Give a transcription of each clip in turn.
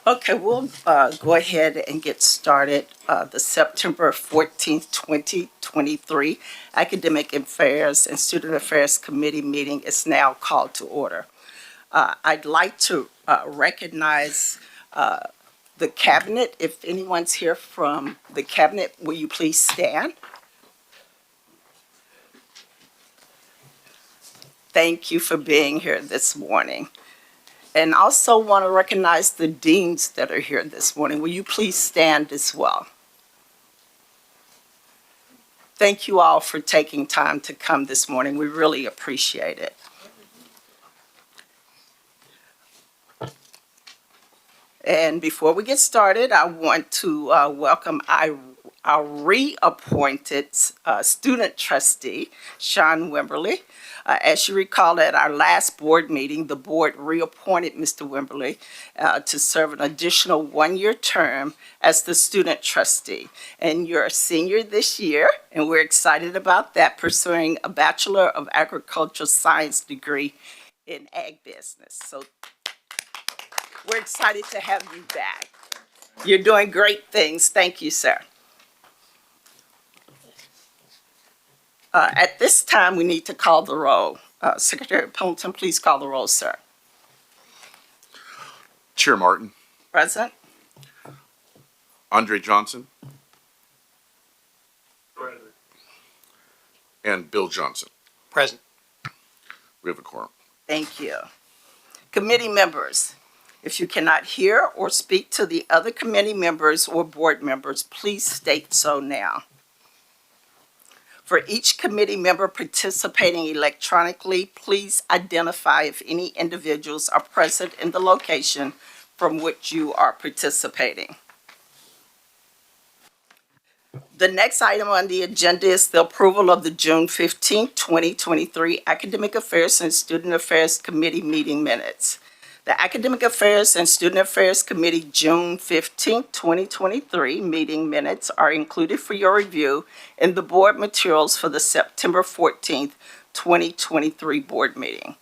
Okay, we'll go ahead and get started. The September 14th, 2023 Academic Affairs and Student Affairs Committee meeting is now called to order. I'd like to recognize the cabinet. If anyone's here from the cabinet, will you please stand? Thank you for being here this morning. And also want to recognize the deans that are here this morning. Will you please stand as well? Thank you all for taking time to come this morning. We really appreciate it. And before we get started, I want to welcome our reappointed student trustee, Sean Wimberly. As you recall, at our last board meeting, the board reappointed Mr. Wimberly to serve an additional one-year term as the student trustee. And you're a senior this year, and we're excited about that, pursuing a Bachelor of Agricultural Science degree in ag business. So we're excited to have you back. You're doing great things. Thank you, sir. At this time, we need to call the roll. Secretary Pendleton, please call the roll, sir. Chair Martin. Present. Andre Johnson. Present. And Bill Johnson. Present. We have a quorum. Thank you. Committee members, if you cannot hear or speak to the other committee members or board members, please state so now. For each committee member participating electronically, please identify if any individuals are present in the location from which you are participating. The next item on the agenda is the approval of the June 15, 2023 Academic Affairs and Student Affairs Committee meeting minutes. The Academic Affairs and Student Affairs Committee June 15, 2023 meeting minutes are included for your review in the board materials for the September 14, 2023 board meeting.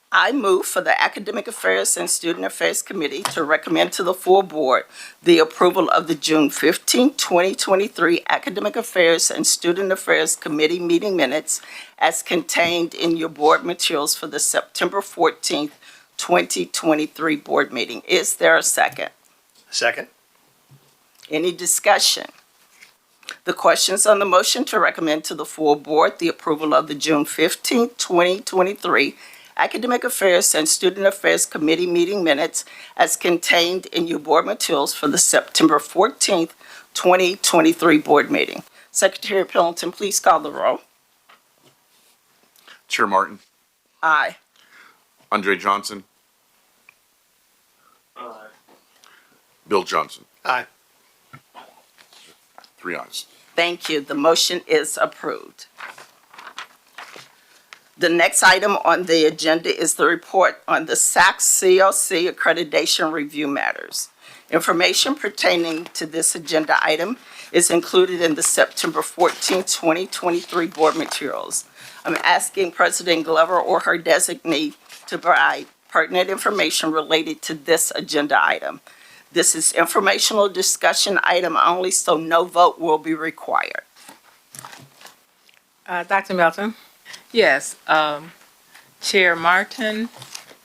I move for the Academic Affairs and Student Affairs Committee to recommend to the full board the approval of the June 15, 2023 Academic Affairs and Student Affairs Committee meeting minutes as contained in your board materials for the September 14, 2023 board meeting. Is there a second? Second. Any discussion? The questions on the motion to recommend to the full board the approval of the June 15, 2023 Academic Affairs and Student Affairs Committee meeting minutes as contained in your board materials for the September 14, 2023 board meeting. Secretary Pendleton, please call the roll. Chair Martin. Aye. Andre Johnson. Aye. Bill Johnson. Aye. 3 ayes. Thank you. The motion is approved. The next item on the agenda is the report on the SAC CLC accreditation review matters. Information pertaining to this agenda item is included in the September 14, 2023 board materials. I'm asking President Glover or her designee to provide pertinent information related to this agenda item. This is informational discussion item only, so no vote will be required. Dr. Melton. Yes, Chair Martin,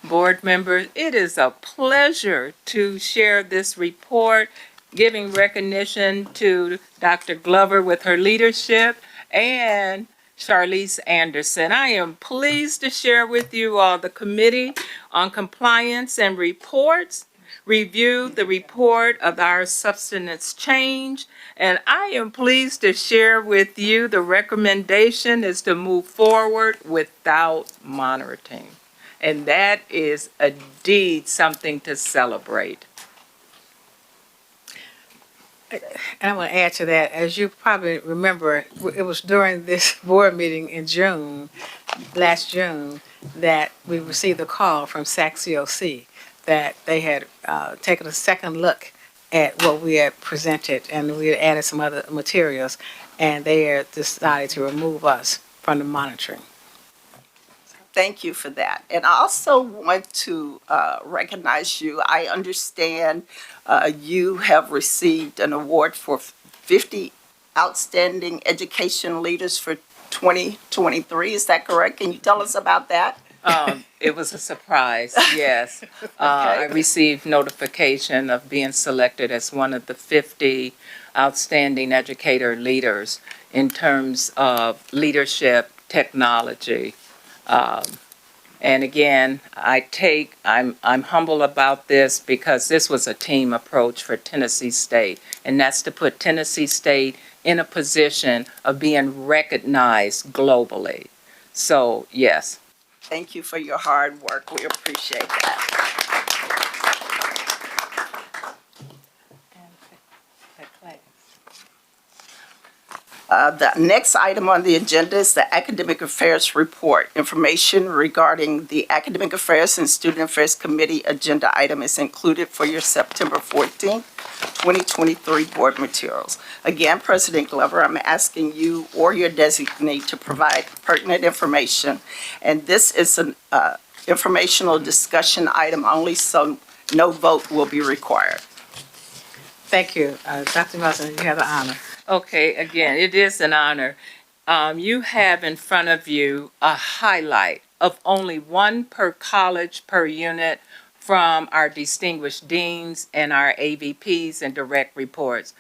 board members, it is a pleasure to share this report, giving recognition to Dr. Glover with her leadership and Charlize Anderson. I am pleased to share with you all the Committee on Compliance and Reports reviewed the report of our substance change, and I am pleased to share with you the recommendation is to move forward without monitoring. And that is indeed something to celebrate. And I want to add to that, as you probably remember, it was during this board meeting in June, last June, that we received a call from SAC COC that they had taken a second look at what we had presented, and we had added some other materials, and they had decided to remove us from the monitoring. Thank you for that. And I also want to recognize you. I understand you have received an award for 50 Outstanding Education Leaders for 2023. Is that correct? Can you tell us about that? It was a surprise, yes. I received notification of being selected as one of the 50 outstanding educator leaders in terms of leadership, technology. Um, and again, I'm humble about this because this was a team approach for Tennessee State, and that's to put Tennessee State in a position of being recognized globally. So, yes. Thank you for your hard work. We appreciate that. The next item on the agenda is the Academic Affairs Report. Information regarding the Academic Affairs and Student Affairs Committee agenda item is included for your September 14th, 2023 board materials. Again, President Glover, I'm asking you or your designee to provide pertinent information. And this is an informational discussion item only, so no vote will be required. Thank you. Dr. Wilson, you have the honor. Okay, again, it is an honor. You have in front of you a highlight of only one per college per unit from our distinguished deans and our AVPs and direct reports.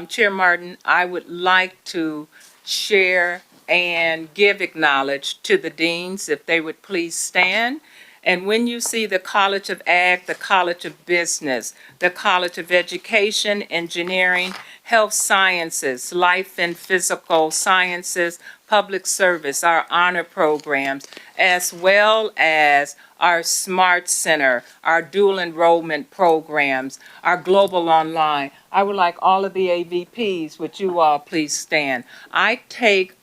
Chair Martin, I would like to share and acknowledge to the deans if they would please stand. And when you see the College of Ag, the College of Business, the College of Education, Engineering, Health Sciences, Life and Physical Sciences, Public Service, our honor programs, as well as our Smart Center, our dual enrollment programs, our Global Online. I would like all of the AVPs, would you all please stand? I take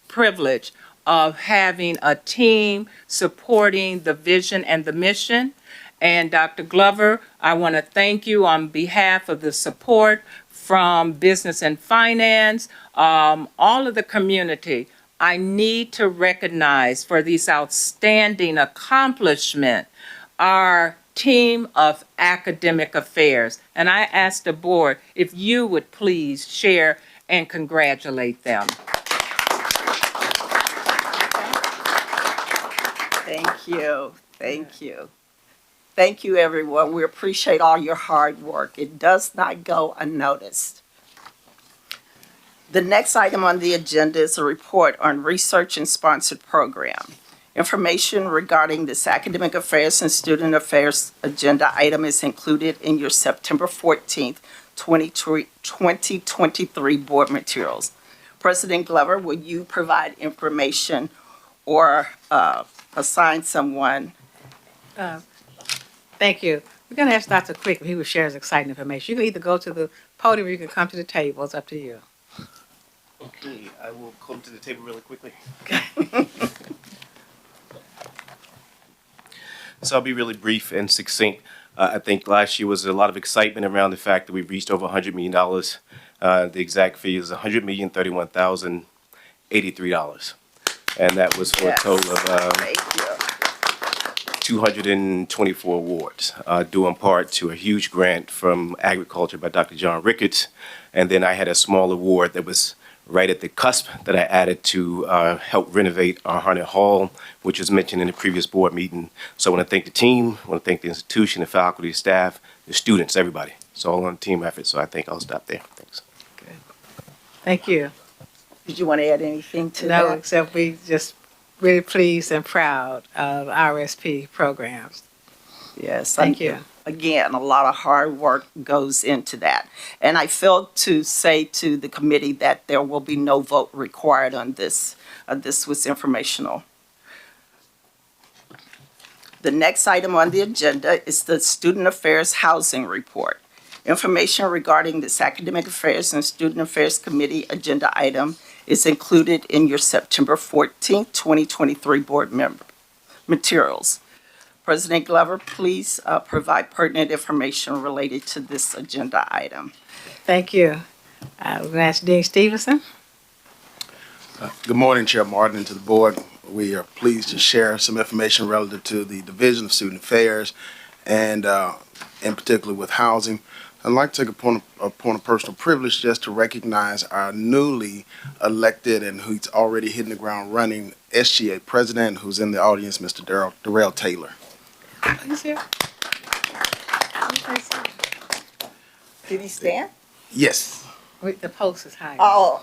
privilege of having a team supporting the vision and the mission. And Dr. Glover, I want to thank you on behalf of the support from business and finance, all of the community. I need to recognize for these outstanding accomplishment our team of academic affairs. And I ask the board if you would please share and congratulate them. Thank you. Thank you. Thank you, everyone. We appreciate all your hard work. It does not go unnoticed. The next item on the agenda is a report on research and sponsored program. Information regarding this Academic Affairs and Student Affairs agenda item is included in your September 14th, 2023 board materials. President Glover, will you provide information or assign someone? Thank you. We're going to ask Dr. Quick if he will share his exciting information. You can either go to the podium or you can come to the table. It's up to you. Okay, I will come to the table really quickly. So I'll be really brief and succinct. I think last year was a lot of excitement around the fact that we reached over $100 million. The exact figure is $100,031,083. And that was for a total of Thank you. 224 awards, due in part to a huge grant from agriculture by Dr. John Ricketts. And then I had a small award that was right at the cusp that I added to help renovate our Harnett Hall, which was mentioned in the previous board meeting. So I want to thank the team, I want to thank the institution, the faculty, the staff, the students, everybody. It's all on a team effort, so I think I'll stop there. Thanks. Good. Thank you. Did you want to add anything to No, that? except we just really pleased and proud of RSP programs. Yes. Thank you. Again, a lot of hard work goes into that. And I failed to say to the committee that there will be no vote required on this. This was informational. The next item on the agenda is the Student Affairs Housing Report. Information regarding this Academic Affairs and Student Affairs Committee agenda item is included in your September 14th, 2023 board materials. President Glover, please provide pertinent information related to this agenda item. Thank you. We're going to ask Dean Stevenson. Good morning, Chair Martin, and to the board. We are pleased to share some information relative to the Division of Student Affairs and in particular with housing. I'd like to take a point of personal privilege just to recognize our newly elected and who's already hitting the ground running SGA president, who's in the audience, Mr. Darrell Taylor. He's here. Did he stand? Yes. The post is high. Oh,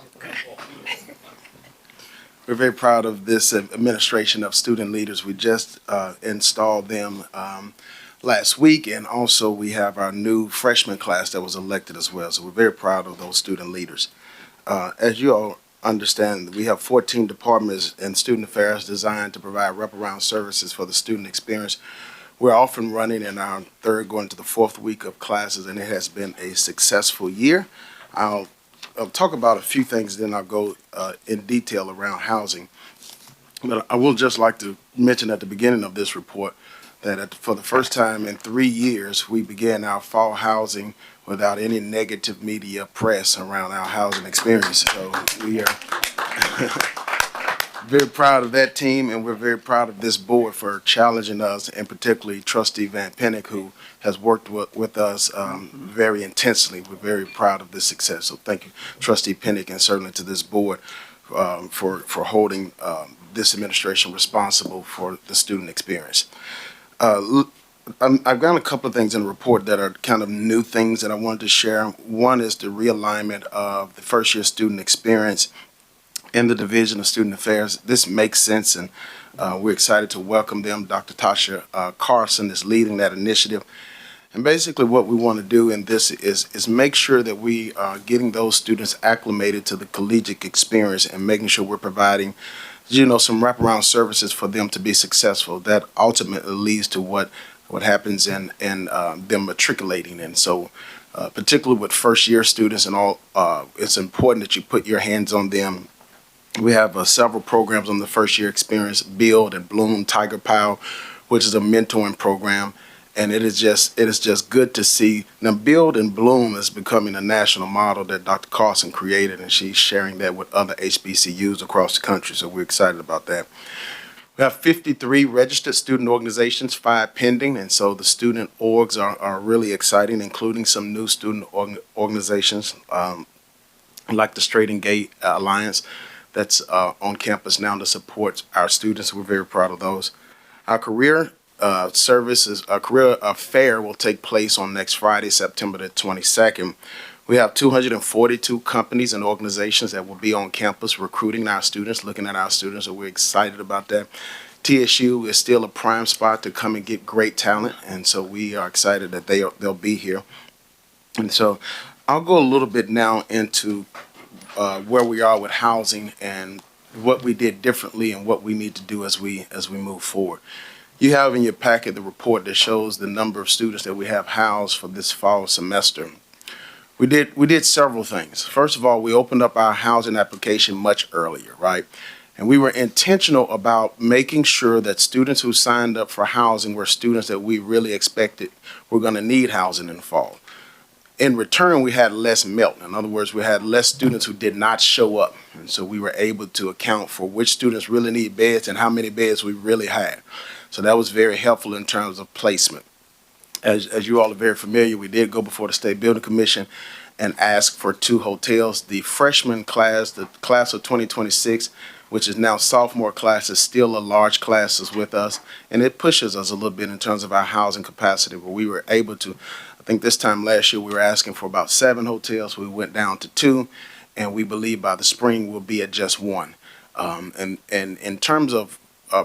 We're very proud of this administration of student leaders. We just installed them last week, and also we have our new freshman class that was elected as well. So we're very proud of those student leaders. As you all understand, we have 14 departments in student affairs designed to provide wraparound services for the student experience. We're off and running in our third, going to the fourth week of classes, and it has been a successful year. I'll talk about a few things, then I'll go in detail around housing. But I will just like to mention at the beginning of this report that for the first time in 3 years, we began our fall housing without any negative media press around our housing experience. So we are very proud of that team, and we're very proud of this board for challenging us, and particularly Trustee Van Pennick, who has worked with us very intensely. We're very proud of this success. So thank you, Trustee Pennick, and certainly to this board for holding this administration responsible for the student experience. I've got a couple of things in the report that are kind of new things that I wanted to share. One is the realignment of the first-year student experience in the Division of Student Affairs. This makes sense, and we're excited to welcome them. Dr. Tasha Carson is leading that initiative. And basically what we want to do in this is make sure that we are getting those students acclimated to the collegiate experience and making sure we're providing, some wraparound services for them to be successful. That ultimately leads to what happens in them matriculating. And so particularly with first-year students and all, it's important that you put your hands on them. We have several programs on the first-year experience: Build and Bloom, Tiger Power, which is a mentoring program. And it is just good to see. Now, Build and Bloom is becoming a national model that Dr. Carson created, and she's sharing that with other HBCUs across the country. So we're excited about that. We have 53 registered student organizations, 5 pending, and so the student orgs are really exciting, including some new student organizations like the Straight and Gay Alliance that's on campus now to support our students. We're very proud of those. Our career services, a career fair will take place on next Friday, September the 22nd. We have 242 companies and organizations that will be on campus recruiting our students, looking at our students, so we're excited about that. TSU is still a prime spot to come and get great talent, and so we are excited that they'll be here. And so I'll go a little bit now into where we are with housing and what we did differently and what we need to do as we move forward. You have in your packet the report that shows the number of students that we have housed for this fall semester. We did several things. First of all, we opened up our housing application much earlier, right? And we were intentional about making sure that students who signed up for housing were students that we really expected were going to need housing in the fall. In return, we had less melt. In other words, we had less students who did not show up. And so we were able to account for which students really need beds and how many beds we really had. So that was very helpful in terms of placement. As you all are very familiar, we did go before the State Building Commission and ask for 2 hotels. The freshman class, the class of 2026, which is now sophomore class, is still a large class is with us, and it pushes us a little bit in terms of our housing capacity, but we were able to, I think this time last year we were asking for about 7 hotels. We went down to 2, and we believe by the spring we'll be at just 1. And in terms of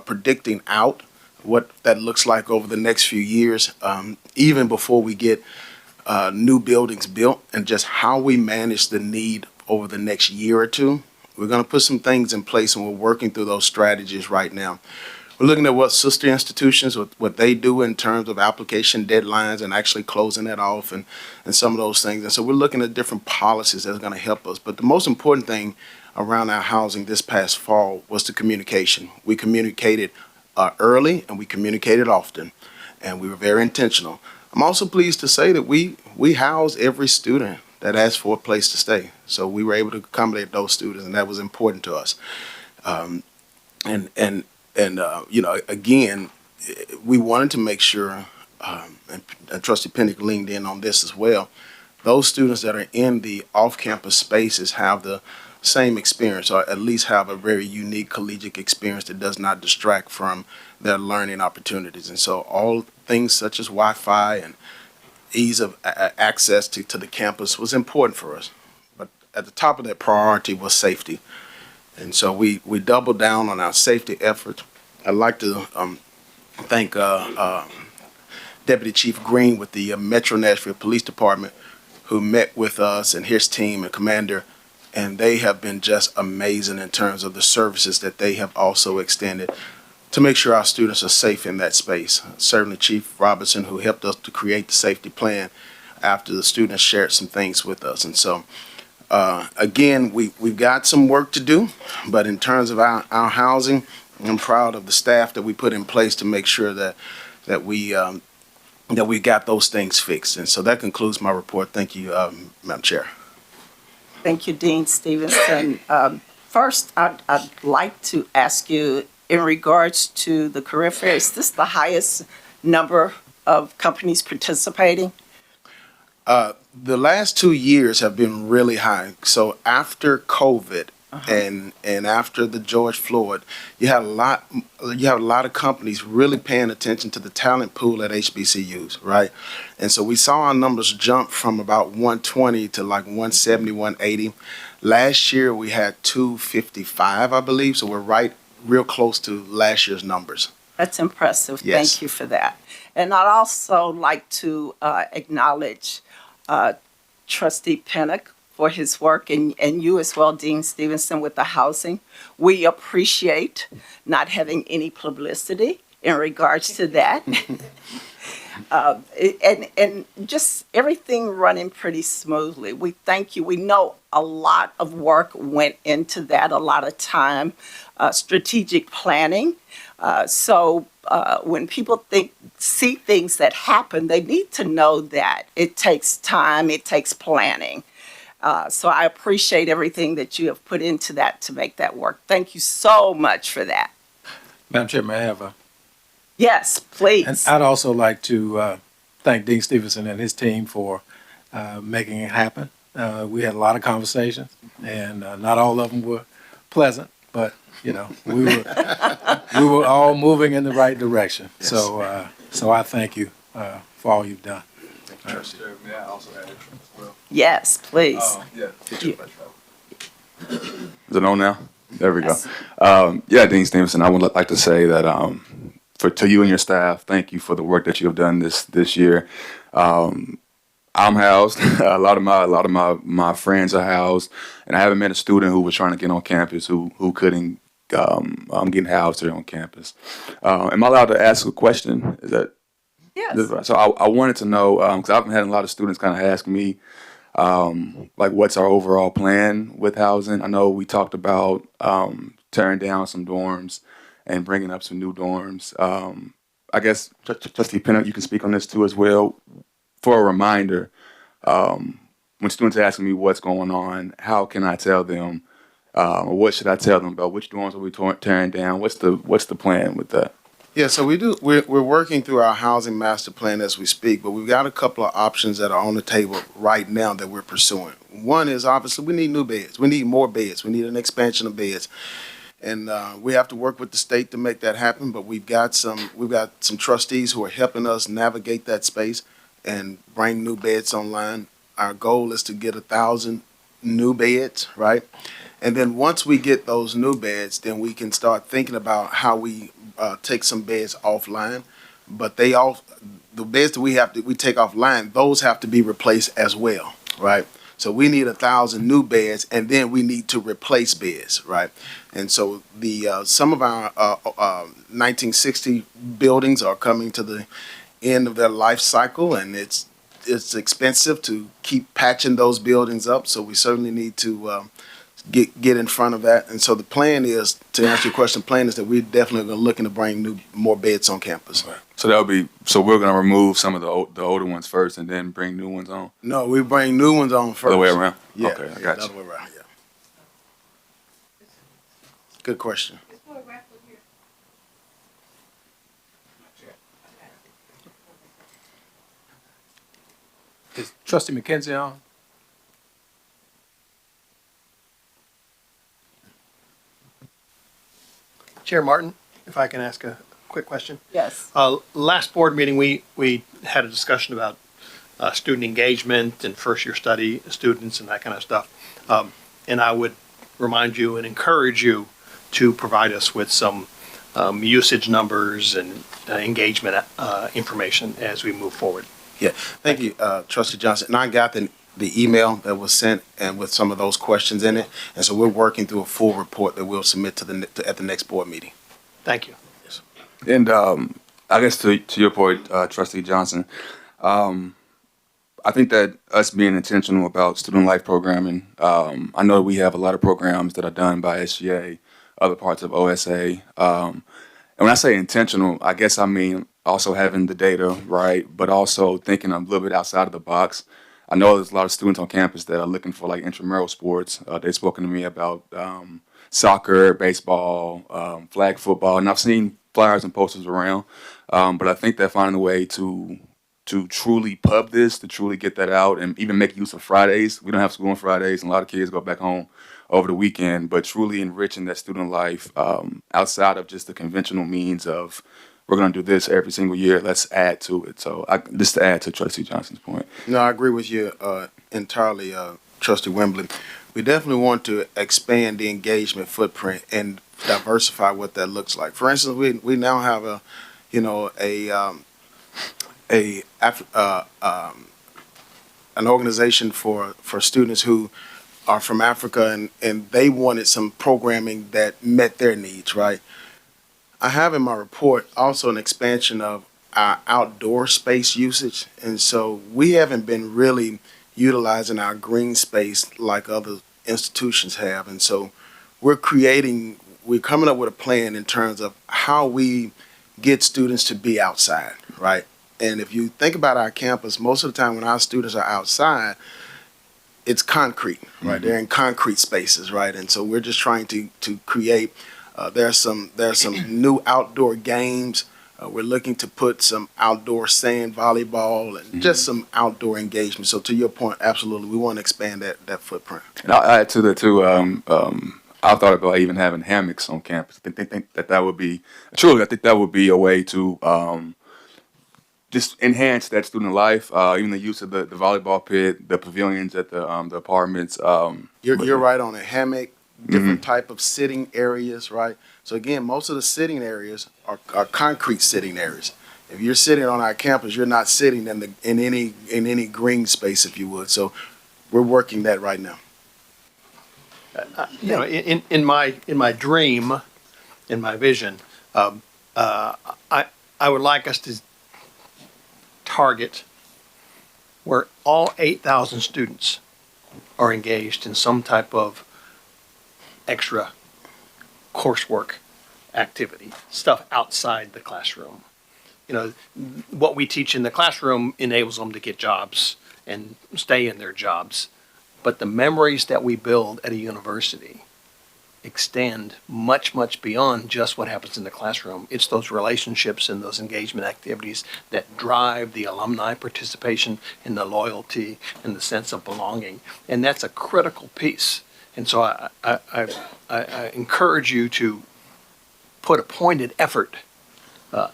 predicting out what that looks like over the next few years, even before we get new buildings built, and just how we manage the need over the next year or two. We're going to put some things in place, and we're working through those strategies right now. We're looking at what sister institutions, what they do in terms of application deadlines and actually closing that off and some of those things. And so we're looking at different policies that are going to help us. But the most important thing around our housing this past fall was the communication. We communicated early, and we communicated often, and we were very intentional. I'm also pleased to say that we housed every student that asked for a place to stay. So we were able to accommodate those students, and that was important to us. and again, we wanted to make sure, and Trustee Pinnick leaned in on this as well. Those students that are in the off-campus spaces have the same experience, or at least have a very unique collegiate experience that does not distract from their learning opportunities. And so all things such as Wi-Fi and ease of access to the campus was important for us. But at the top of that priority was safety. And so we doubled down on our safety efforts. I'd like to thank Deputy Chief Green with the Metro Nashville Police Department, who met with us and his team and commander, and they have been just amazing in terms of the services that they have also extended to make sure our students are safe in that space. Certainly Chief Robertson, who helped us to create the safety plan after the students shared some things with us. And so, again, we've got some work to do, but in terms of our housing, I'm proud of the staff that we put in place to make sure that we got those things fixed. And so that concludes my report. Thank you, Madam Chair. Thank you, Dean Stevenson. First, I'd like to ask you, in regards to the career fair, is this the highest number of companies participating? The last 2 years have been really high. So after COVID and after the George Floyd, you have a lot of companies really paying attention to the talent pool at HBCUs, right? And so we saw our numbers jump from about 120 to like 170, 180. Last year we had 255, I believe. So we're real close to last year's numbers. That's impressive. Yes. Thank you for that. And I'd also like to acknowledge Trustee Pinnock for his work, and you as well, Dean Stevenson, with the housing. We appreciate not having any publicity in regards to that. And just everything running pretty smoothly. We thank you. We know a lot of work went into that, a lot of time, strategic planning. So when people see things that happen, they need to know that it takes time, it takes planning. So I appreciate everything that you have put into that to make that work. Thank you so much for that. Madam Chair, may I have a? Yes, please. And I'd also like to thank Dean Stevenson and his team for making it happen. We had a lot of conversations, and not all of them were pleasant, but we were all moving in the right direction. Yes. So I thank you for all you've done. May I also add as well? Yes, please. Yeah. You- Is it on now? There we Yes. go. Yeah, Dean Stevenson, I would like to say that to you and your staff, thank you for the work that you have done this year. I'm housed. a lot of my friends are housed, and I haven't met a student who was trying to get on campus who couldn't get housed here on campus. Am I allowed to ask a question? Is that? Yes. So I wanted to know, because I've had a lot of students kind of ask me, like, what's our overall plan with housing? I know we talked about tearing down some dorms and bringing up some new dorms. I guess, Trustee Pinnock, you can speak on this too as well. For a reminder, when students ask me what's going on, how can I tell them, or what should I tell them about which dorms are we tearing down? What's the plan with that? Yeah, so we're working through our housing master plan as we speak, but we've got a couple of options that are on the table right now that we're pursuing. One is obviously we need new beds. We need more beds. We need an expansion of beds. And we have to work with the state to make that happen, but we've got some trustees who are helping us navigate that space and bring new beds online. Our goal is to get 1,000 new beds, right? And then once we get those new beds, then we can start thinking about how we take some beds offline. But the beds that we take offline, those have to be replaced as well, right? So we need 1,000 new beds, and then we need to replace beds, right? And so some of our 1960 buildings are coming to the end of their life cycle, and it's expensive to keep patching those buildings up. So we certainly need to get in front of that. And so the plan is, to answer your question, plan is that we're definitely looking to bring more beds on campus. Right. So we're going to remove some of the older ones first and then bring new ones on? No, we bring new ones on first. Other way around? Yeah. Okay, I got you. Other way around, yeah. Good question. It's more replica Is Trustee McKenzie on? Chair Martin, if I can ask a quick question. Yes. Last board meeting, we had a discussion about student engagement and first-year study students and that kind of stuff. And I would remind you and encourage you to provide us with some usage numbers and engagement information as we move forward. Yeah, thank you, Trustee Johnson. And I got the email that was sent and with some of those questions in it. And so we're working through a full report that we'll submit at the next board meeting. Thank you. And I guess to your point, Trustee Johnson, I think that us being intentional about student life programming, I know we have a lot of programs that are done by SGA, other parts of OSA. And when I say intentional, I guess I mean also having the data, right, but also thinking a little bit outside of the box. I know there's a lot of students on campus that are looking for like intramural sports. They've spoken to me about soccer, baseball, flag football, and I've seen flyers and posters around. But I think that finding a way to truly pub this, to truly get that out, and even make use of Fridays. We don't have school on Fridays, and a lot of kids go back home over the weekend. But truly enriching that student life outside of just the conventional means of we're going to do this every single year. Let's add to it. So just to add to Trustee Johnson's point. No, I agree with you entirely, Trustee Wembley. We definitely want to expand the engagement footprint and diversify what that looks like. For instance, we now have an organization for students who are from Africa, and they wanted some programming that met their needs, right? I have in my report also an expansion of our outdoor space usage, and so we haven't been really utilizing our green space like other institutions have, and so we're coming up with a plan in terms of how we get students to be outside, right? And if you think about our campus, most of the time when our students are outside, it's concrete, right? They're in concrete spaces, right? And so we're just trying to create. There's some new outdoor games. We're looking to put some outdoor sand volleyball and just some outdoor engagement. So to your point, absolutely, we want to expand that footprint. And I'll add to that too. I thought about even having hammocks on campus. I think that would be truly. I think that would be a way to just enhance that student life. Even the use of the volleyball pit, the pavilions at the apartments. You're right on it. Hammock, different type of sitting areas, right? So again, most of the sitting areas are concrete sitting areas. If you're sitting on our campus, you're not sitting in any green space, if you would. So we're working that right now. In my dream, in my vision, I would like us to target where all 8,000 students are engaged in some type of extra coursework activity, stuff outside the classroom. What we teach in the classroom enables them to get jobs and stay in their jobs. But the memories that we build at a university extend much, much beyond just what happens in the classroom. It's those relationships and those engagement activities that drive the alumni participation and the loyalty and the sense of belonging. And that's a critical piece. And so I encourage you to put a pointed effort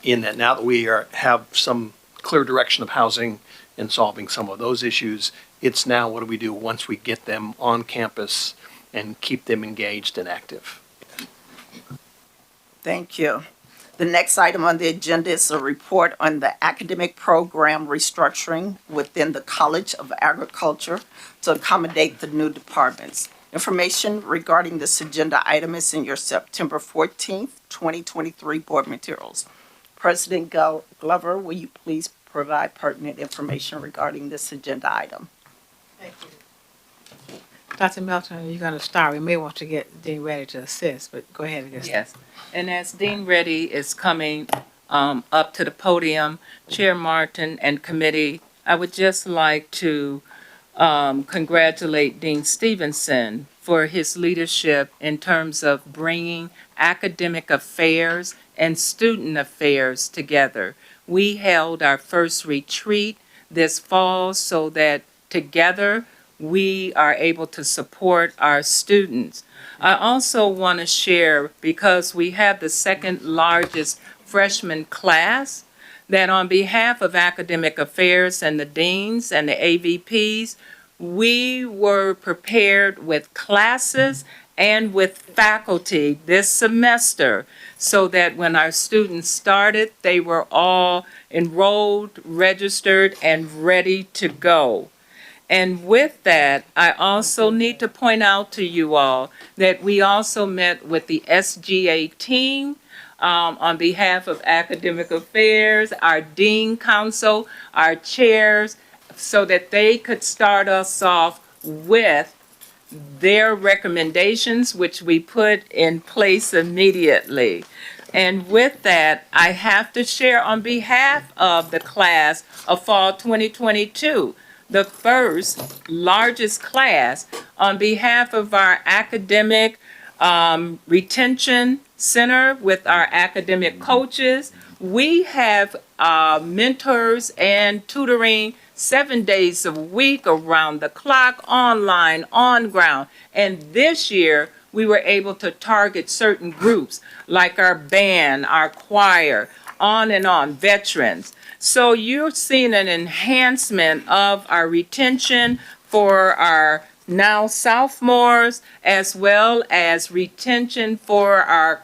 in that. Now that we have some clear direction of housing and solving some of those issues, it's now what do we do once we get them on campus and keep them engaged and active. Thank you. The next item on the agenda is a report on the academic program restructuring within the College of Agriculture to accommodate the new departments. Information regarding this agenda item is in your September 14th, 2023 board materials. President Glover, will you please provide pertinent information regarding this agenda item? Thank you. Dr. Melton, you're going to start. We may want to get Dean Reddy to assist, but go ahead and get started. Yes, and as Dean Reddy is coming up to the podium, Chair Martin and committee, I would just like to congratulate Dean Stevenson for his leadership in terms of bringing academic affairs and student affairs together. We held our first retreat this fall so that together we are able to support our students. I also want to share, because we have the second largest freshman class, that on behalf of academic affairs and the deans and the AVPs, we were prepared with classes and with faculty this semester so that when our students started, they were all enrolled, registered, and ready to go. And with that, I also need to point out to you all that we also met with the SGA team on behalf of academic affairs, our dean council, our chairs, so that they could start us off with their recommendations, which we put in place immediately. And with that, I have to share on behalf of the class of fall 2022, the first largest class, on behalf of our academic retention center with our academic coaches. We have mentors and tutoring 7 days a week, around the clock, online, on ground. And this year, we were able to target certain groups like our band, our choir, on and on, veterans. So you're seeing an enhancement of our retention for our now sophomores, as well as retention for our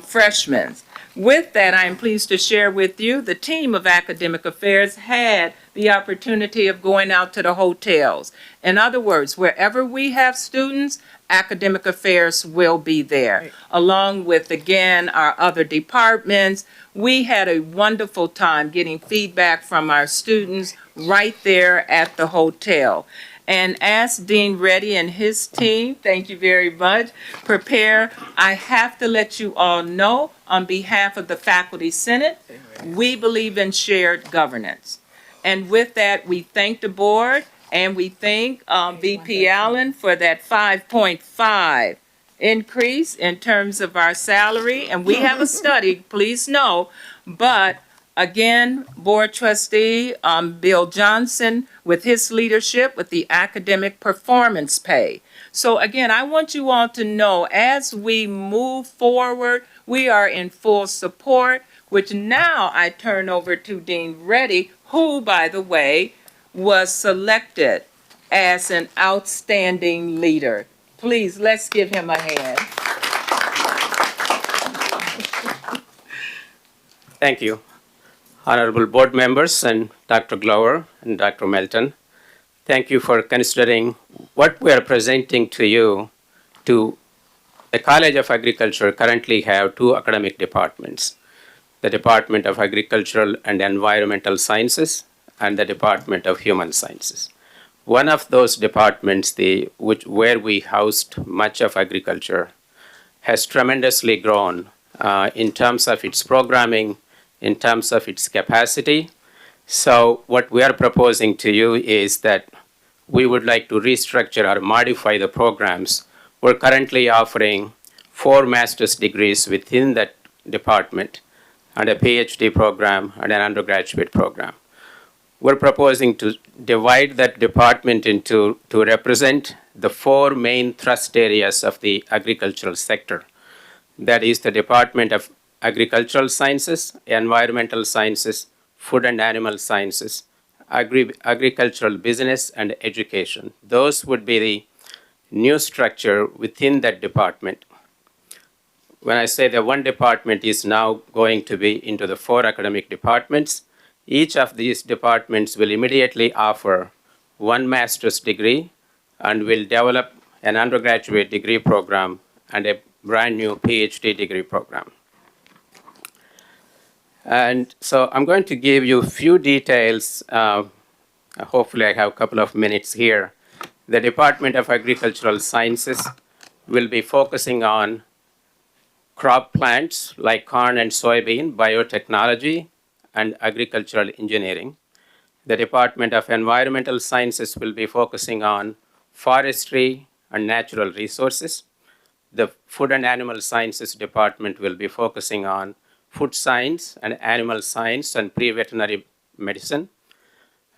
freshmen. With that, I am pleased to share with you the team of academic affairs had the opportunity of going out to the hotels. In other words, wherever we have students, academic affairs will be there, right, along with, again, our other departments. We had a wonderful time getting feedback from our students right there at the hotel. And as Dean Reddy and his team, thank you very much, prepare, I have to let you all know, on behalf of the Faculty Senate, we believe in shared governance. And with that, we thank the board and we thank VP Allen for that 5.5 increase in terms of our salary. And we have a study, please know, but again, Board Trustee Bill Johnson, with his leadership with the academic performance pay. So again, I want you all to know, as we move forward, we are in full support, which now I turn over to Dean Reddy, who, by the way, was selected as an outstanding leader. Please, let's give him a hand. Thank you. Honorable board members and Dr. Glover and Dr. Melton, thank you for considering what we are presenting to you. To the College of Agriculture currently have two academic departments, the Department of Agricultural and Environmental Sciences and the Department of Human Sciences. One of those departments, where we housed much of agriculture, has tremendously grown in terms of its programming, in terms of its capacity. So what we are proposing to you is that we would like to restructure or modify the programs. We're currently offering 4 master's degrees within that department and a PhD program and an undergraduate program. We're proposing to divide that department to represent the 4 main thrust areas of the agricultural sector. That is the Department of Agricultural Sciences, Environmental Sciences, Food and Animal Sciences, Agricultural Business, and Education. Those would be the new structure within that department. When I say that one department is now going to be into the 4 academic departments, each of these departments will immediately offer 1 master's degree and will develop an undergraduate degree program and a brand new PhD degree program. And so I'm going to give you a few details. Hopefully I have a couple of minutes here. The Department of Agricultural Sciences will be focusing on crop plants like corn and soybean, biotechnology, and agricultural engineering. The Department of Environmental Sciences will be focusing on forestry and natural resources. The Food and Animal Sciences Department will be focusing on food science and animal science and pre-veterinary medicine.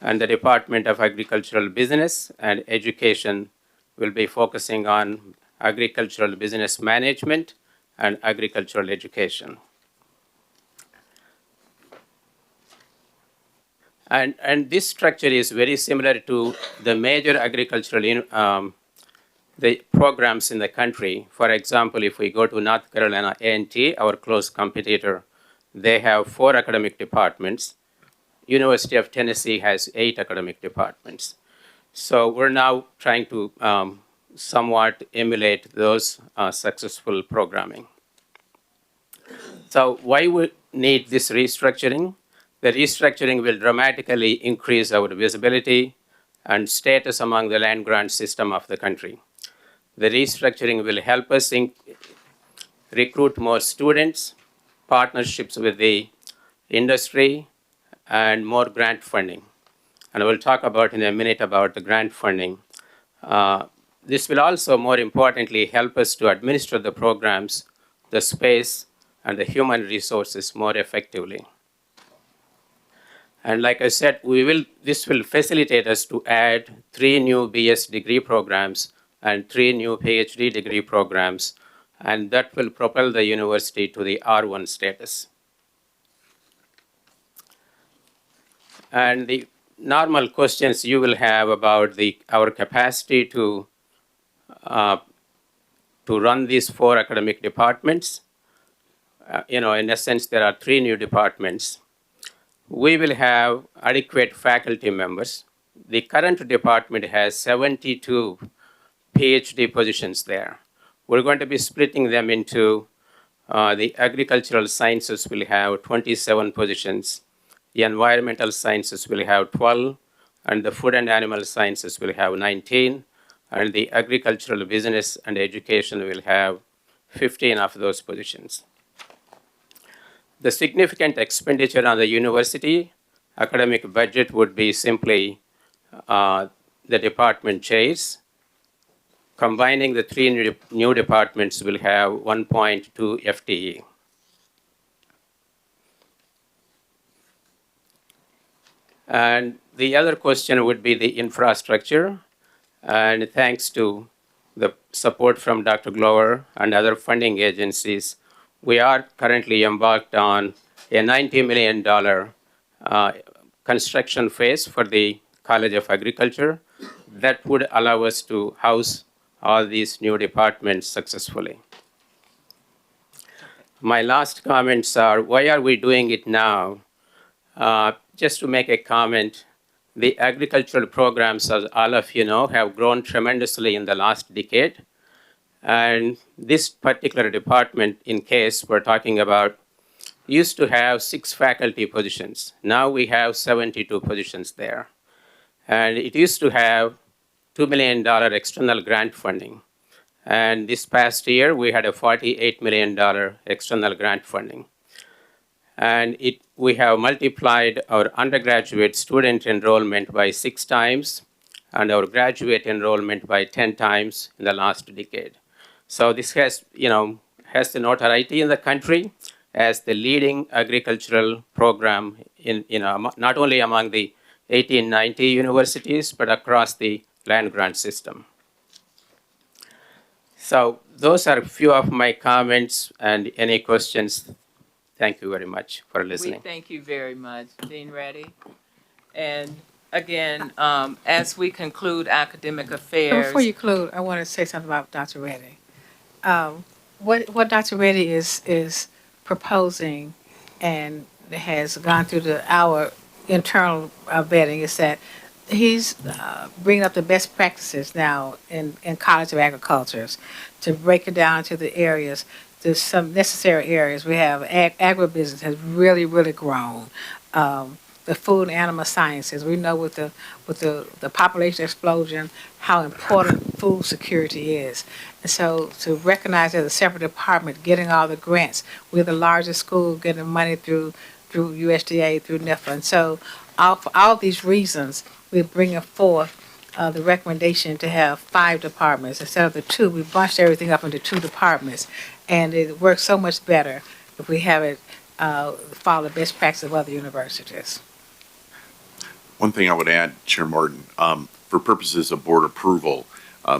And the Department of Agricultural Business and Education will be focusing on agricultural business management and agricultural education. And this structure is very similar to the major agricultural the programs in the country. For example, if we go to North Carolina A&T, our close competitor, they have 4 academic departments. University of Tennessee has 8 academic departments. So we're now trying to somewhat emulate those successful programming. So why we need this restructuring? The restructuring will dramatically increase our visibility and status among the land grant system of the country. The restructuring will help us recruit more students, partnerships with the industry, and more grant funding. And I will talk about in a minute about the grant funding. This will also, more importantly, help us to administer the programs, the space, and the human resources more effectively. And like I said, this will facilitate us to add 3 new BS degree programs and 3 new PhD degree programs, and that will propel the university to the R1 status. And the normal questions you will have about our capacity to run these 4 academic departments. In essence, there are 3 new departments. We will have adequate faculty members. The current department has 72 PhD positions there. We're going to be splitting them into the agricultural sciences will have 27 positions, the environmental sciences will have 12, and the food and animal sciences will have 19, and the agricultural business and education will have 15 of those positions. The significant expenditure on the university academic budget would be simply the department chairs. Combining the 3 new departments will have 1.2 FTE. And the other question would be the infrastructure. And thanks to the support from Dr. Glover and other funding agencies, we are currently embarked on a $90 million construction phase for the College of Agriculture that would allow us to house all these new departments successfully. My last comments are, why are we doing it now? Just to make a comment, the agricultural programs, as all of you know, have grown tremendously in the last decade. And this particular department, in case we're talking about, used to have 6 faculty positions. Now we have 72 positions there. And it used to have $2 million external grant funding. And this past year, we had a $48 million external grant funding. And we have multiplied our undergraduate student enrollment by 6 times and our graduate enrollment by 10 times in the last decade. So this has the notoriety in the country as the leading agricultural program not only among the 1890 universities, but across the land grant system. So those are a few of my comments, and any questions, thank you very much for listening. We thank you very much, Dean Reddy. And again, as we conclude academic affairs. Before you conclude, I want to say something about Dr. Reddy. What Dr. Reddy is proposing and has gone through our internal vetting is that he's bringing up the best practices now in College of Agriculture to break it down to the areas. There's some necessary areas. We have agribusiness has really, really grown. The food and animal sciences. We know with the population explosion how important food security is. And so to recognize as a separate department, getting all the grants, we're the largest school getting money through USDA, through NIFA. And so for all these reasons, we're bringing forth the recommendation to have 5 departments. Instead of the 2, we bunched everything up into 2 departments. And it works so much better if we have it follow the best practice of other universities. One thing I would add, Chair Martin, for purposes of board approval,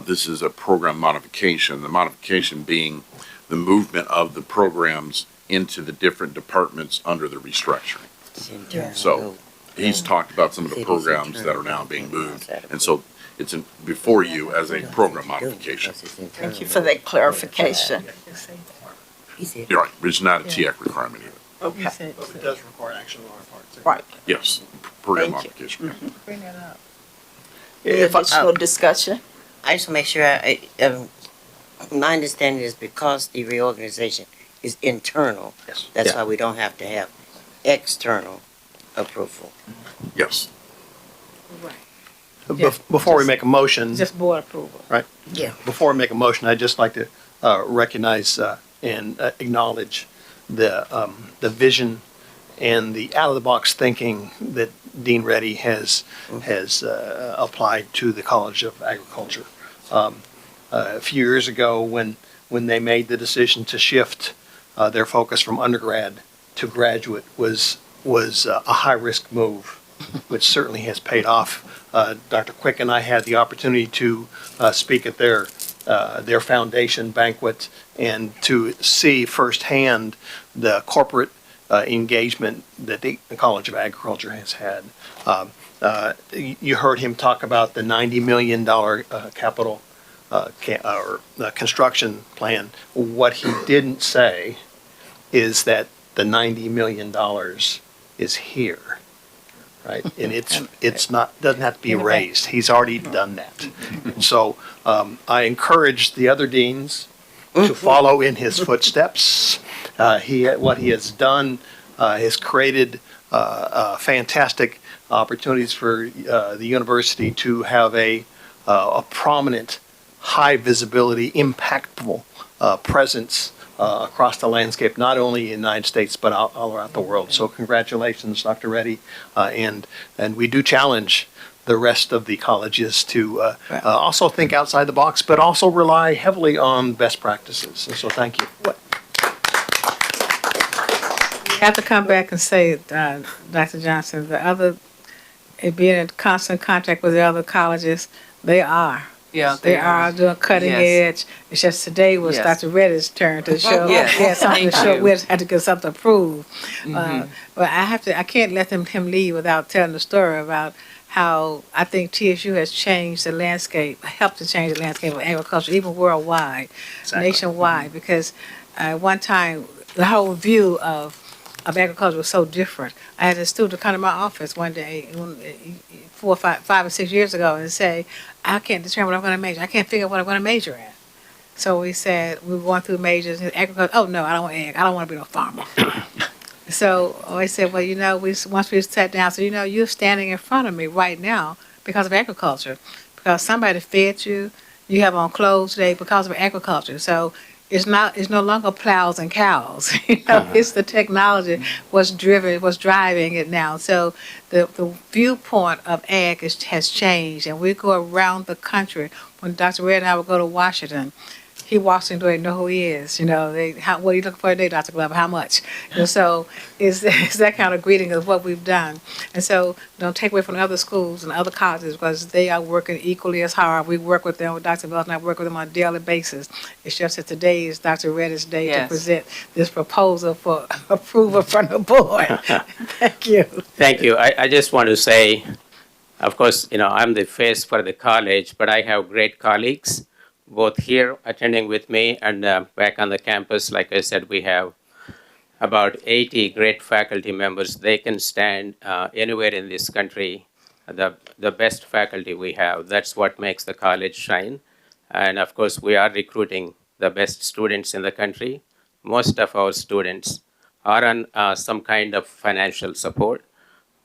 this is a program modification. The modification being the movement of the programs into the different departments under the restructuring. So he's talked about some of the programs that are now being moved, and so it's before you as a program modification. Thank you for that clarification. You're right, it's not a TAC requirement either. Okay, But it does require action on our part. right. Yes, program Thank you. modification. Bring that up. If I, Additional discussion? I just want to make sure, my understanding is because the reorganization is internal, yes, that's why we don't have to have external approval. Yes. Right. before we make a motion, Just board approval. Yeah. before we make a motion, I'd just like to recognize and acknowledge the vision and the out-of-the-box thinking that Dean Reddy has applied to the College of Agriculture. A few years ago, when they made the decision to shift their focus from undergrad to graduate, was a high-risk move, which certainly has paid off. Dr. Quick and I had the opportunity to speak at their foundation banquet and to see firsthand the corporate engagement that the College of Agriculture has had. You heard him talk about the $90 million capital construction plan. What he didn't say is that the $90 million is here, right? And it's not, doesn't have to be raised. He's already done that. So I encourage the other deans to follow in his footsteps. What he has done has created fantastic opportunities for the university to have a prominent, high visibility, impactful presence across the landscape, not only in the United States, but all around the world. So congratulations, Dr. Reddy. And we do challenge the rest of the colleges to also think outside the box, but also rely heavily on best practices. And so thank you. You have to come back and say, Dr. Johnson, being in constant contact with the other colleges, they are. Yeah, They are doing cutting Yes. edge. It's just today was Yes. Dr. Reddy's turn to show. Yes. He had something to Thank show. you. We had to get something approved. Mhm. But I can't let him leave without telling the story about how I think TSU has changed the landscape, helped to change the landscape of agriculture, even worldwide, nationwide, because one time the whole view of agriculture was so different. I had a student come to my office one day, 5 or 6 years ago, and say, I can't determine what I'm going to major. I can't figure out what I'm going to major in. So we said, we were going through majors in agriculture. Oh, no, I don't want ag. I don't want to be no farmer. So I said, well, once we sat down, so, you're standing in front of me right now because of agriculture, because somebody fed you. You have on clothes today because of agriculture. So it's no longer plows and cows. It's the technology what's driving it now. So the viewpoint of ag has changed, and we go around the country. When Dr. Red and I would go to Washington, he walks into it and know who he is. What are you looking for today, Dr. Glover? How much? So it's that kind of greeting of what we've done. And so don't take away from the other schools and other colleges, because they are working equally as hard. We work with them, with Dr. Belton, I work with them on a daily basis. It's just that today is Dr. Reddy's day to Yes. present this proposal for approval from the board. Thank you. Thank you. I just want to say, of course, I'm the face for the college, but I have great colleagues, both here attending with me and back on the campus. Like I said, we have about 80 great faculty members. They can stand anywhere in this country, the best faculty we have. That's what makes the college shine. And of course, we are recruiting the best students in the country. Most of our students are on some kind of financial support.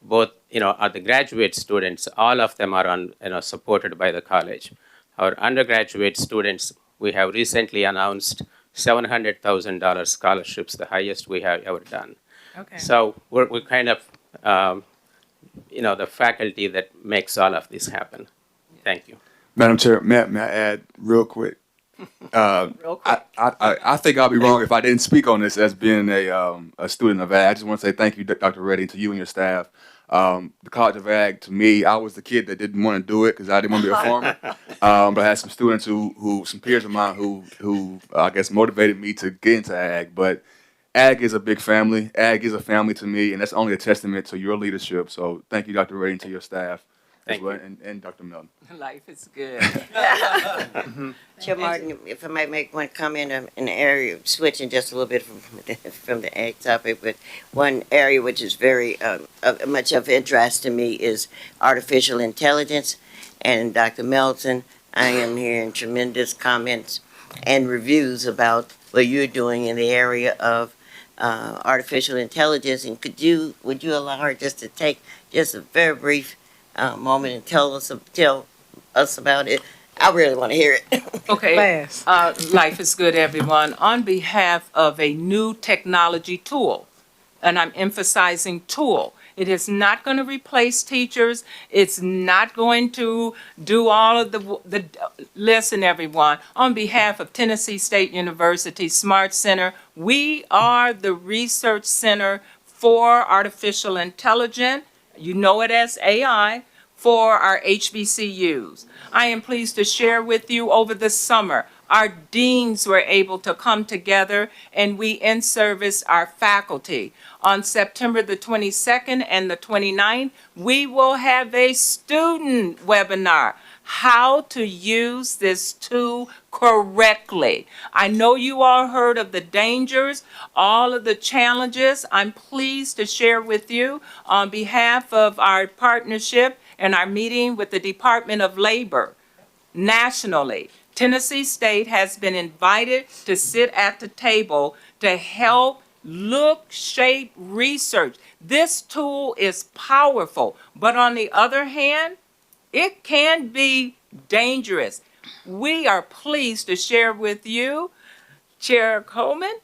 Both, are the graduate students, all of them are on, supported by the college. Our undergraduate students, we have recently announced $700,000 scholarships, the highest we have ever done. Okay. So we're kind of, the faculty that makes all of this happen. Thank you. Madam Chair, may I add real quick? Real quick. I think I'll be wrong if I didn't speak on this as being a student of ag. I just want to say thank you, Dr. Reddy, to you and your staff The College of Ag, to me, I was the kid that didn't want to do it because I didn't want to be a farmer. But I had some students some peers of mine who I guess motivated me to get into ag. But ag is a big family. Ag is a family to me, and that's only a testament to your leadership. So thank you, Dr. Ray, and to your staff as Thank well, you. and Dr. Melton. Life is good. Chair Martin, if I might make one comment in the area, switching just a little bit from the ag topic, but one area which is very much of interest to me is artificial intelligence. And Dr. Melton, I am hearing tremendous comments and reviews about what you're doing in the area of artificial intelligence. And would you allow her just to take just a very brief moment and tell us about it? I really want to hear it. Okay. Fast. Life is good, everyone. On behalf of a new technology tool, and I'm emphasizing tool, it is not going to replace teachers. It's not going to do all of the listen, everyone. On behalf of Tennessee State University Smart Center, we are the research center for artificial intelligence. You know it as AI, for our HBCUs. I am pleased to share with you over the summer, our deans were able to come together and we in-service our faculty. On September the 22nd and the 29th, we will have a student webinar, how to use this tool correctly. I know you all heard of the dangers, all of the challenges. I'm pleased to share with you on behalf of our partnership and our meeting with the Department of Labor nationally. Tennessee State has been invited to sit at the table to help shape research. This tool is powerful, but on the other hand, it can be dangerous. We are pleased to share with you, Chair Coleman,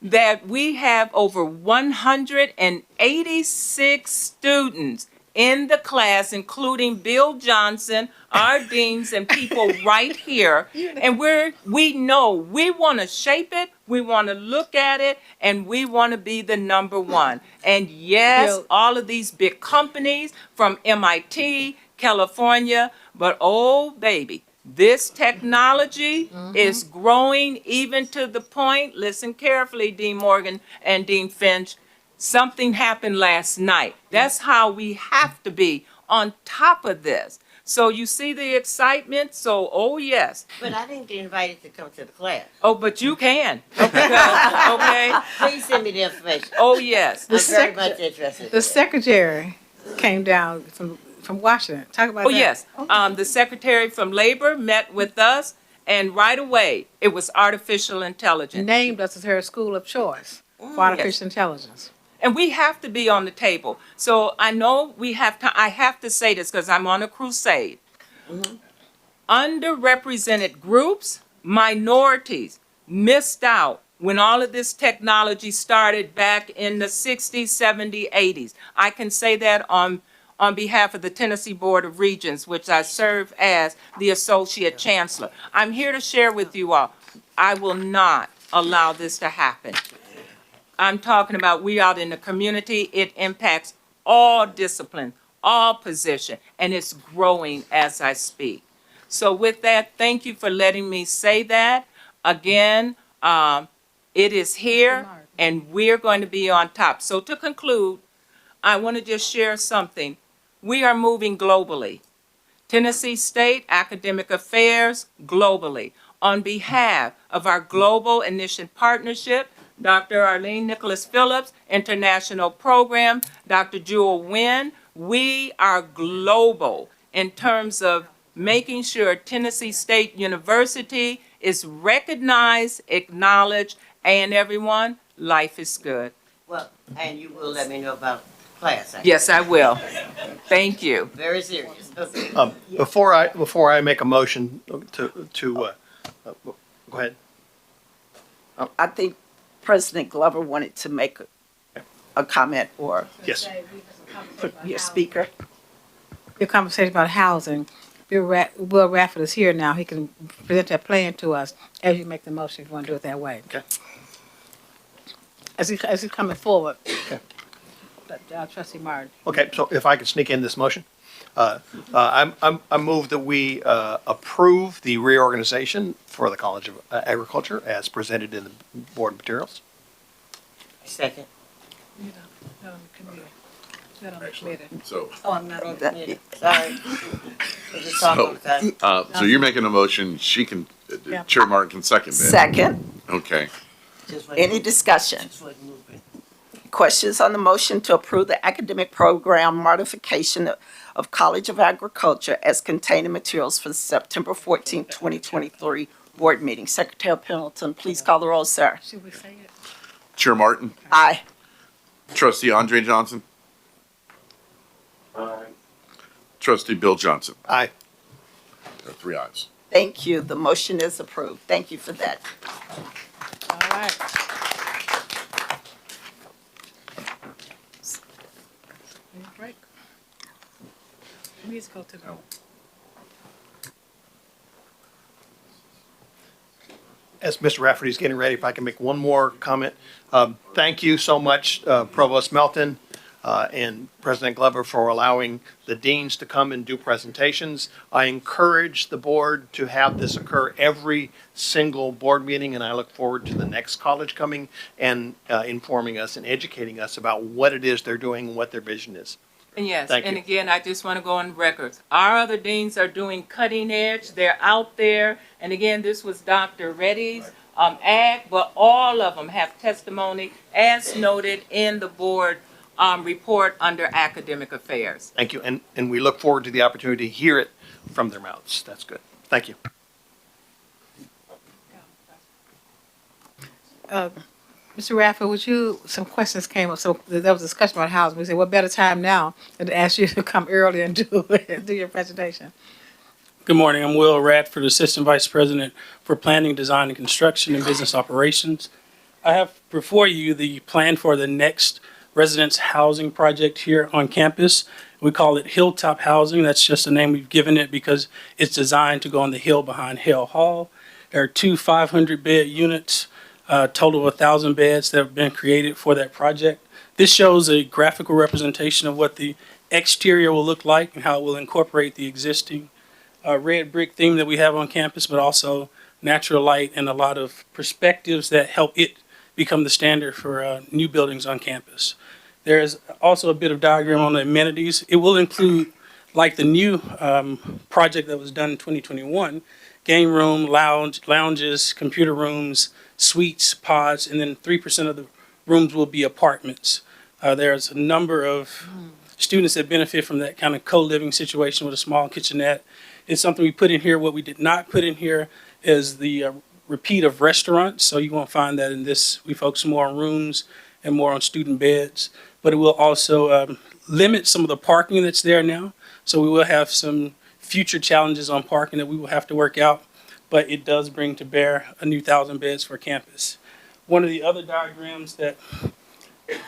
that we have over 186 students in the class, including Bill Johnson, our deans, and people right here. And we know we want to shape it, we want to look at it, and we want to be the number one. And yes, Bill- all of these big companies from MIT, California, but oh, baby, this technology is growing even to the point, listen carefully, Dean Morgan and Dean Finch, something happened last night. That's how we have to be on top of this. So you see the excitement? So, oh yes. But I didn't get invited to come to the class. Oh, but you can. Okay? Please send me the information. Oh, yes. I'm very much interested. The secretary came down from Washington. Talk about Oh, that. yes. The secretary from Labor met with us, and right away, it was artificial intelligence. Named us as her school of choice for artificial intelligence. And we have to be on the table. So I know I have to say this because I'm on a crusade. Underrepresented groups, minorities missed out when all of this technology started back in the 60s, 70s, 80s. I can say that on behalf of the Tennessee Board of Regents, which I serve as the Associate Chancellor. I'm here to share with you all, I will not allow this to happen. I'm talking about we out in the community, it impacts all disciplines, all positions, and it's growing as I speak. So with that, thank you for letting me say that. Again, it is here, and we're going to be on top. So to conclude, I want to just share something. We are moving globally. Tennessee State Academic Affairs globally. On behalf of our Global Initiative Partnership, Dr. Arlene Nicholas Phillips, International Program, Dr. Jewel Wynn, we are global in terms of making sure Tennessee State University is recognized, acknowledged, and everyone, life is good. Well, and you will let me know about class. Yes, I will. Thank you. Very serious. Okay. Before I make a motion go ahead. I think President Glover wanted to make a comment or Yes. your speaker. Your conversation about housing. Will Rafford is here now. He can present that plan to us as you make the motion if you want to do it that way. Okay. As he's coming forward. Trustee Martin. Okay, so if I could sneak in this motion? I move that we approve the reorganization for the College of Agriculture as presented in the board materials. Second. Not on the committee. Not on the committee. So, Oh, I'm not on the committee. Sorry. We'll just talk on the side. so you're making a motion, she can, Yeah. Chair Martin can second that. Second, Okay. Just wait. any discussion? Just wait, moving. Questions on the motion to approve the academic program modification of College of Agriculture as contained in materials for the September 14th, 2023 board meeting? Secretary Pendleton, please call the roll, sir. Should we say it? Chair Martin, Aye. Trustee Andre Johnson, Trustee Bill Johnson. Aye. There are 3 ayes. Thank you. The motion is approved. Thank you for that. All right. Need a break? Please go to the. As Mr. Rafferty's getting ready, if I can make one more comment. Thank you so much, Provost Melton and President Glover, for allowing the deans to come and do presentations. I encourage the board to have this occur every single board meeting, and I look forward to the next college coming and informing us and educating us about what it is they're doing and what their vision is. And yes, Thank and you. again, I just want to go on record. Our other deans are doing cutting edge. They're out there. And again, this was Dr. Reddy's ag, but all of them have testimony as noted in the board report under academic affairs. Thank you, and we look forward to the opportunity to hear it from their mouths. That's good. Thank you. Mr. Raffer, some questions came up, so there was a discussion about housing. We said, what better time now than to ask you to come early and do your presentation? Good morning. I'm Will Radford, Assistant Vice President for Planning, Design, and Construction and Business Operations. I have before you the plan for the next residence housing project here on campus. We call it Hilltop Housing. That's just the name we've given it because it's designed to go on the hill behind Hale Hall. There are 2 500-bed units, a total of 1,000 beds that have been created for that project. This shows a graphical representation of what the exterior will look like and how it will incorporate the existing red brick theme that we have on campus, but also natural light and a lot of perspectives that help it become the standard for new buildings on campus. There's also a bit of diagram on the amenities. It will include, like the new project that was done in 2021, game room, lounges, computer rooms, suites, pods, and then 3% of the rooms will be apartments. There's a number of students that benefit from that kind of co-living situation with a small kitchenette. It's something we put in here. What we did not put in here is the repeat of restaurants. So you won't find that in this. We focus more on rooms and more on student beds. But it will also limit some of the parking that's there now. So we will have some future challenges on parking that we will have to work out. But it does bring to bear a new 1,000 beds for campus. One of the other diagrams that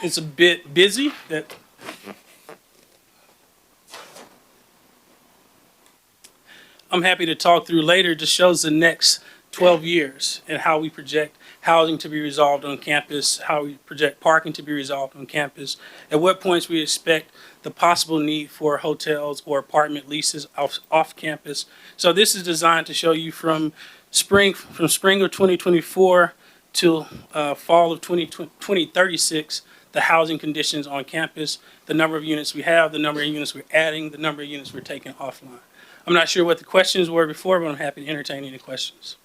is a bit busy that I'm happy to talk through later just shows the next 12 years and how we project housing to be resolved on campus, how we project parking to be resolved on campus, at what points we expect the possible need for hotels or apartment leases off campus. So this is designed to show you from spring of 2024 till fall of 2036, the housing conditions on campus, the number of units we have, the number of units we're adding, the number of units we're taking offline. I'm not sure what the questions were before, but I'm happy to entertain any questions.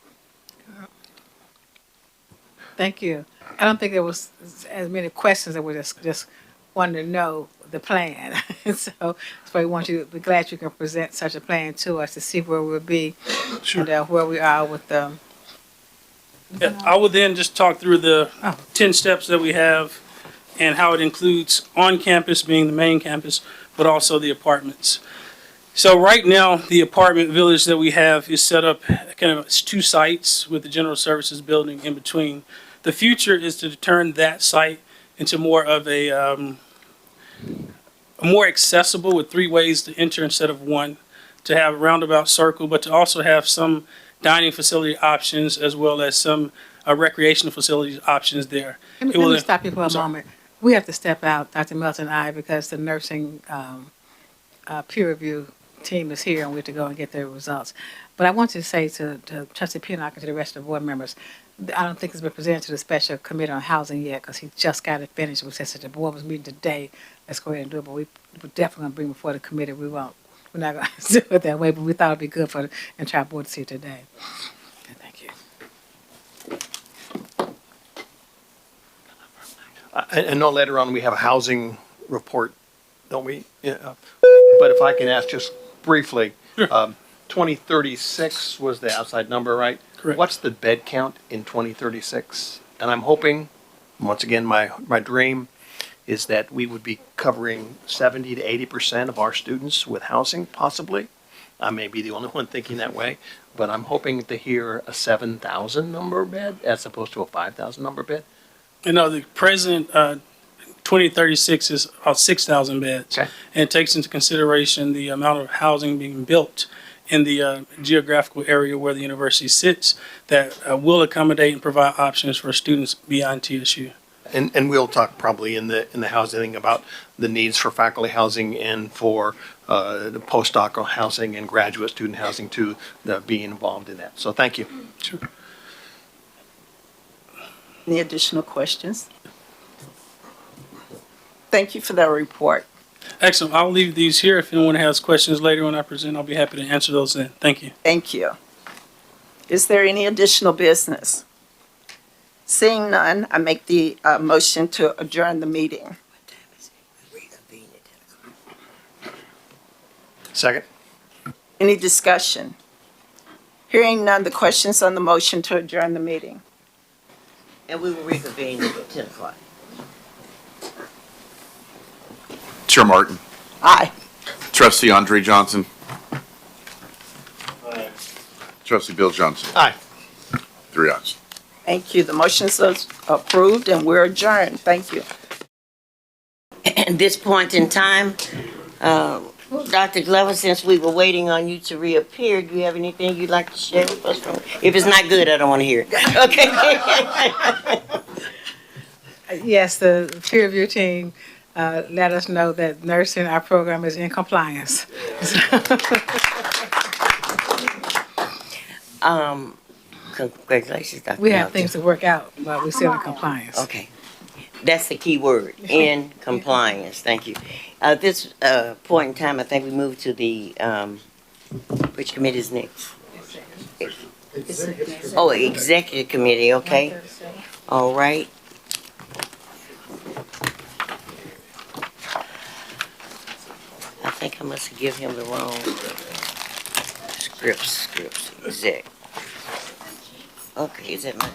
Thank you. I don't think there was as many questions that were just wanted to know the plan. So that's why we want you, we're glad you can present such a plan to us to see where we'll be Sure. and where we are with the. Yeah, I will then just talk through the 10 steps that we have and how it includes on campus being the main campus, but also the apartments. So right now, the apartment village that we have is set up kind of as 2 sites with the general services building in between. The future is to turn that site into more of a more accessible with 3 ways to enter instead of 1, to have a roundabout circle, but to also have some dining facility options as well as some recreational facilities options there. Let me stop you for a moment. we have to step out, Dr. Melton and I, because the nursing peer review team is here and we have to go and get their results. But I want to say to Trustee Pinnock and to the rest of the board members, I don't think it's been presented to the Special Committee on Housing yet because he just got it finished. We said that the board was meeting today. Let's go ahead and do it. But we're definitely going to bring before the committee. We're not going to do it that way, but we thought it'd be good for the entire board to see it today. Okay, thank you. I know later on we have a housing report, don't we? Yeah. But if I can ask just briefly, 2036 was the outside number, right? Correct. What's the bed count in 2036? And I'm hoping, once again, my dream is that we would be covering 70 to 80% of our students with housing, possibly. I may be the only one thinking that way, but I'm hoping to hear a 7,000 number bed as opposed to a 5,000 number bed. You know, the present 2036 is about 6,000 beds. Okay. And it takes into consideration the amount of housing being built in the geographical area where the university sits that will accommodate and provide options for students beyond TSU. And we'll talk probably in the housing about the needs for faculty housing and for the postdoctoral housing and graduate student housing too, being involved in that. So thank you. Sure. Any additional questions? Thank you for that report. Excellent. I'll leave these here. If anyone has questions later when I present, I'll be happy to answer those then. Thank you. Thank you. Is there any additional business? Seeing none, I make the motion to adjourn the meeting. Second. Any discussion? Hearing none, the questions on the motion to adjourn the meeting. And we will reconvene at 10 o'clock. Chair Martin, Aye. Trustee Andre Johnson. Trustee Bill Johnson. Aye. 3 ayes. Thank you. The motion is approved and we're adjourned. Thank you. At this point in time, Dr. Glover, since we were waiting on you to reappear, do you have anything you'd like to share with us? If it's not good, I don't want to hear it. Okay. Yes, the peer review team let us know that nursing, our program is in compliance. Congratulations, Dr. We have Melton. things to work out, but we're still in compliance. Okay. That's the key word, in compliance. Thank you. At this point in time, I think we move to the, which committee is next? Oh, executive committee, okay. All right. I think I must give him the wrong scripts, exec. Okay, is that mine?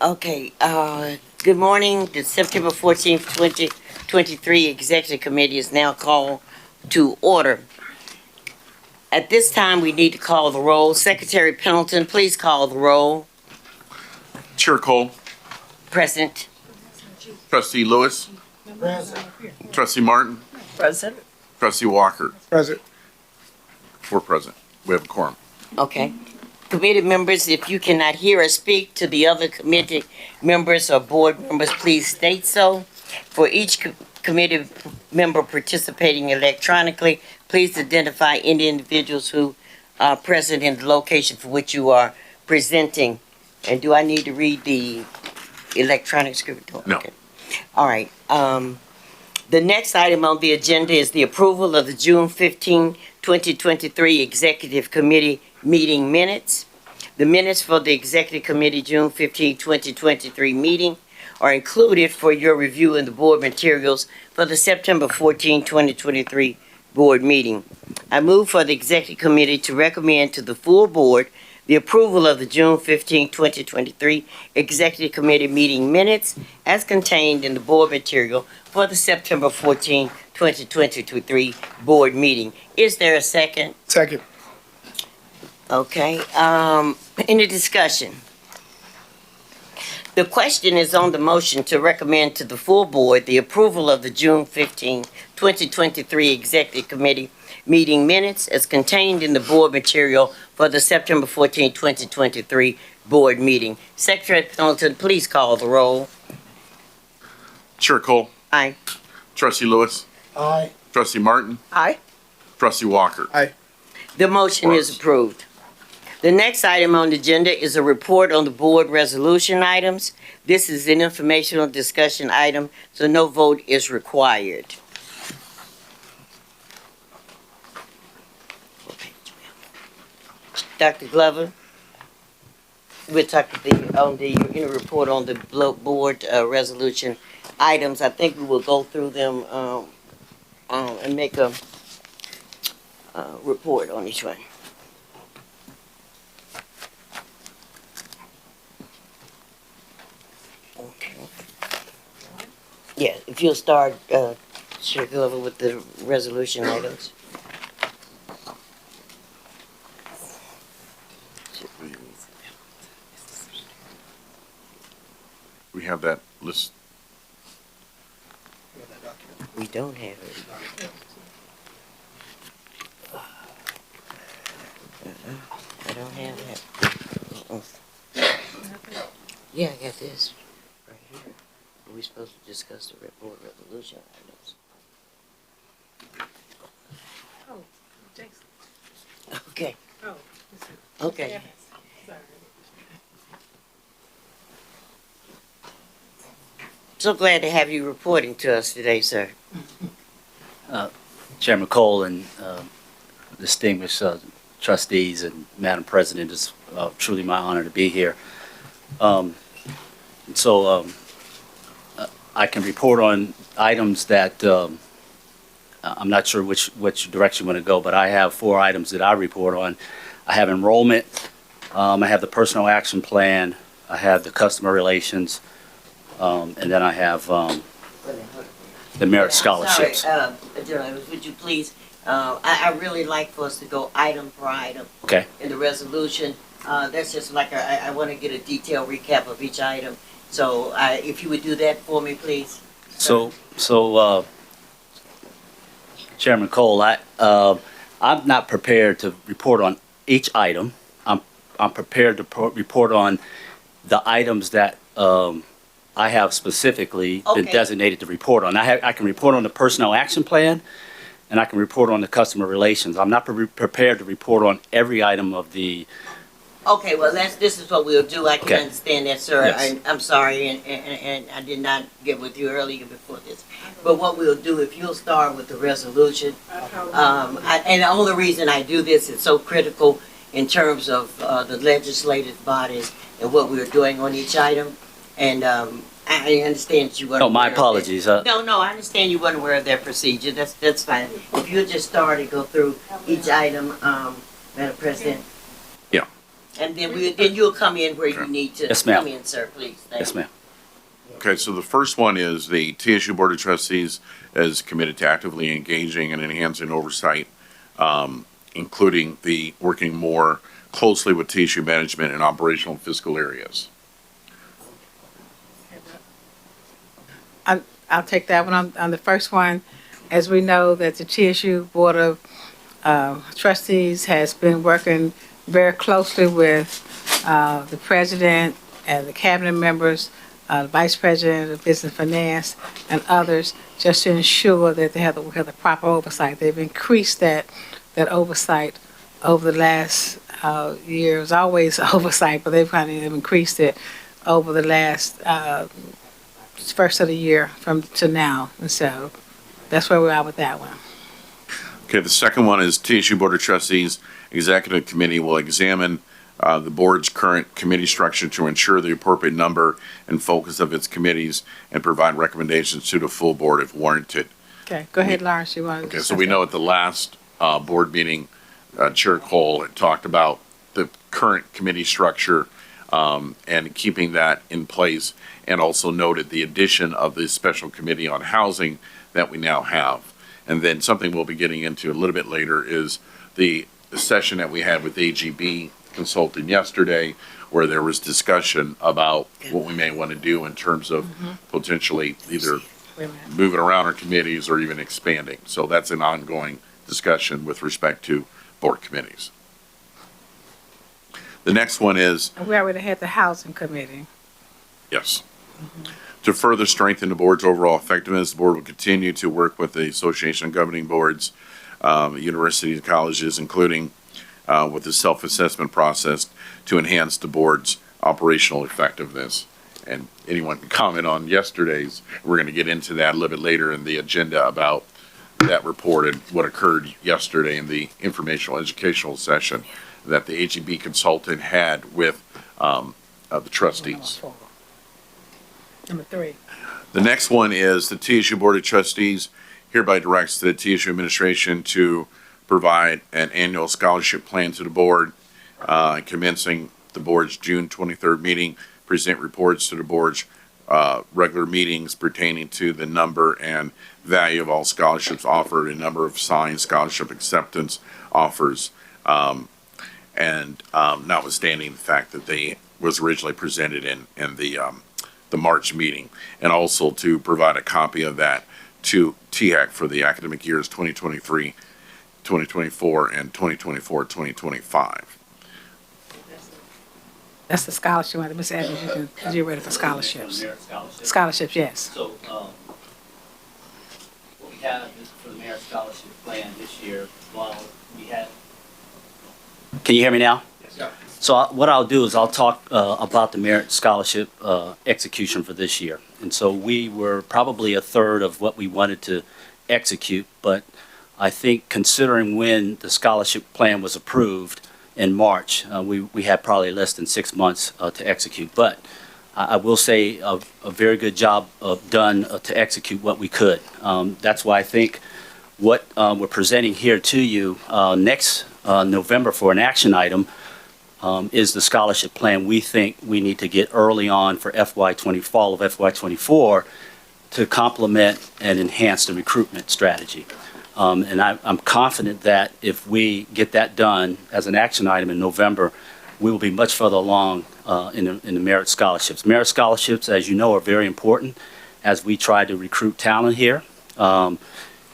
Okay, good morning. The September 14th, 2023 Executive Committee is now called to order. At this time, we need to call the roll. Secretary Pendleton, please call the roll. Chair Cole, Present. Trustee Lewis. Present. Trustee Martin, Present. Trustee Walker. Present. 4 present. We have a quorum. Okay. Committee members, if you cannot hear or speak to the other committee members or board members, please state so. For each committee member participating electronically, please identify any individuals who are present in the location for which you are presenting. And do I need to read the electronic script? No. Okay. All right. The next item on the agenda is the approval of the June 15, 2023 Executive Committee meeting minutes. The minutes for the Executive Committee June 15, 2023 meeting are included for your review in the board materials for the September 14, 2023 board meeting. I move for the Executive Committee to recommend to the full board the approval of the June 15, 2023 Executive Committee meeting minutes as contained in the board material for the September 14, 2023 board meeting. Is there a second? Second. Okay, any discussion? The question is on the motion to recommend to the full board the approval of the June 15, 2023 Executive Committee meeting minutes as contained in the board material for the September 14, 2023 board meeting. Secretary Pendleton, please call the roll. Chair Cole, Aye. Trustee Lewis, Aye. Trustee Martin, Aye. Trustee Walker. Aye. The motion is approved. The next item on the agenda is a report on the board resolution items. This is an informational discussion item, so no vote is required. Dr. Glover, we're talking on the report on the board resolution items. I think we will go through them and make a report on each one. Okay. Yeah, if you'll start, Chair Glover, with the resolution items. We have that list. We don't have it. I don't have that. Yeah, I got this right here. Are we supposed to discuss the board resolution items? Oh, Jason. Okay, Oh. okay. Sorry. So glad to have you reporting to us today, sir. Chairman Cole and distinguished trustees and Madam President, it's truly my honor to be here. I can report on items that I'm not sure which direction you want to go, but I have 4 items that I report on. I have enrollment, I have the personal action plan, I have the customer relations, and then I have the merit scholarships. Sorry, General, would you please, I really like for us to go item per item. Okay. In the resolution. That's just like, I want to get a detailed recap of each item. So if you would do that for me, please. So, Chairman Cole, I'm not prepared to report on each item. I'm prepared to report on the items that I have specifically been Okay. designated to report on. I can report on the personnel action plan, and I can report on the customer relations. I'm not prepared to report on every item of the. Okay, well, this is what we'll do. I can Okay. understand that, sir. Yes. I'm sorry, and I did not get with you earlier before this. But what we'll do, if you'll start with the resolution, and the only reason I do this is so critical in terms of the legislative bodies and what we're doing on each item. And I understand that you weren't Oh, my aware of apologies. that. No, I understand you weren't aware of that procedure. That's fine. If you'll just start and go through each item, Madam President. Yeah. And then you'll come in where you need to. Yes, ma'am. Come in, sir, please. Thank Yes, you. ma'am. Okay, so the first one is the TSU Board of Trustees is committed to actively engaging and enhancing oversight, including the working more closely with TSU management in operational and fiscal areas. I'll take that one on the first one. As we know that the TSU Board of Trustees has been working very closely with the president and the cabinet members, the vice president of business finance and others, just to ensure that they have the proper oversight. They've increased that oversight over the last year. It was always oversight, but they've kind of increased it over the last first of the year to now. And so that's where we are with that one. Okay, the second one is TSU Board of Trustees Executive Committee will examine the board's current committee structure to ensure the appropriate number and focus of its committees and provide recommendations to the full board if warranted. Okay, go ahead, Lawrence, you want to Okay, so discuss we that? know at the last board meeting, Chair Cole had talked about the current committee structure and keeping that in place, and also noted the addition of the special committee on housing that we now have. And then something we'll be getting into a little bit later is the session that we had with AGB Consulting yesterday, where there was discussion about what we may want to do in terms of potentially either Wait a minute. moving around our committees or even expanding. So that's an ongoing discussion with respect to board committees. The next one is, And we already had the housing committee. yes. To further strengthen the board's overall effectiveness, the board will continue to work with the Association of Governing Boards, universities, and colleges, including with the self-assessment process to enhance the board's operational effectiveness. And anyone can comment on yesterday's. We're going to get into that a little bit later in the agenda about that report and what occurred yesterday in the informational educational session that the HEB consultant had with the trustees. Number 3. The next one is the TSU Board of Trustees hereby directs the TSU administration to provide an annual scholarship plan to the board, commencing the board's June 23rd meeting, present reports to the board's regular meetings pertaining to the number and value of all scholarships offered, a number of signed scholarship acceptance offers, and notwithstanding the fact that they was originally presented in the March meeting, and also to provide a copy of that to THAC for the academic years 2023, 2024, and 2024-2025. That's the scholarship one. Ms. Evans, you're ready for scholarships. Merit scholarship. Scholarships, yes. So, what we have is for the merit scholarship plan this year, while we had. Can you hear me now? Yes. So what I'll do is I'll talk about the merit scholarship execution for this year. And so we were probably a third of what we wanted to execute, but I think considering when the scholarship plan was approved in March, we had probably less than 6 months to execute. But I will say a very good job done to execute what we could. That's why I think what we're presenting here to you next November for an action item is the scholarship plan we think we need to get early on for fall of FY24 to complement and enhance the recruitment strategy. And I'm confident that if we get that done as an action item in November, we will be much further along in the merit scholarships. Merit scholarships, as you know, are very important as we try to recruit talent here. And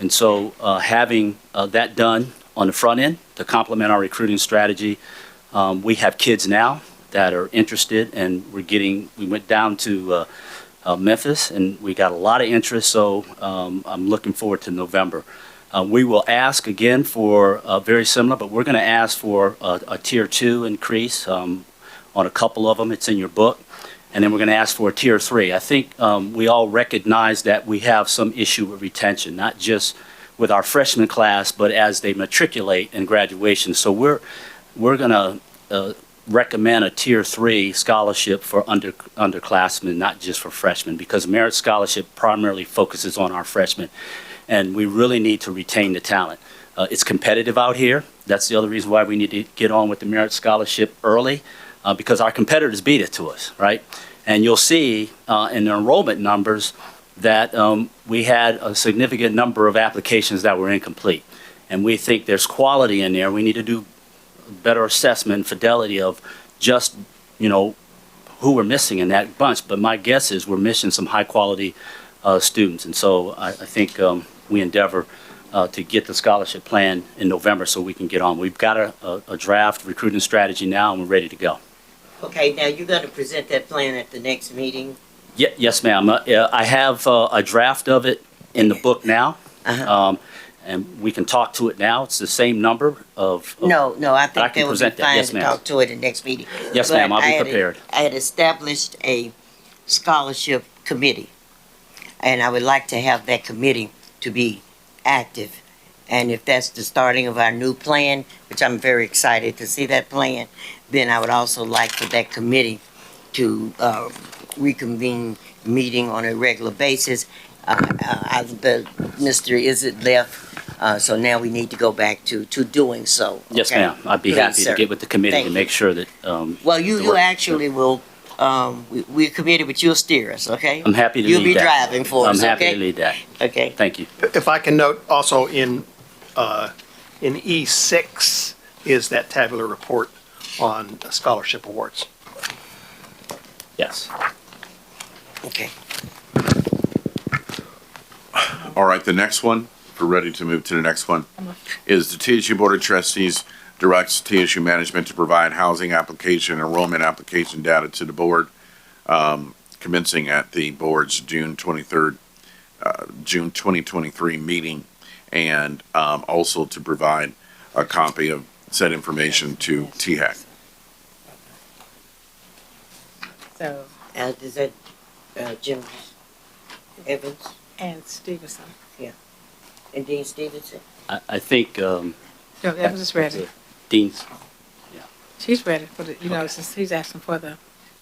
so having that done on the front end to complement our recruiting strategy, we have kids now that are interested, and we went down to Memphis, and we got a lot of interest, so I'm looking forward to November. We will ask again for very similar, but we're going to ask for a tier 2 increase on a couple of them. It's in your book. And then we're going to ask for a tier 3. I think we all recognize that we have some issue with retention, not just with our freshman class, but as they matriculate in graduation. So we're going to recommend a tier 3 scholarship for underclassmen, not just for freshmen, because merit scholarship primarily focuses on our freshmen. And we really need to retain the talent. It's competitive out here. That's the other reason why we need to get on with the merit scholarship early, because our competitors beat it to us, right? And you'll see in the enrollment numbers that we had a significant number of applications that were incomplete. And we think there's quality in there. We need to do better assessment and fidelity of just, who we're missing in that bunch. But my guess is we're missing some high quality students. And so I think we endeavor to get the scholarship plan in November so we can get on. We've got a draft recruiting strategy now, and we're ready to go. Okay, now you're going to present that plan at the next meeting? Yes, ma'am. I have a draft of it in the book now, and we can talk to it now. It's the same number of. No, I think I can that would be present that. fine Yes, to ma'am. talk to it at the next meeting. Yes, But ma'am. I'll be prepared. I had established a scholarship committee, and I would like to have that committee to be active. And if that's the starting of our new plan, which I'm very excited to see that plan, then I would also like for that committee to reconvene meeting on a regular basis. Mr. Izzard left, so now we need to go back to doing so. Yes, okay? ma'am. I'd be Please, happy sir. to get with the committee Thank to you. make sure that. Well, you work- actually will, we're committed, but you'll steer us, okay? I'm happy to You'll lead be that. driving for us, I'm happy okay? to lead that. Okay. Thank you. If I can note also in E6 is that tabular report on scholarship awards. Yes. Okay. All right, the next one, if we're ready to move to the next one, is the TSU Board of Trustees directs TSU management to provide housing application, enrollment application data to the board. commencing at the board's June 23rd, June 2023 meeting, and also to provide a copy of said information to THAC. So, Is that Jim Evans and Stevenson. and Dean Stevenson? I think No, Evans is ready. Dean's, She's ready for the, since he's asking for the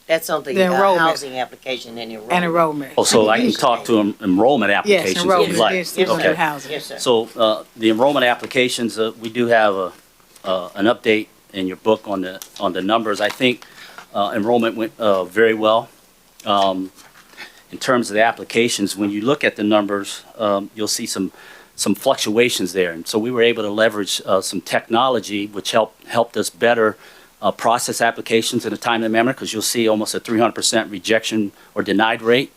That's on the enrollment. housing application and enrollment. enrollment. oh, so I can talk to enrollment applications Yes, if enrollment. you'd like. Yes, Stevenson Okay. housing. Yes, sir. So the enrollment applications, we do have an update in your book on the numbers. I think enrollment went very well. In terms of the applications, when you look at the numbers, you'll see some fluctuations there. And so we were able to leverage some technology which helped us better process applications in a timely manner, because you'll see almost a 300% rejection or denied rate.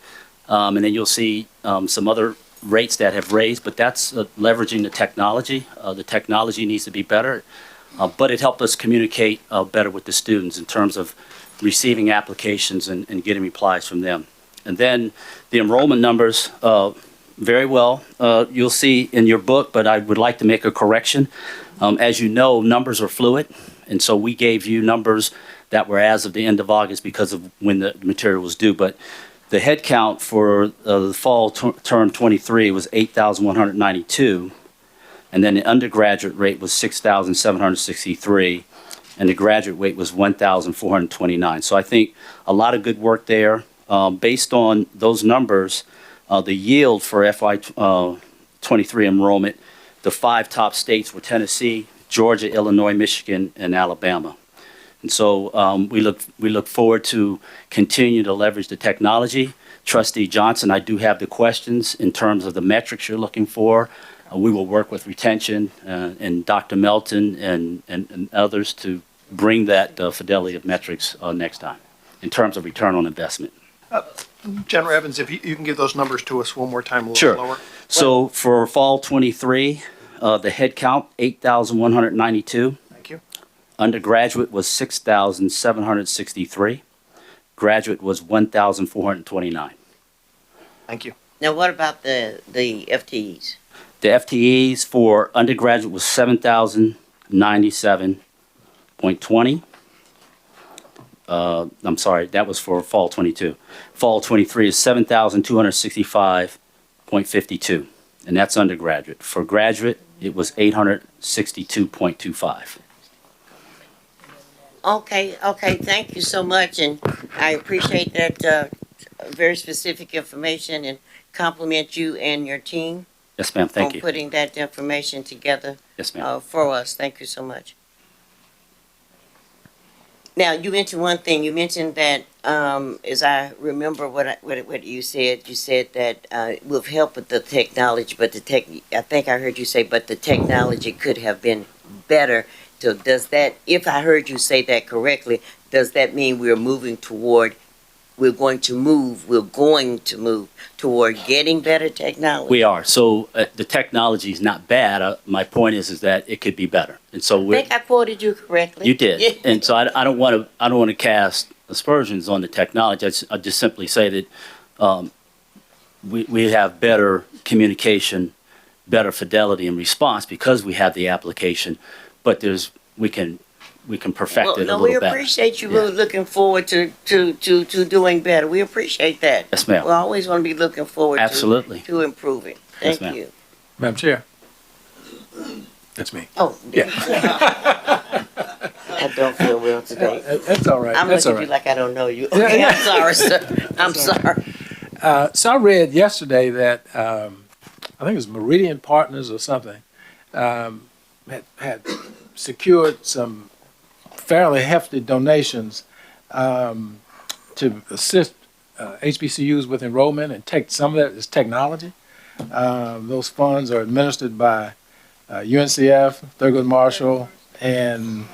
And then you'll see some other rates that have raised, but that's leveraging the technology. The technology needs to be better, but it helped us communicate better with the students in terms of receiving applications and getting replies from them. And then the enrollment numbers, very well. You'll see in your book, but I would like to make a correction. As you know, numbers are fluid, and so we gave you numbers that were as of the end of August because of when the material was due. But the head count for the fall term 23 was 8,192, and then the undergraduate rate was 6,763, and the graduate rate was 1,429. So I think a lot of good work there. Based on those numbers, the yield for FY 23 enrollment, the 5 top states were Tennessee, Georgia, Illinois, Michigan, and Alabama. And so we look forward to continue to leverage the technology. Trustee Johnson, I do have the questions in terms of the metrics you're looking for. We will work with retention and Dr. Melton and others to bring that fidelity of metrics next time in terms of return on investment. General Evans, if you can give those numbers to us one more time, a little Sure. lower. So for fall 23, the head count, 8,192. Thank you. Undergraduate was 6,763. Graduate was 1,429. Thank you. Now, what about the FTEs? The FTEs for undergraduate was 7,097.20. I'm sorry, that was for fall 22. Fall 23 is 7,265.52, and that's undergraduate. For graduate, it was 862.25. Okay, thank you so much, and I appreciate that very specific information and compliment you and your team Yes, ma'am, thank on you. putting that information together Yes, ma'am. for us. Thank you so much. Now, you mentioned one thing. You mentioned that, as I remember what you said that with help with the technology, but I think I heard you say, but the technology could have been better. So does that, if I heard you say that correctly, does that mean we're going to move toward getting better technology? We are. So the technology is not bad. My point is that it could be better. And so I think I quoted you correctly. You did. Yeah. And so I don't want to cast aspersions on the technology. I just simply say that we have better communication, better fidelity and response because we have the application, but we can perfect it a little we better. appreciate you really looking forward to doing better. We appreciate that. Yes, ma'am. We always want to be looking forward Absolutely. to improving. Yes, Thank ma'am. you. Madam Chair. That's me. Oh, I don't feel well today. That's all right. I'm That's all looking at you right. like I don't know you. Okay, I'm sorry, sir. I'm sorry. So I read yesterday that I think it was Meridian Partners or something had secured some fairly hefty donations to assist HBCUs with enrollment and take some of that as technology. Those funds are administered by UNCF, Thurgood Marshall, and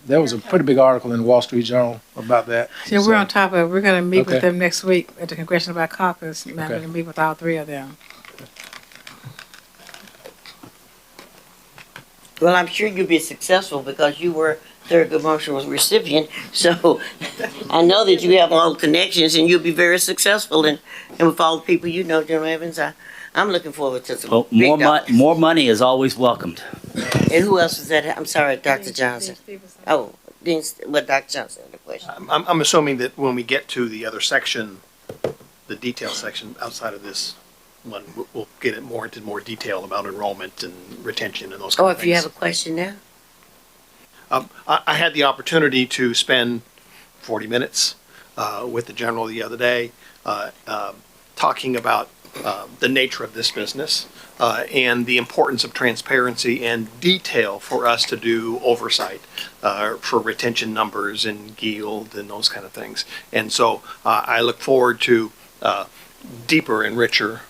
there was a pretty big article in the Wall Street Journal about that. Yeah, we're on top of it. We're going to meet with Okay. them next week at the Congressional Black Caucus. And I'm Okay. going to meet with all 3 of them. Well, I'm sure you'll be successful because you were Thurgood Marshall's recipient. So I know that you have all the connections and you'll be very successful. And with all the people you know, General Evans, I'm looking forward to some Well, big dollars. more money is always welcomed. And who else was that? I'm sorry, Dr. Johnson. Oh, Dr. Johnson had a question. I'm assuming that when we get to the other section, the detail section outside of this one, we'll get it more into more detail about enrollment and retention and those kind Oh, of things. if you have a question now? I had the opportunity to spend 40 minutes with the general the other day talking about the nature of this business and the importance of transparency and detail for us to do oversight for retention numbers and yield and those kind of things. And so I look forward to deeper and richer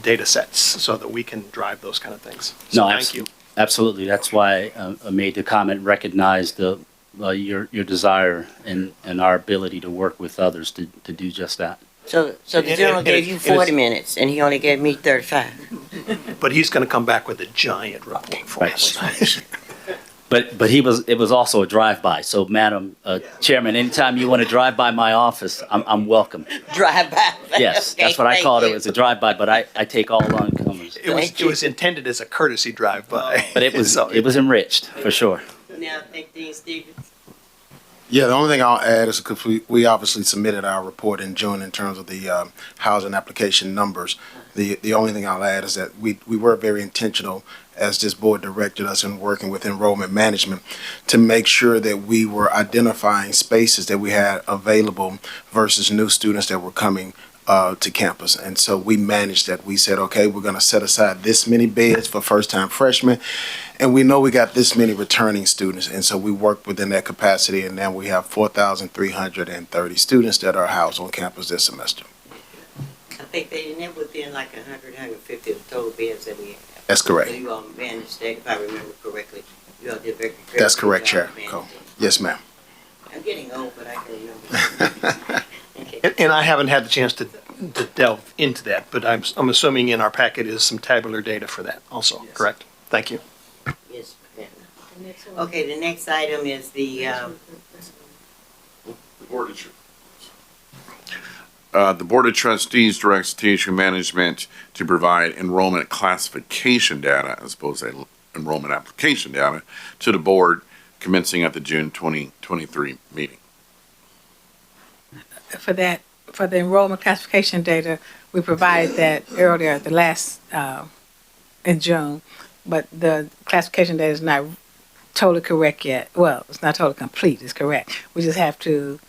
data sets so that we can drive those kind of things. So thank you. Absolutely. That's why I made the comment, recognize your desire and our ability to work with others to do just that. So the general gave you 40 minutes and he only gave me 35. But he's going to come back with a giant report for us. But it was also a drive-by. So, Madam Chairman, anytime you want to drive by my office, I'm welcome. Drive by. Yes, Okay, that's what I thank called it. you. It was a drive-by, but I take all on-comers. It was intended as a courtesy drive-by. But it was enriched, for sure. Now, thank Dean Stevens. Yeah, the only thing I'll add is because we obviously submitted our report in June in terms of the housing application numbers. The only thing I'll add is that we were very intentional as this board directed us in working with enrollment management to make sure that we were identifying spaces that we had available versus new students that were coming to campus. And so we managed that. We said, okay, we're going to set aside this many beds for first-time freshmen, and we know we got this many returning students. And so we worked within that capacity, and now we have 4,330 students that are housed on campus this semester. I think they never within like 100, 150 of the total beds that we have. That's correct. So you all managed that, if I remember correctly. You all did very good. That's correct, job Chair. managing. Cool. Yes, ma'am. I'm getting old, but I can remember. Okay. And I haven't had the chance to delve into that, but I'm assuming in our packet is some tabular data for that also, correct? Thank you. Yes, ma'am. Okay, the next item is the, The Board of Trustees directs TSU management to provide enrollment classification data as opposed to enrollment application data to the board commencing at the June 2023 meeting. For the enrollment classification data, we provided that earlier, the last, in June, but the classification data is not totally correct yet. Well, it's not totally complete, it's correct. We just have to,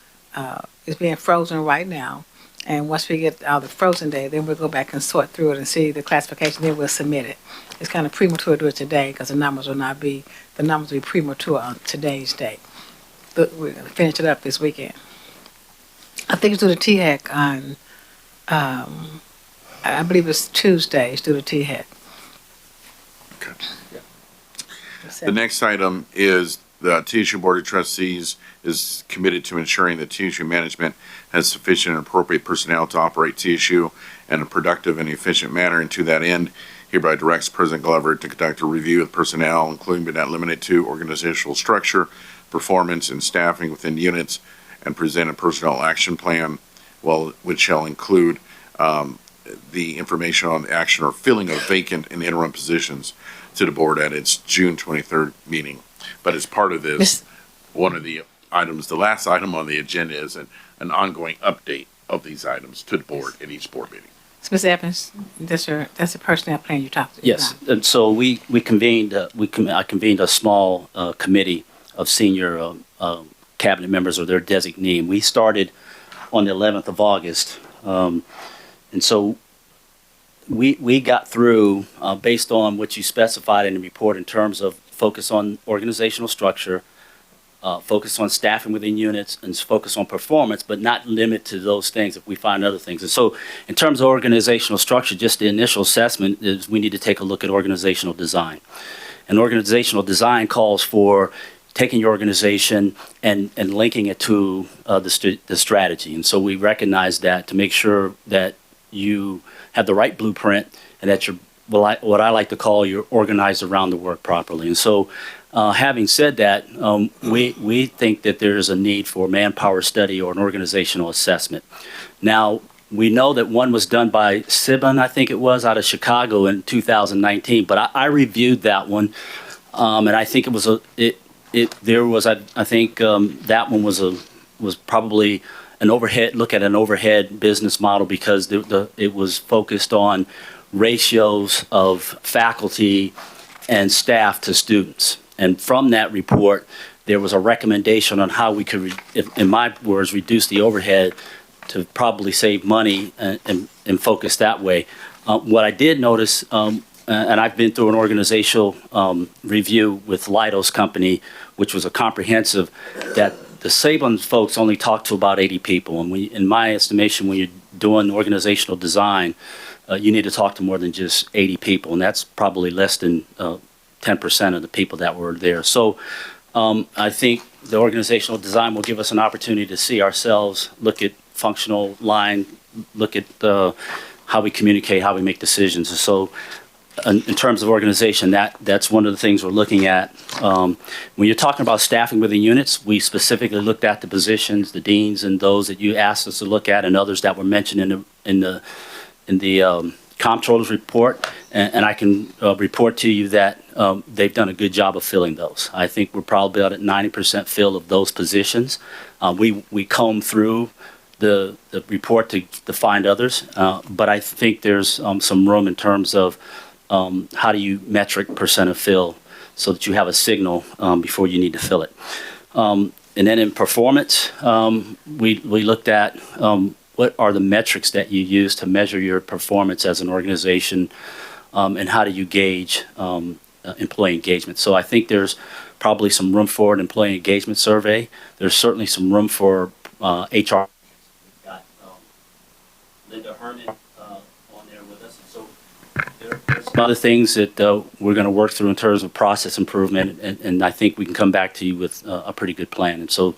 it's being frozen right now. And once we get all the frozen data, then we'll go back and sort through it and see the classification, then we'll submit it. It's kind of premature to do it today because the numbers will be premature on today's date. But we're gonna finish it up this weekend. I think it's due to THEC on, I believe it's Tuesday, it's due to THEC. Okay. The next item is the TSU Board of Trustees is committed to ensuring that TSU management has sufficient and appropriate personnel to operate TSU in a productive and efficient manner. And to that end, hereby directs President Glover to conduct a review of personnel, including but not limited to organizational structure, performance, and staffing within units, and present a personnel action plan, which shall include the information on the action or filling of vacant and interim positions to the board at its June 23rd meeting. But as part of this, one of the items, the last item on the agenda is an ongoing update of these items to the board at each board meeting. So, Ms. Evans, that's the personnel plan you talked about. Yes, and so we convened, I convened a small committee of senior cabinet members or their designee. We started on the 11th of August. And so we got through, based on what you specified in the report in terms of focus on organizational structure, focus on staffing within units, and focus on performance, but not limit to those things if we find other things. And so in terms of organizational structure, just the initial assessment is we need to take a look at organizational design. And organizational design calls for taking your organization and linking it to the strategy. And so we recognize that to make sure that you have the right blueprint and that what I like to call you're organized around the work properly. And so, having said that, we think that there is a need for manpower study or an organizational assessment. Now, we know that one was done by Sibon, I think it was, out of Chicago in 2019. But I reviewed that one, and I think it was I think that one was probably an overhead business model because it was focused on ratios of faculty and staff to students. And from that report, there was a recommendation on how we could, in my words, reduce the overhead to probably save money and focus that way. What I did notice, and I've been through an organizational review with Lido's company, which was a comprehensive, that the Sabin folks only talked to about 80 people. And in my estimation, when you're doing organizational design, you need to talk to more than just 80 people. And that's probably less than 10% of the people that were there. So I think the organizational design will give us an opportunity to see ourselves, look at functional line, look at how we communicate, how we make decisions. And so in terms of organization, that's one of the things we're looking at. When you're talking about staffing within units, we specifically looked at the positions, the deans, and those that you asked us to look at, and others that were mentioned in the comptroller's report. And I can report to you that they've done a good job of filling those. I think we're probably about at 90% fill of those positions. We comb through the report to find others, but I think there's some room in terms of how do you metric percent of fill so that you have a signal before you need to fill it. And then in performance, we looked at what are the metrics that you use to measure your performance as an organization, and how do you gauge employee engagement. So I think there's probably some room for an employee engagement survey. There's certainly some room for HR. We've got Linda Herman on there with us. And so there's some other things that we're going to work through in terms of process improvement, and I think we can come back to you with a pretty good plan. And so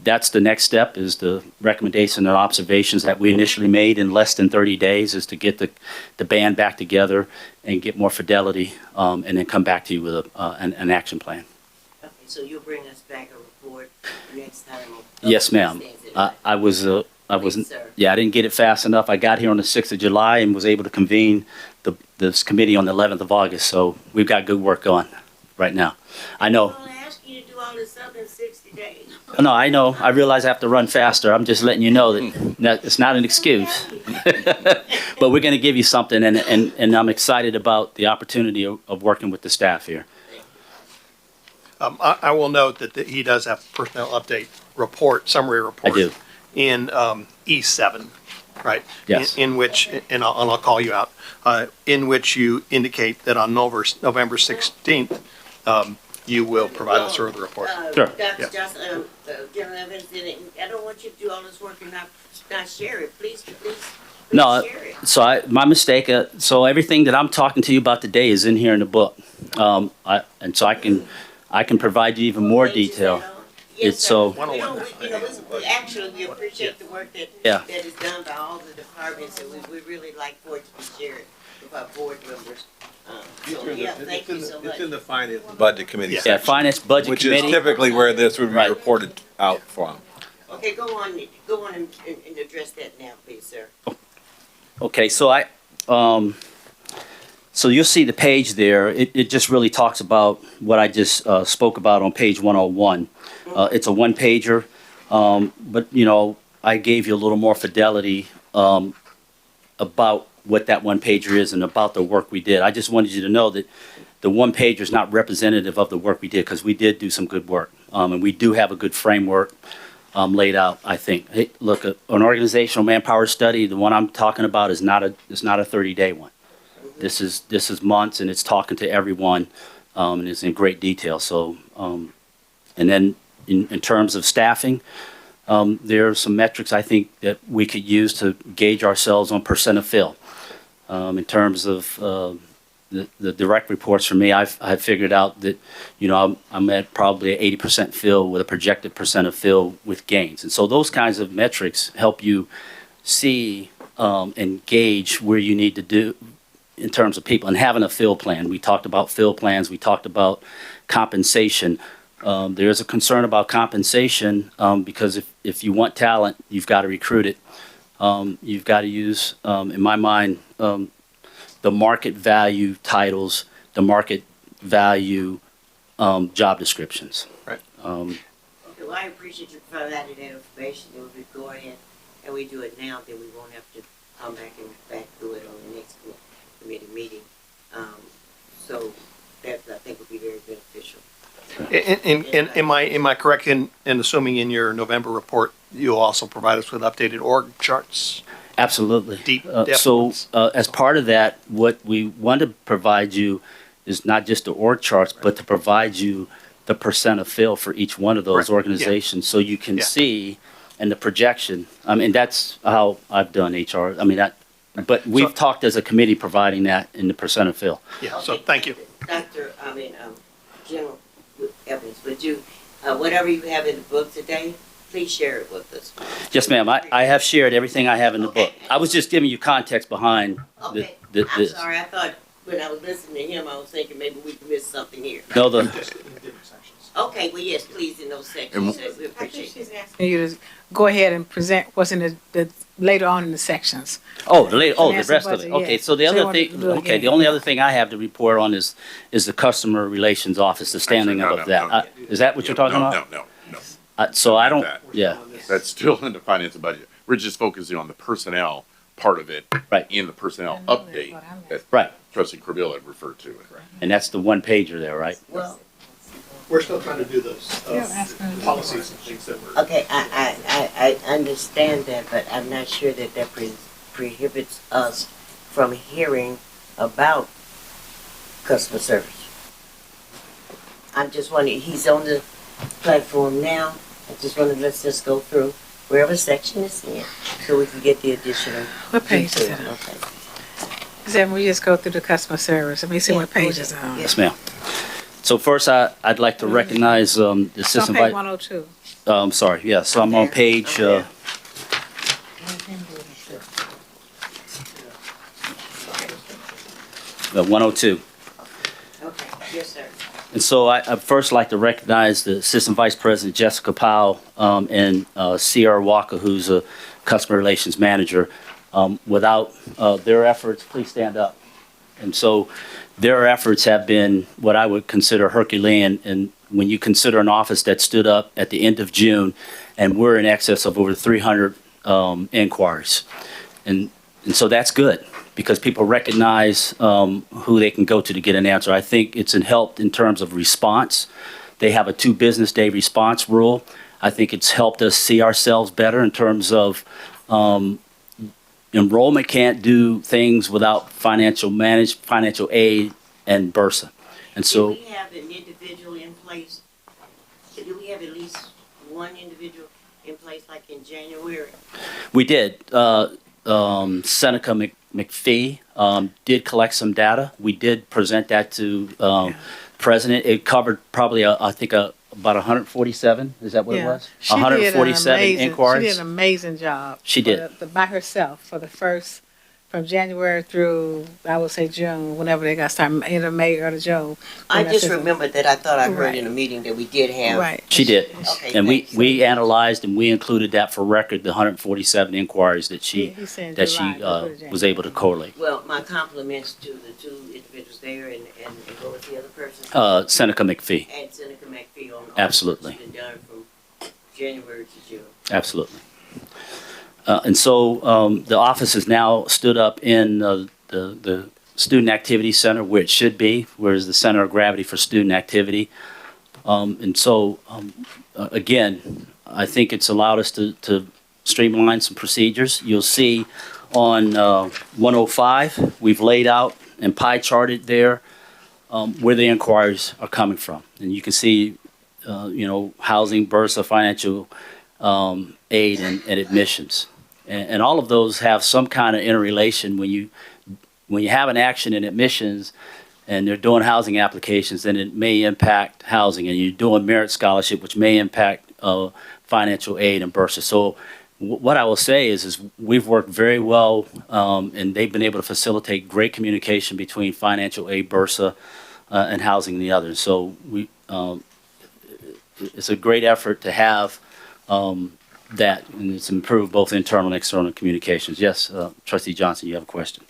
that's the next step, is the recommendation and observations that we initially made in less than 30 days, is to get the band back together and get more fidelity, and then come back to you with an action plan. Okay, so you'll bring us back a report next time? Yes, ma'am. I was I didn't get it fast enough. I got here on the 6th of July and was able to convene this committee on the 11th of August. So we've got good work going right now. I know. I ask you to do all this stuff in 60 days. No, I know. I realize I have to run faster. I'm just letting you know that it's not an excuse. But we're going to give you something, and I'm excited about the opportunity of working with the staff here. I will note that he does have a personnel update report, summary report. I do. In E7, right? Yes. In which, and I'll call you out, in which you indicate that on November 16th, you will provide us with a report. Sure. Dr. Yeah. Johnson, General Evans, I don't want you to do all this work and not share it. Please No, share it. so my mistake. So everything that I'm talking to you about today is in here in the book, and so I can provide you even more detail. Yes, It's sir. so. We actually appreciate the work that is done by all the departments, and we really like for it to be shared with our board members. Thank you so much. It's in the Finance and Budget Committee Yeah, Finance Budget which Committee. is typically where this would be Right. reported out from. Okay, go on and address that now, please, sir. Okay, so so you'll see the page there. It just really talks about what I just spoke about on page 101. It's a one-pager, but I gave you a little more fidelity about what that one-pager is and about the work we did. I just wanted you to know that the one-pager is not representative of the work we did, because we did do some good work, and we do have a good framework laid out, I think. Hey, look, an organizational manpower study, the one I'm talking about, is not a 30-day one. This is months, and it's talking to everyone, and it's in great detail. So, and then in terms of staffing, there are some metrics I think that we could use to gauge ourselves on percent of fill. In terms of the direct reports for me, I've figured out that I'm at probably 80% fill with a projected percent of fill with gains, and so those kinds of metrics help you see and gauge where you need to in terms of people and having a field plan. We talked about field plans. We talked about compensation. There is a concern about compensation because if you want talent, you've got to recruit it. You've got to use, in my mind, the market value titles, the market value job descriptions. Right. Okay, well, I appreciate you providing that information. If we go ahead and we do it now, then we won't have to come back through it on the next committee meeting. So that I think would be very beneficial. And am I correct in assuming in your November report, you'll also provide us with updated org charts? Absolutely. Deep depth So ones. as part of that, what we want to provide you is not just the org charts, but to provide you the percent of fill for each one of those Right. organizations, so you can Yeah. see and the projection. I mean, that's how I've done HR. I mean, but we've talked as a committee providing that in the percent of fill. Yeah, so thank you. General Evans, would you, whatever you have in the book today, please share it with us. Yes, ma'am. I have shared everything I have in the book. I was just giving you context behind Okay, the I'm this. sorry, I thought when I was listening to him, I was thinking maybe we missed something here. No, Okay, well, yes, please, in those sections, we appreciate it. And you to go ahead and present what's in the later on in the sections. the rest Financial of it. budget, Okay, yeah. so the So you other want to thing, do it okay, again. the only other thing I have to report on is the customer relations office, the standing Actually, up no, of that. no. Is that what you're talking about? No. So I don't, That. yeah, That's still in the finance and budget. We're just focusing on the personnel part of it. Right. In the personnel update that right. Trustee Cravilla referred to it. And that's the one pager there, right? Well, We're still trying to do those policies and things that we're. okay, I understand that, but I'm not sure that prohibits us from hearing about customer service. I'm just wondering, he's on the platform now. I just wanted, let's just go through wherever section it's in, so we can get the additional. What page is it on? Okay. Then we just go through the customer service. Let me see Yeah, what page it's on. yeah. Yes, ma'am. So first, I'd like to recognize the It's on assistant page vice. 102. Sorry, yeah, so I'm on page, Okay. uh, 102. Okay, yes, sir. And so I'd first like to recognize the Assistant Vice President Jessica Powell and C.R. Walker, who's a Customer Relations Manager. Without their efforts, please stand up. And so their efforts have been what I would consider Herculean. And when you consider an office that stood up at the end of June, and we're in excess of over 300 inquiries. And so that's good, because people recognize who they can go to get an answer. I think it's helped in terms of response. They have a 2 business day response rule. I think it's helped us see ourselves better in terms of enrollment can't do things without financial aid and BRSA. And so Do we have an individual in place? Do we have at least one individual in place like in January? we did. Seneca McPhee did collect some data. We did present that to President. It covered probably, I think, about 147. Is that what it was? She did 147 She inquiries. did an amazing job. She did. By herself for the first, from January through, I would say June, whenever they got started, end of May, early June. I when just said- remembered that I thought I heard Right. in a meeting that we did have. Right. She did. Okay, And thanks. we analyzed and we included that for record, the 147 inquiries that He said July, but put it was able to correlate. Well, my compliments to the 2 individuals there and what was the other person? Seneca McPhee, And Senator McPhee on all Absolutely. that's been done from January to June. absolutely. And so the office is now stood up in the Student Activity Center, where it should be, where is the center of gravity for student activity. And so, again, I think it's allowed us to streamline some procedures. You'll see on 105, we've laid out and pie charted there where the inquiries are coming from. And you can see, housing, BRSA, financial aid, and admissions. And all of those have some kind of interrelation. When you have an action in admissions and they're doing housing applications, then it may impact housing. And you're doing merit scholarship, which may impact financial aid and BRSA. So What I will say is we've worked very well, and they've been able to facilitate great communication between financial aid, Bursa, and housing and the others. So it's a great effort to have that, and it's improved both internal and external communications. Yes, Trustee Johnson, you have a question.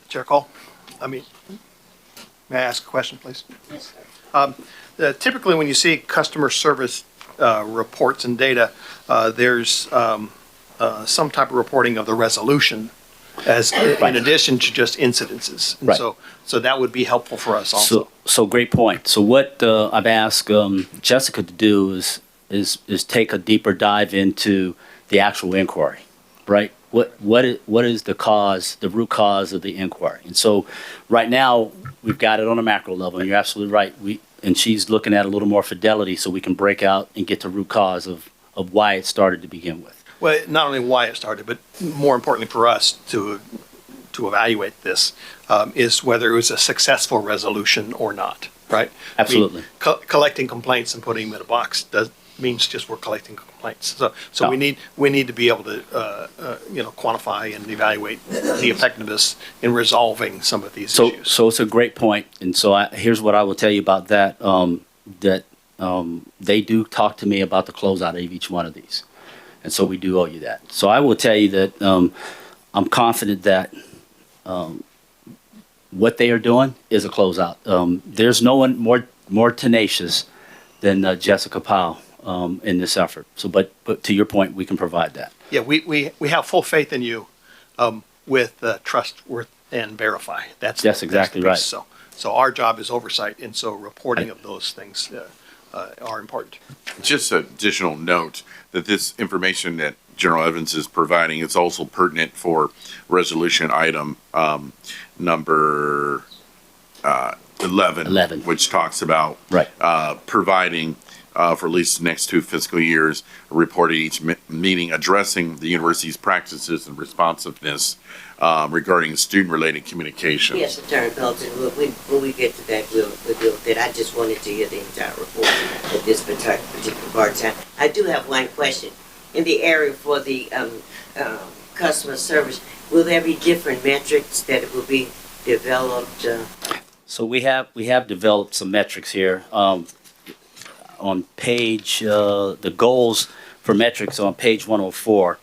Chair Cole, may I ask a question, please? Yes, sir. Typically, when you see customer service reports and data, there's some type of reporting of the resolution as in addition to just incidences. And Right. so that would be helpful for us also. So great point. So what I've asked Jessica to do is take a deeper dive into the actual inquiry, right? What is the cause, the root cause of the inquiry? And so right now we've got it on a macro level, and you're absolutely right. And she's looking at a little more fidelity so we can break out and get to root cause of why it started to begin with. Well, not only why it started, but more importantly for us to evaluate this is whether it was a successful resolution or not, right? Absolutely. I mean, collecting complaints and putting them in a box means just we're collecting complaints. So No. we need to be able to quantify and evaluate the effectiveness in resolving some of these issues. So it's a great point. And so here's what I will tell you about that. They do talk to me about the closeout of each one of these. And so we do owe you that. So I will tell you that I'm confident that what they are doing is a closeout. There's no one more tenacious than Jessica Powell in this effort. So, but to your point, we can provide that. Yeah, we have full faith in you with trust, worth, and verify. That's exactly right. So our job is oversight, and so reporting of those things are important. Just an additional note that this information that General Evans is providing is also pertinent for resolution item number 11, which talks about providing for at least the next 2 fiscal years, a report at each meeting addressing the university's practices and responsiveness regarding student-related communications. Yes, Attorney Pelton, when we get to that, we'll deal with it. I just wanted to hear the entire report at this particular part of time. I do have one question. In the area for the customer service, will there be different metrics that will be developed? So we have developed some metrics here. On page, the goals for metrics on page 104,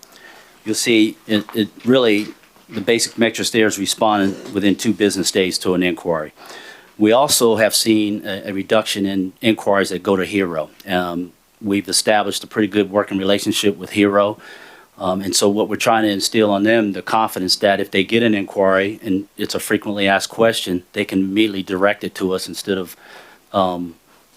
you'll see it really, the basic metrics there is responding within 2 business days to an inquiry. We also have seen a reduction in inquiries that go to HERO. We've established a pretty good working relationship with HERO. And so what we're trying to instill on them, the confidence that if they get an inquiry and it's a frequently asked question, they can immediately direct it to us instead of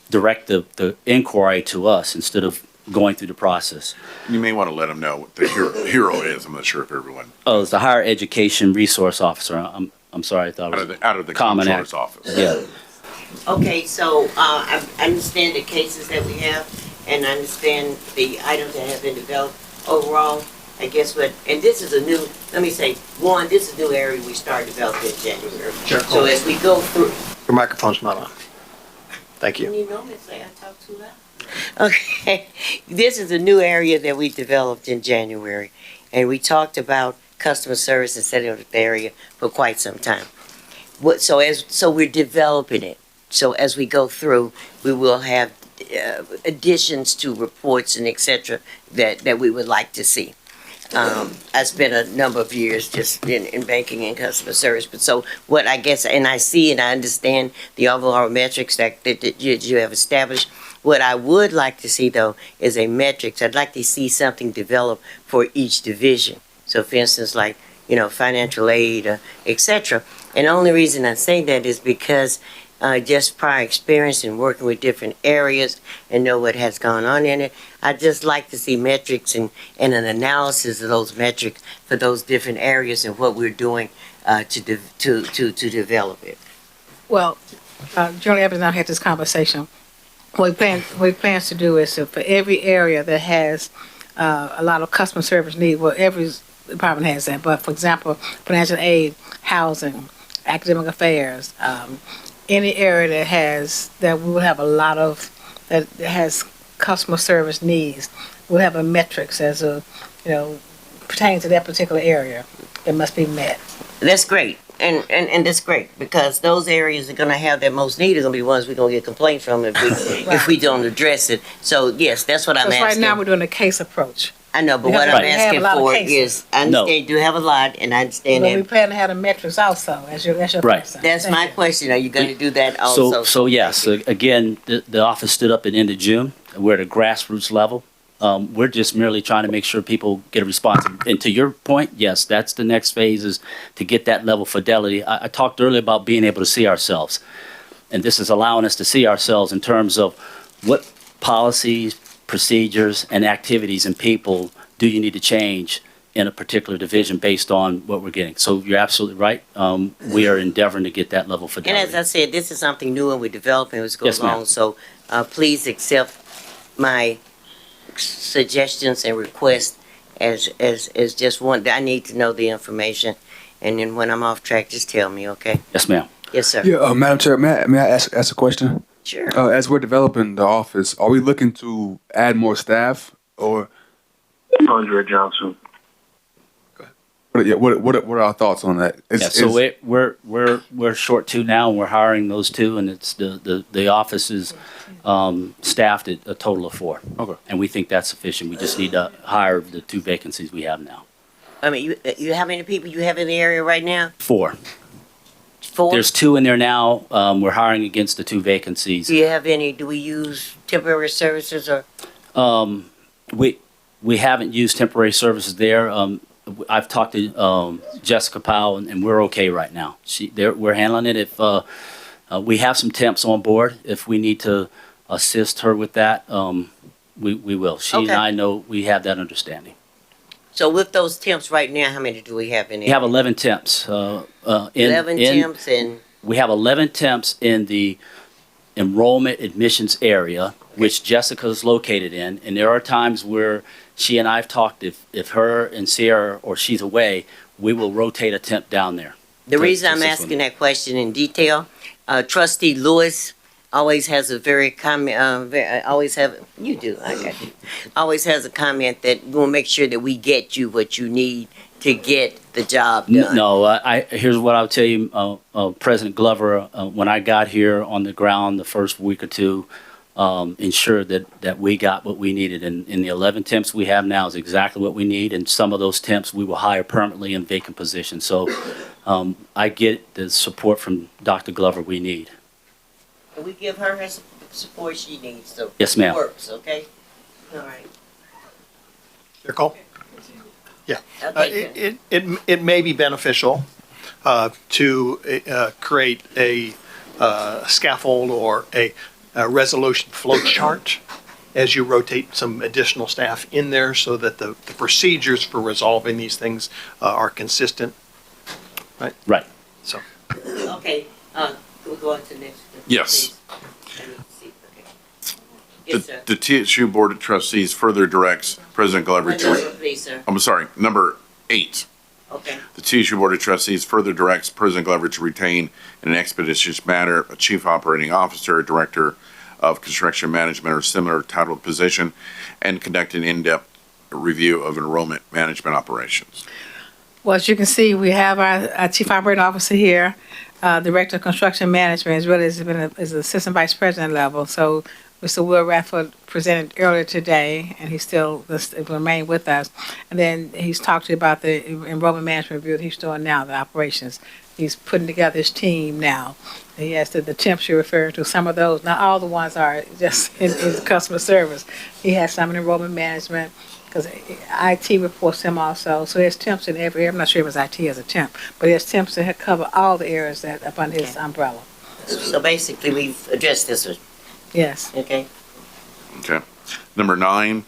direct the inquiry to us instead of going through the process. You may want to let them know what the HERO is. I'm not sure if everyone. Oh, it's the Higher Education Resource Officer. I'm sorry, I thought it was out of the Common Comptroller's Act. office. Yeah. Okay, so I understand the cases that we have, and I understand the items that have been developed. Overall, I guess and this is a new, let me say, this is a new area we started developing in January. Sure. So as we go through. Your microphone's not on. Thank you. Can you normally say I talk too loud? Okay, this is a new area that we developed in January, and we talked about customer service and setting up the area for quite some time. So we're developing it. So as we go through, we will have additions to reports and et cetera that we would like to see. I spent a number of years just in banking and customer service, but so what I guess, and I see and I understand the overall metrics that you have established. What I would like to see though is a metrics. I'd like to see something developed for each division. So for instance, like, financial aid, et cetera. And the only reason I say that is because just prior experience in working with different areas and know what has gone on in it. I'd just like to see metrics and an analysis of those metrics for those different areas and what we're doing to develop it. Well, Johnny Evans and I had this conversation. What we plan to do is for every area that has a lot of customer service need, well, every department has that, but for example, financial aid, housing, academic affairs, any area that we will have a lot of, that has customer service needs, we'll have a metrics as a, pertaining to that particular area that must be met. That's great. And that's great because those areas are gonna have their most need are gonna be ones we're gonna get complaints from if we don't address it. So yes, that's what I'm Because asking. right now we're doing a case approach. I know, but we what have- I'm we have a asking lot of for cases. is, I understand you do have a lot, and I understand But we that. plan to have the metrics also as your Right. person. That's Thank my you. question. Are you gonna do that also? So yes, again, the office stood up at the end of June. We're at a grassroots level. We're just merely trying to make sure people get a response. And to your point, yes, that's the next phase is to get that level of fidelity. I talked earlier about being able to see ourselves. And this is allowing us to see ourselves in terms of what policies, procedures, and activities and people do you need to change in a particular division based on what we're getting. So you're absolutely right. We are endeavoring to get that level of And fidelity. as I said, this is something new and we're developing as we go Yes, ma'am. along. So please accept my suggestions and requests as just one. I need to know the information, and then when I'm off track, just tell me, okay? Yes, ma'am. Yes, sir. Yeah, Madam Chair, may I ask a question? Sure. As we're developing the office, are we looking to add more staff or? Andre Johnson. What are our thoughts on that? So we're short two now, and we're hiring those two, and it's the office is staffed at a total of 4. Okay. And we think that's sufficient. We just need to hire the 2 vacancies we have now. I mean, you how many people you have in the area right now? 4. 4? There's 2 in there now. We're hiring against the 2 vacancies. Do you have any? Do we use temporary services or? We haven't used temporary services there. I've talked to Jessica Powell, and we're okay right now. We're handling it. If we have some temps on board, if we need to assist her with that, we will. She and Okay. I know we have that understanding. So with those temps right now, how many do we have in there? We have 11 temps. 11 temps and. We have 11 temps in the enrollment admissions area, which Jessica is located in. And there are times where she and I have talked, if her and Sierra or she's away, we will rotate a temp down there. The to reason I'm assist asking with that question in detail, Trustee Lewis always has a very comment. Always have you do. I got you. Always has a comment that we'll make sure that we get you what you need to get the job done. No, here's what I'll tell you, President Glover, when I got here on the ground the first week or two, ensured that we got what we needed. And the 11 temps we have now is exactly what we need. And some of those temps we will hire permanently in vacant positions. So I get the support from Dr. Glover we need. And we give her support she needs. So Yes, ma'am. It works, okay? All right. Your call? Yeah. Okay, It may be beneficial to create a scaffold or a resolution flow chart as you rotate some additional staff in there so that the procedures for resolving these things are consistent. Right? Right. So. Okay, we'll go on to the next. Yes. Please. I need to see, okay. Yes, sir. The TSU Board of Trustees further directs President Glover What number, please, sir? I'm sorry, number 8. Okay. The TSU Board of Trustees further directs President Glover to retain in an expeditious manner a Chief Operating Officer, Director of Construction Management or similar titled position, and conduct an in-depth review of enrollment management operations. Well, as you can see, we have our Chief Operating Officer here, Director of Construction Management, as well as been as Assistant Vice President level. So Mr. Will Radford presented earlier today, and he still remain with us. And then he's talked to you about the enrollment management review that he's doing now, the operations. He's putting together his team now. He has the temps you're referring to, some of those, not all the ones are just in customer service. He has some in enrollment management, because IT reports him also. So there's temps in every area. I'm not sure if it's IT as a temp, but there's temps that cover all the areas that up under his umbrella. So basically, we've addressed this one. Yes. Okay. Okay. Number 9,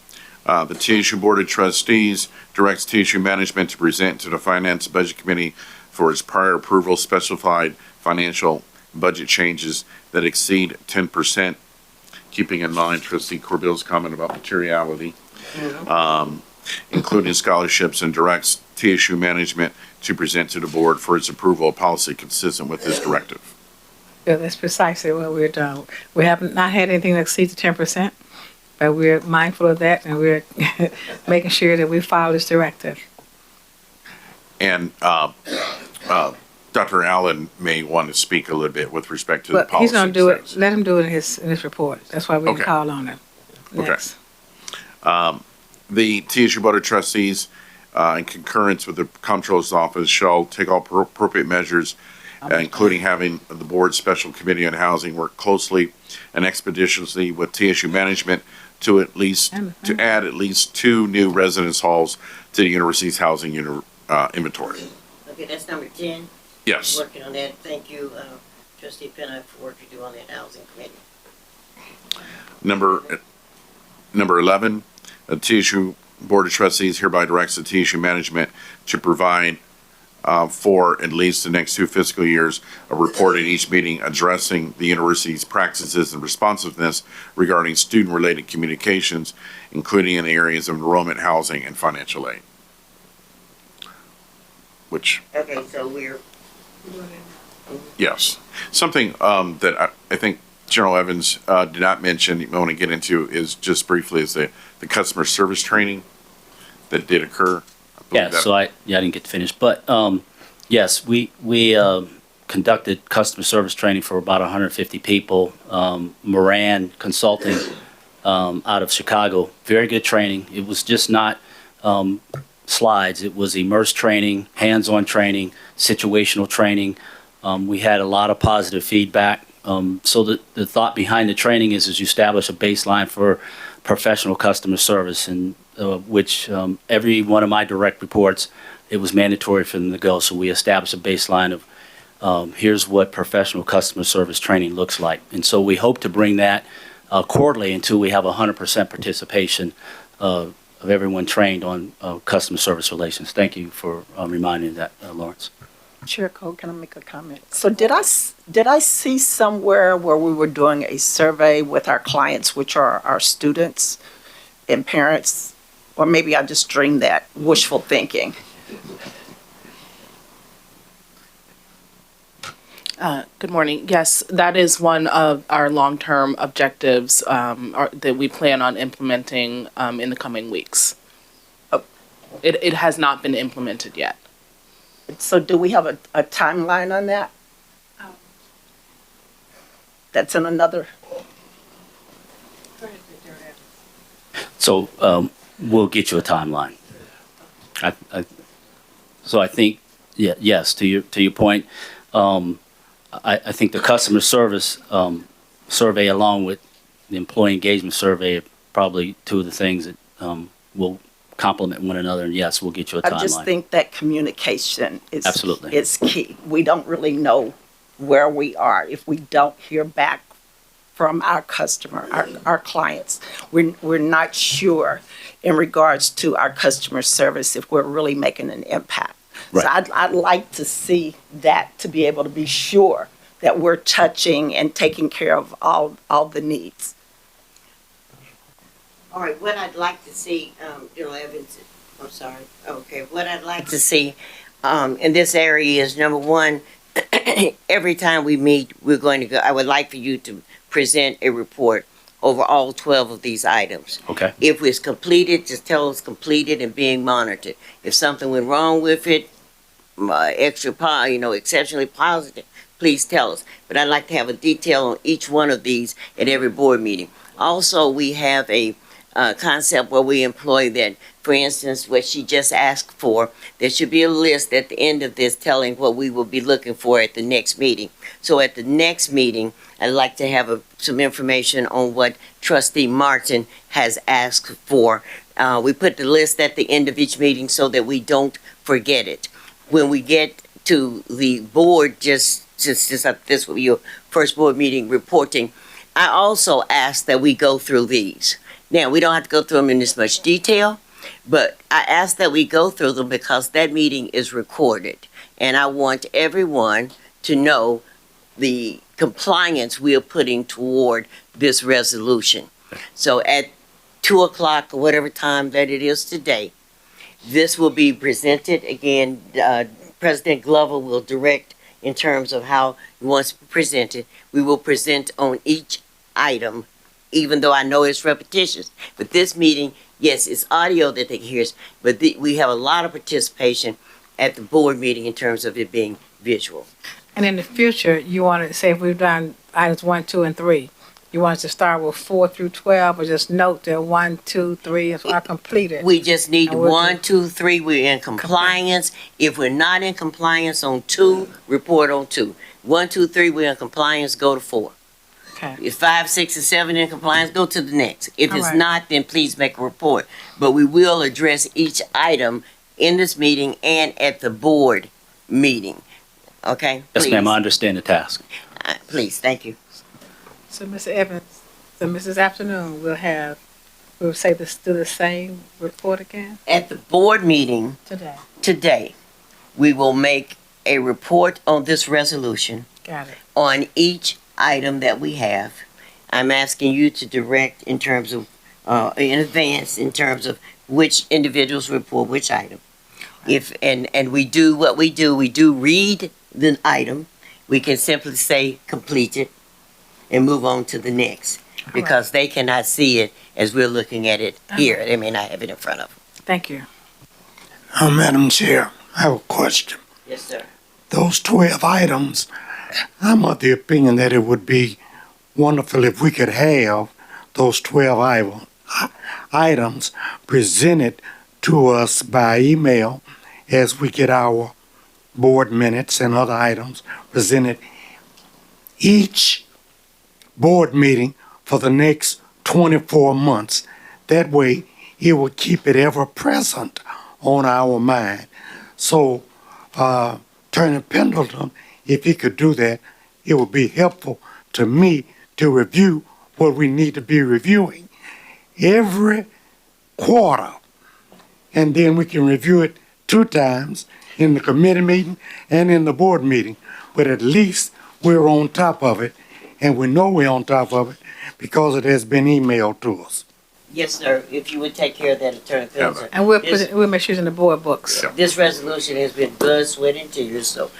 the TSU Board of Trustees directs TSU management to present to the Finance and Budget Committee for its prior approval specified financial budget changes that exceed 10%, keeping in mind Trustee Corbill's comment about materiality, including scholarships, and directs TSU management to present to the board for its approval a policy consistent with this directive. Yeah, that's precisely what we're doing. We have not had anything that exceeds 10%, but we're mindful of that, and we're making sure that we follow this directive. And Dr. Allen may want to speak a little bit with respect to the But policy. he's gonna do it, steps. let him do it in his report. That's why we Okay. can call on him next. The TSU Board of Trustees, in concurrence with the Comptroller's Office, shall take all appropriate measures, including having the Board's Special Committee on Housing work closely and expeditiously with TSU management to add at least 2 new residence halls to the university's housing inventory. Okay, that's number 10. Yes. Working on that. Thank you, Trustee Penna, for work you do on that housing committee. Number 11, the TSU Board of Trustees hereby directs the TSU management to provide for at least the next 2 fiscal years a report at each meeting addressing the university's practices and responsiveness regarding student-related communications, including in the areas of enrollment, housing, and financial aid. Which, Okay, so we're, yes. Something that I think General Evans did not mention, I want to get into is just briefly is the customer service training that did occur. Yeah, so I didn't get to finish, but yes, we conducted customer service training for about 150 people. Moran Consulting out of Chicago, very good training. It was just not slides. It was immersed training, hands-on training, situational training. We had a lot of positive feedback. So the thought behind the training is you establish a baseline for professional customer service, and which every one of my direct reports, it was mandatory for them to go. So we established a baseline of here's what professional customer service training looks like. And so we hope to bring that quarterly until we have 100% participation of everyone trained on customer service relations. Thank you for reminding that, Lawrence. Chair Cole, can I make a comment? So did I see somewhere where we were doing a survey with our clients, which are our students and parents? Or maybe I just dreamed that, wishful thinking. Good morning. Yes, that is one of our long-term objectives that we plan on implementing in the coming weeks. It has not been implemented yet. So do we have a timeline on that? That's in another. So we'll get you a timeline. So I think, yes, to your point, I think the customer service survey along with the employee engagement survey are probably 2 of the things that will complement one another. And yes, we'll get you a timeline. I just think that communication is Absolutely. is key. We don't really know where we are if we don't hear back from our customer, our clients. We're not sure in regards to our customer service if we're really making an impact. Right. So I'd like to see that, to be able to be sure that we're touching and taking care of all the needs. all right, what I'd like to see, General Evans, I'm sorry, okay, what I'd like to see in this area is, number one, every time we meet, we're going to go, I would like for you to present a report over all 12 of these items. Okay. If it's completed, just tell us completed and being monitored. If something went wrong with it, exceptionally positive, please tell us. But I'd like to have a detail on each one of these at every board meeting. Also, we have a concept where we employ that, for instance, what she just asked for, there should be a list at the end of this telling what we will be looking for at the next meeting. So at the next meeting, I'd like to have some information on what Trustee Martin has asked for. We put the list at the end of each meeting so that we don't forget it. When we get to the board, just this will be your first board meeting reporting, I also ask that we go through these. Now, we don't have to go through them in this much detail, but I ask that we go through them because that meeting is recorded. And I want everyone to know the compliance we are putting toward this resolution. So at 2 o'clock or whatever time that it is today, this will be presented. Again, President Glover will direct in terms of how he wants to present it. We will present on each item, even though I know it's repetitious. But this meeting, yes, it's audio that they hear, but we have a lot of participation at the board meeting in terms of it being visual. And in the future, you want to say if we've done items 1, 2, and 3, you want us to start with 4 through 12, or just note that 1, 2, 3 are completed? We just need And we'll 1, 2, 3, we're in compliance. If we're not in compliance on 2, report on 2. 1, 2, 3, we're in compliance, go to 4. Okay. If 5, 6, and 7 in compliance, go to the next. If All it's right. not, then please make a report. But we will address each item in this meeting and at the board meeting. Okay? Yes, ma'am, I Please. understand the task. Please, thank you. So, Mr. Evans, so Mrs. Afternoon, we'll say this, do the same report again At the board meeting today. today, we will make a report on this resolution Got it. on each item that we have. I'm asking you to direct in terms of, in advance, in terms of which individuals report which item. And we do what we do read the item. We can simply say completed and move on to the next because they cannot see it as we're looking at it here. They may not have it in front of them. Thank you. Madam Chair, I have a question. Yes, sir. Those 12 items, I'm of the opinion that it would be wonderful if we could have those 12 items presented to us by email as we get our board minutes and other items presented each board meeting for the next 24 months. That way, it will keep it ever present on our mind. So, Attorney Pendleton, if he could do that, it would be helpful to me to review what we need to be reviewing every quarter. And then we can review it 2 times in the committee meeting and in the board meeting. But at least we're on top of it, and we know we're on top of it because it has been emailed to us. Yes, sir. If you would take care of that, Attorney Pendleton. And we'll make sure it's in the board books. This resolution has been blood, sweat, and tears, so,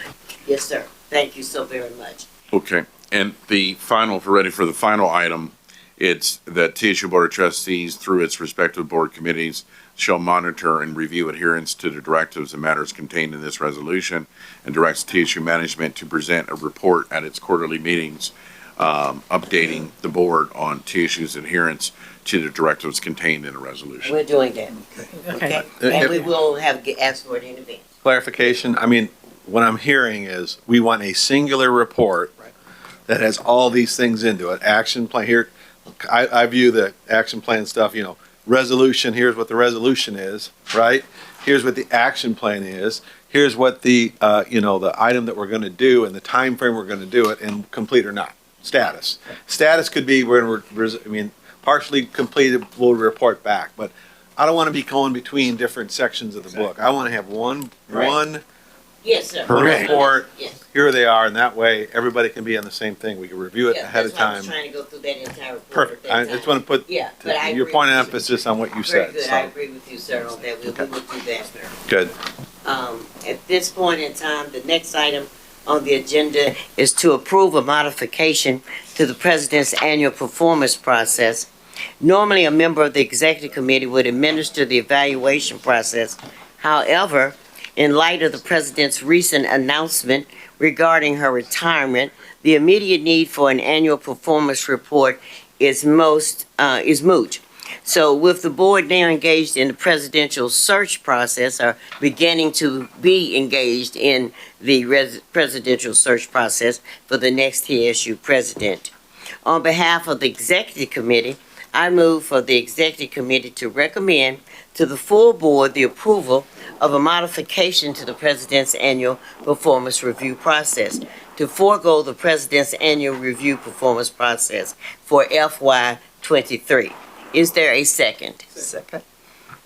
yes, sir. Thank you so very much. Okay, and the final, if we're ready for the final item, it's that TSU Board of Trustees, through its respective board committees, shall monitor and review adherence to the directives and matters contained in this resolution, and directs TSU management to present a report at its quarterly meetings, updating the board on TSU's adherence to the directives contained in the resolution. We're doing that. Okay. And we will ask for it in advance. Clarification, I mean, what I'm hearing is we want a singular report that has all these things into it. Action plan here, I view the action plan stuff, resolution, here's what the resolution is, right? Here's what the action plan is. Here's what the item that we're going to do and the time frame we're going to do it, and complete or not. Status. Status could be partially completed, we'll report back, but I don't want to be going between different sections of the book. I want to have one Yes, sir. report. Yes. Here they are, and that way everybody can be on the same thing. We can review it Yeah, ahead of that's why I was time. trying to go through that entire report. Perfect. I just want to put Yeah, but I your agree point of with you. emphasis on what you Very said. good. So I agree with you, sir, on that. We will do that. good. At this point in time, the next item on the agenda is to approve a modification to the president's annual performance process. Normally, a member of the executive committee would administer the evaluation process. However, in light of the president's recent announcement regarding her retirement, the immediate need for an annual performance report is moot. So with the board now engaged in the presidential search process, or beginning to be engaged in the presidential search process for the next TSU president. On behalf of the executive committee, I move for the executive committee to recommend to the full board the approval of a modification to the president's annual performance review process to forego the president's annual review performance process for FY23. Is there a second?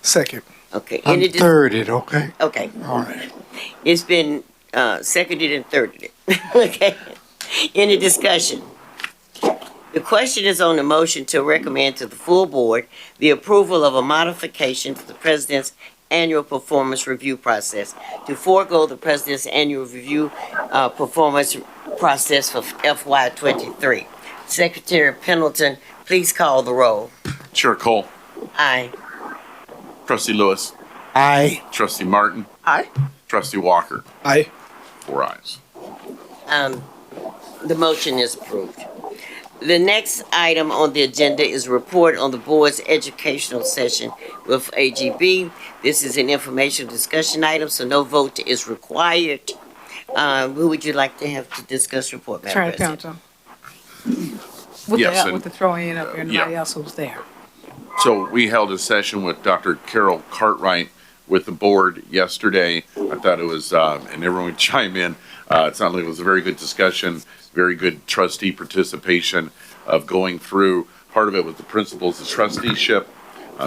Second. Okay. I'm thirded, okay? Okay. All right. It's been seconded and thirded. Okay. Any discussion? The question is on the motion to recommend to the full board the approval of a modification to the president's annual performance review process to forego the president's annual review performance process for FY23. Secretary Pendleton, please call the roll. Chair Cole, Aye. Trustee Lewis, Aye. Trustee Martin, Aye. Trustee Walker. Aye. 4 ayes. The motion is approved. The next item on the agenda is a report on the board's educational session with AGB. This is an informational discussion item, so no vote is required. Who would you like to have to discuss report, Madam Attorney President? Pendleton. With Yes, the, and- with the throwing in of everybody else who's there. So we held a session with Dr. Carol Cartwright with the board yesterday. I thought it was, and everyone would chime in, it sounded like it was a very good discussion, very good trustee participation of going through. Part of it was the principles of trusteeship.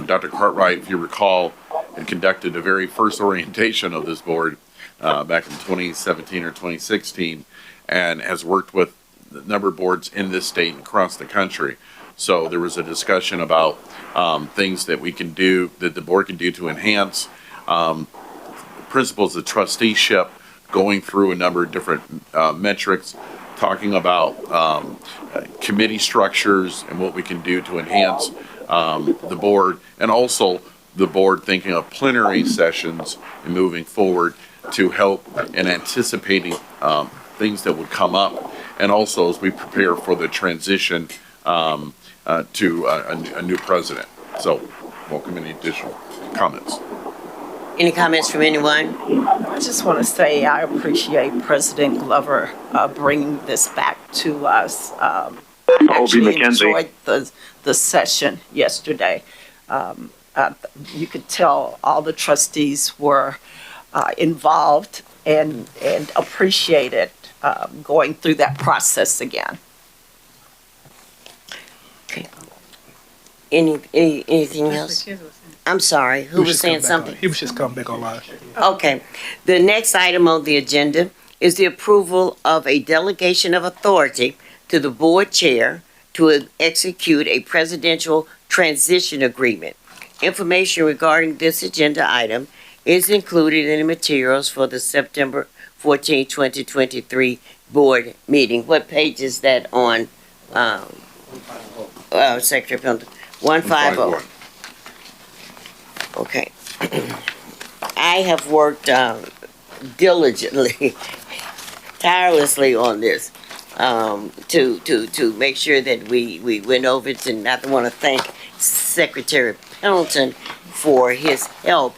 Dr. Cartwright, if you recall, had conducted the very first orientation of this board back in 2017 or 2016, and has worked with a number of boards in this state and across the country. So there was a discussion about things that we can do, that the board can do to enhance principles of trusteeship, going through a number of different metrics, talking about committee structures and what we can do to enhance the board, and also the board thinking of plenary sessions and moving forward to help in anticipating things that would come up, and also as we prepare for the transition to a new president. So welcome any additional comments. Any comments from anyone? I just want to say I appreciate President Glover bringing this back to us. I actually enjoyed the session yesterday. You could tell all the trustees were involved and appreciated going through that process again. Anything else? I'm sorry, who was saying something? He was just coming back online. Okay. The next item on the agenda is the approval of a delegation of authority to the board chair to execute a presidential transition agreement. Information regarding this agenda item is included in the materials for the September 14, 2023 board meeting. What page is that on, Secretary Pendleton? 150. Okay. I have worked diligently, tirelessly on this to make sure that we went over it. And I want to thank Secretary Pendleton for his help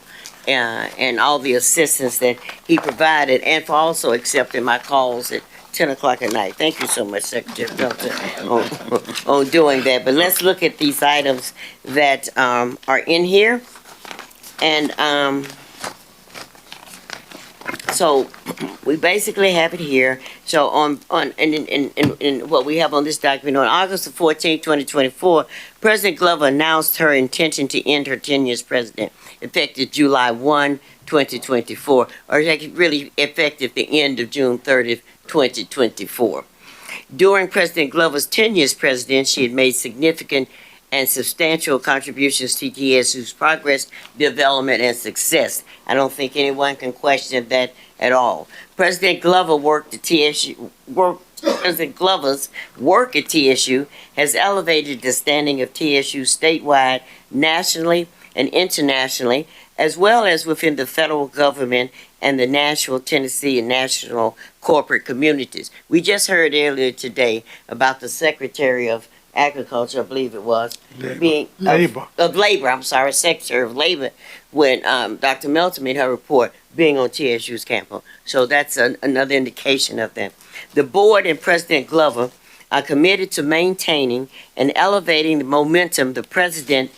and all the assistance that he provided, and for also accepting my calls at 10 o'clock at night. Thank you so much, Secretary Pendleton, on doing that. But let's look at these items that are in here. And so we basically have it here. So in what we have on this document, on August the 14th, 2024, President Glover announced her intention to end her tenure as president, effective July 1, 2024, or really effective the end of June 30th, 2024. During President Glover's tenure as president, she had made significant and substantial contributions to TSU's progress, development, and success. I don't think anyone can question that at all. President Glover's work at TSU has elevated the standing of TSU statewide, nationally, and internationally, as well as within the federal government and the national Tennessee and national corporate communities. We just heard earlier today about the Secretary of Agriculture, I believe it was, Secretary of Labor, when Dr. Melton made her report, being on TSU's campus. So that's another indication of that. The board and President Glover are committed to maintaining and elevating the momentum that President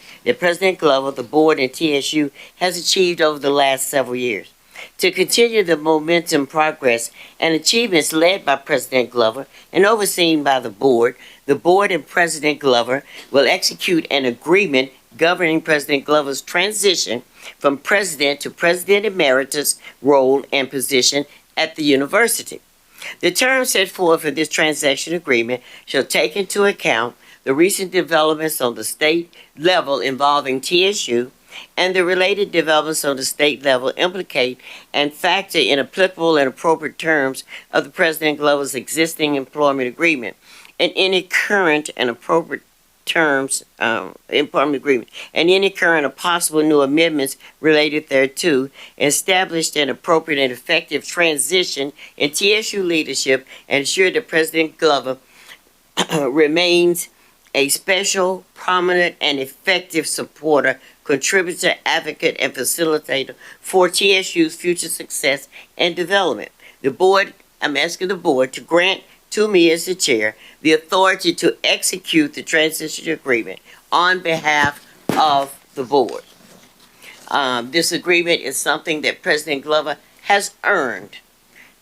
Glover, the board, and TSU has achieved over the last several years. To continue the momentum, progress, and achievements led by President Glover and overseen by the board and President Glover will execute an agreement governing President Glover's transition from president to president emeritus role and position at the university. The terms set forth in this transaction agreement shall take into account the recent developments on the state level involving TSU, and the related developments on the state level implicate and factor in applicable and appropriate terms of the President Glover's existing employment agreement and any current and appropriate terms, employment agreement, and any current or possible new amendments related thereto, established an appropriate and effective transition in TSU leadership, and ensure that President Glover remains a special, prominent, and effective supporter, contributor, advocate, and facilitator for TSU's future success and development. I'm asking the board to grant to me as the chair the authority to execute the transition agreement on behalf of the board. This agreement is something that President Glover has earned.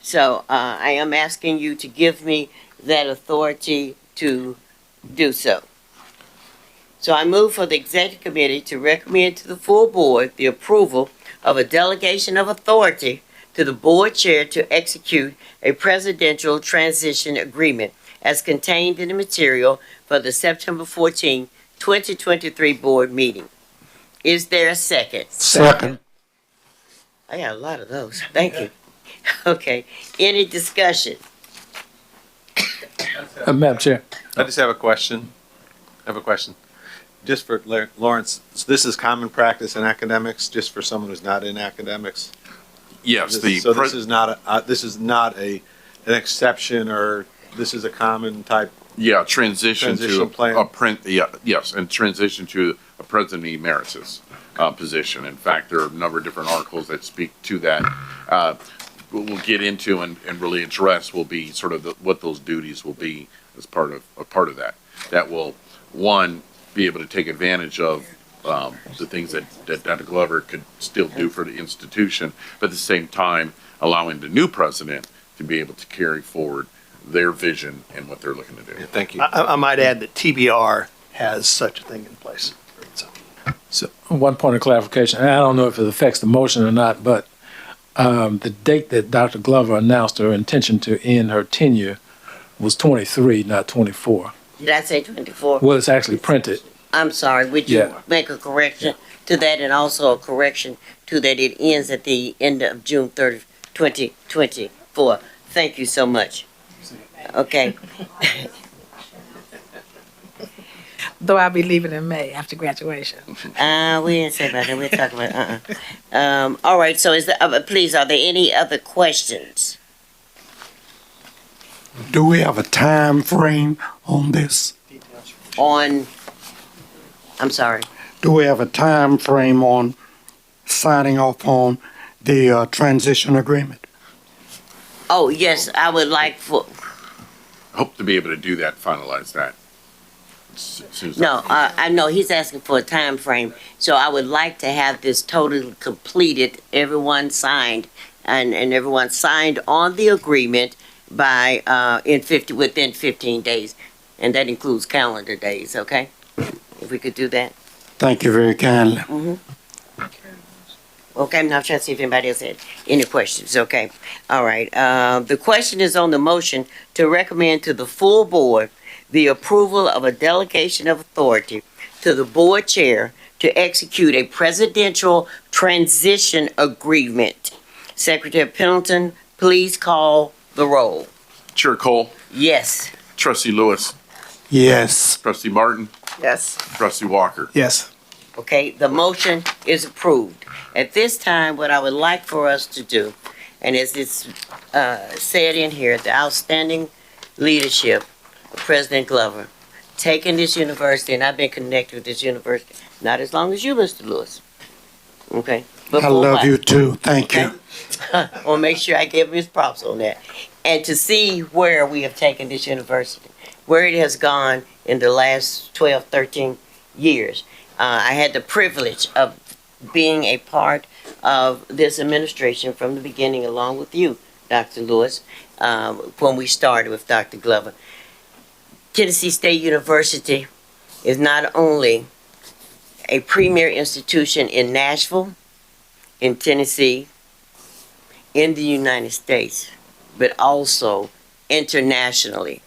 So I am asking you to give me that authority to do so. So I move for the executive committee to recommend to the full board the approval of a delegation of authority to the board chair to execute a presidential transition agreement as contained in the material for the September 14, 2023 board meeting. Is there a second? Second. I got a lot of those. Thank you. Okay. Any discussion? Madam Chair. I just have a question. Just for Lawrence, so this is common practice in academics, just for someone who's not in academics? Yes, So this is not an exception, or this is a common type? Yeah, transition to plan? yes, and transition to a president emeritus position. In fact, there are a number of different articles that speak to that. We'll get into and really address will be sort of what those duties will be as part of that. That will, one, be able to take advantage of the things that Dr. Glover could still do for the institution, but at the same time allowing the new president to be able to carry forward their vision and what they're looking to do. Yeah, thank you. I might add that TBR has such a thing in place. So one point of clarification, and I don't know if it affects the motion or not, but the date that Dr. Glover announced her intention to end her tenure was 23, not 24. Did I say 24? Well, it's actually printed. I'm sorry, would you Yeah. make a correction to that, and also a correction to that it ends at the end of June 30th, 2024? Thank you so much. Okay. Though I'll be leaving in May after graduation. We didn't say about that, we're talking about, all right, so please, are there any other questions? Do we have a time frame on this? I'm sorry. Do we have a time frame on signing off on the transition agreement? Oh, yes, I would like for, Hope to be able to do that, finalize that. As soon as no, I know he's asking for a time frame, so I would like to have this totally completed, everyone signed, and everyone signed on the agreement by, within 15 days, and that includes calendar days, okay? If we could do that. Thank you very kindly. Okay, I'm now trying to see if anybody else had any questions, okay? All right, the question is on the motion to recommend to the full board the approval of a delegation of authority to the board chair to execute a presidential transition agreement. Secretary Pendleton, please call the roll. Chair Cole, Yes. Trustee Lewis, Yes. Trustee Martin, Yes. Trustee Walker. Yes. Okay, the motion is approved. At this time, what I would like for us to do, and as it's said in here, the outstanding leadership of President Glover, taking this university, and I've been connected with this university, not as long as you, Mr. Lewis. Okay? But I for a love while. you too. Thank you. I want to make sure I give him his props on that. And to see where we have taken this university, where it has gone in the last 12, 13 years. I had the privilege of being a part of this administration from the beginning, along with you, Dr. Lewis, when we started with Dr. Glover. Tennessee State University is not only a premier institution in Nashville, in Tennessee, in the United States, but also internationally.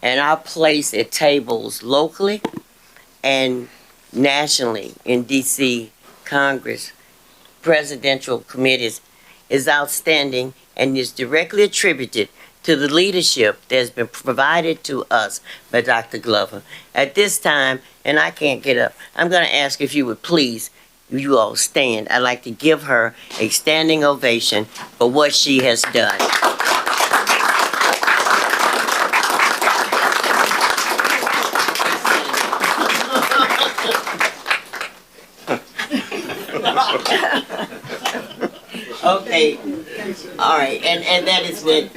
And our place at tables locally and nationally in DC, Congress, presidential committees is outstanding and is directly attributed to the leadership that's been provided to us by Dr. Glover. At this time, and I can't get up, I'm going to ask if you would please, you all stand. I'd like to give her a standing ovation for what she has done. Okay, all right, and that is it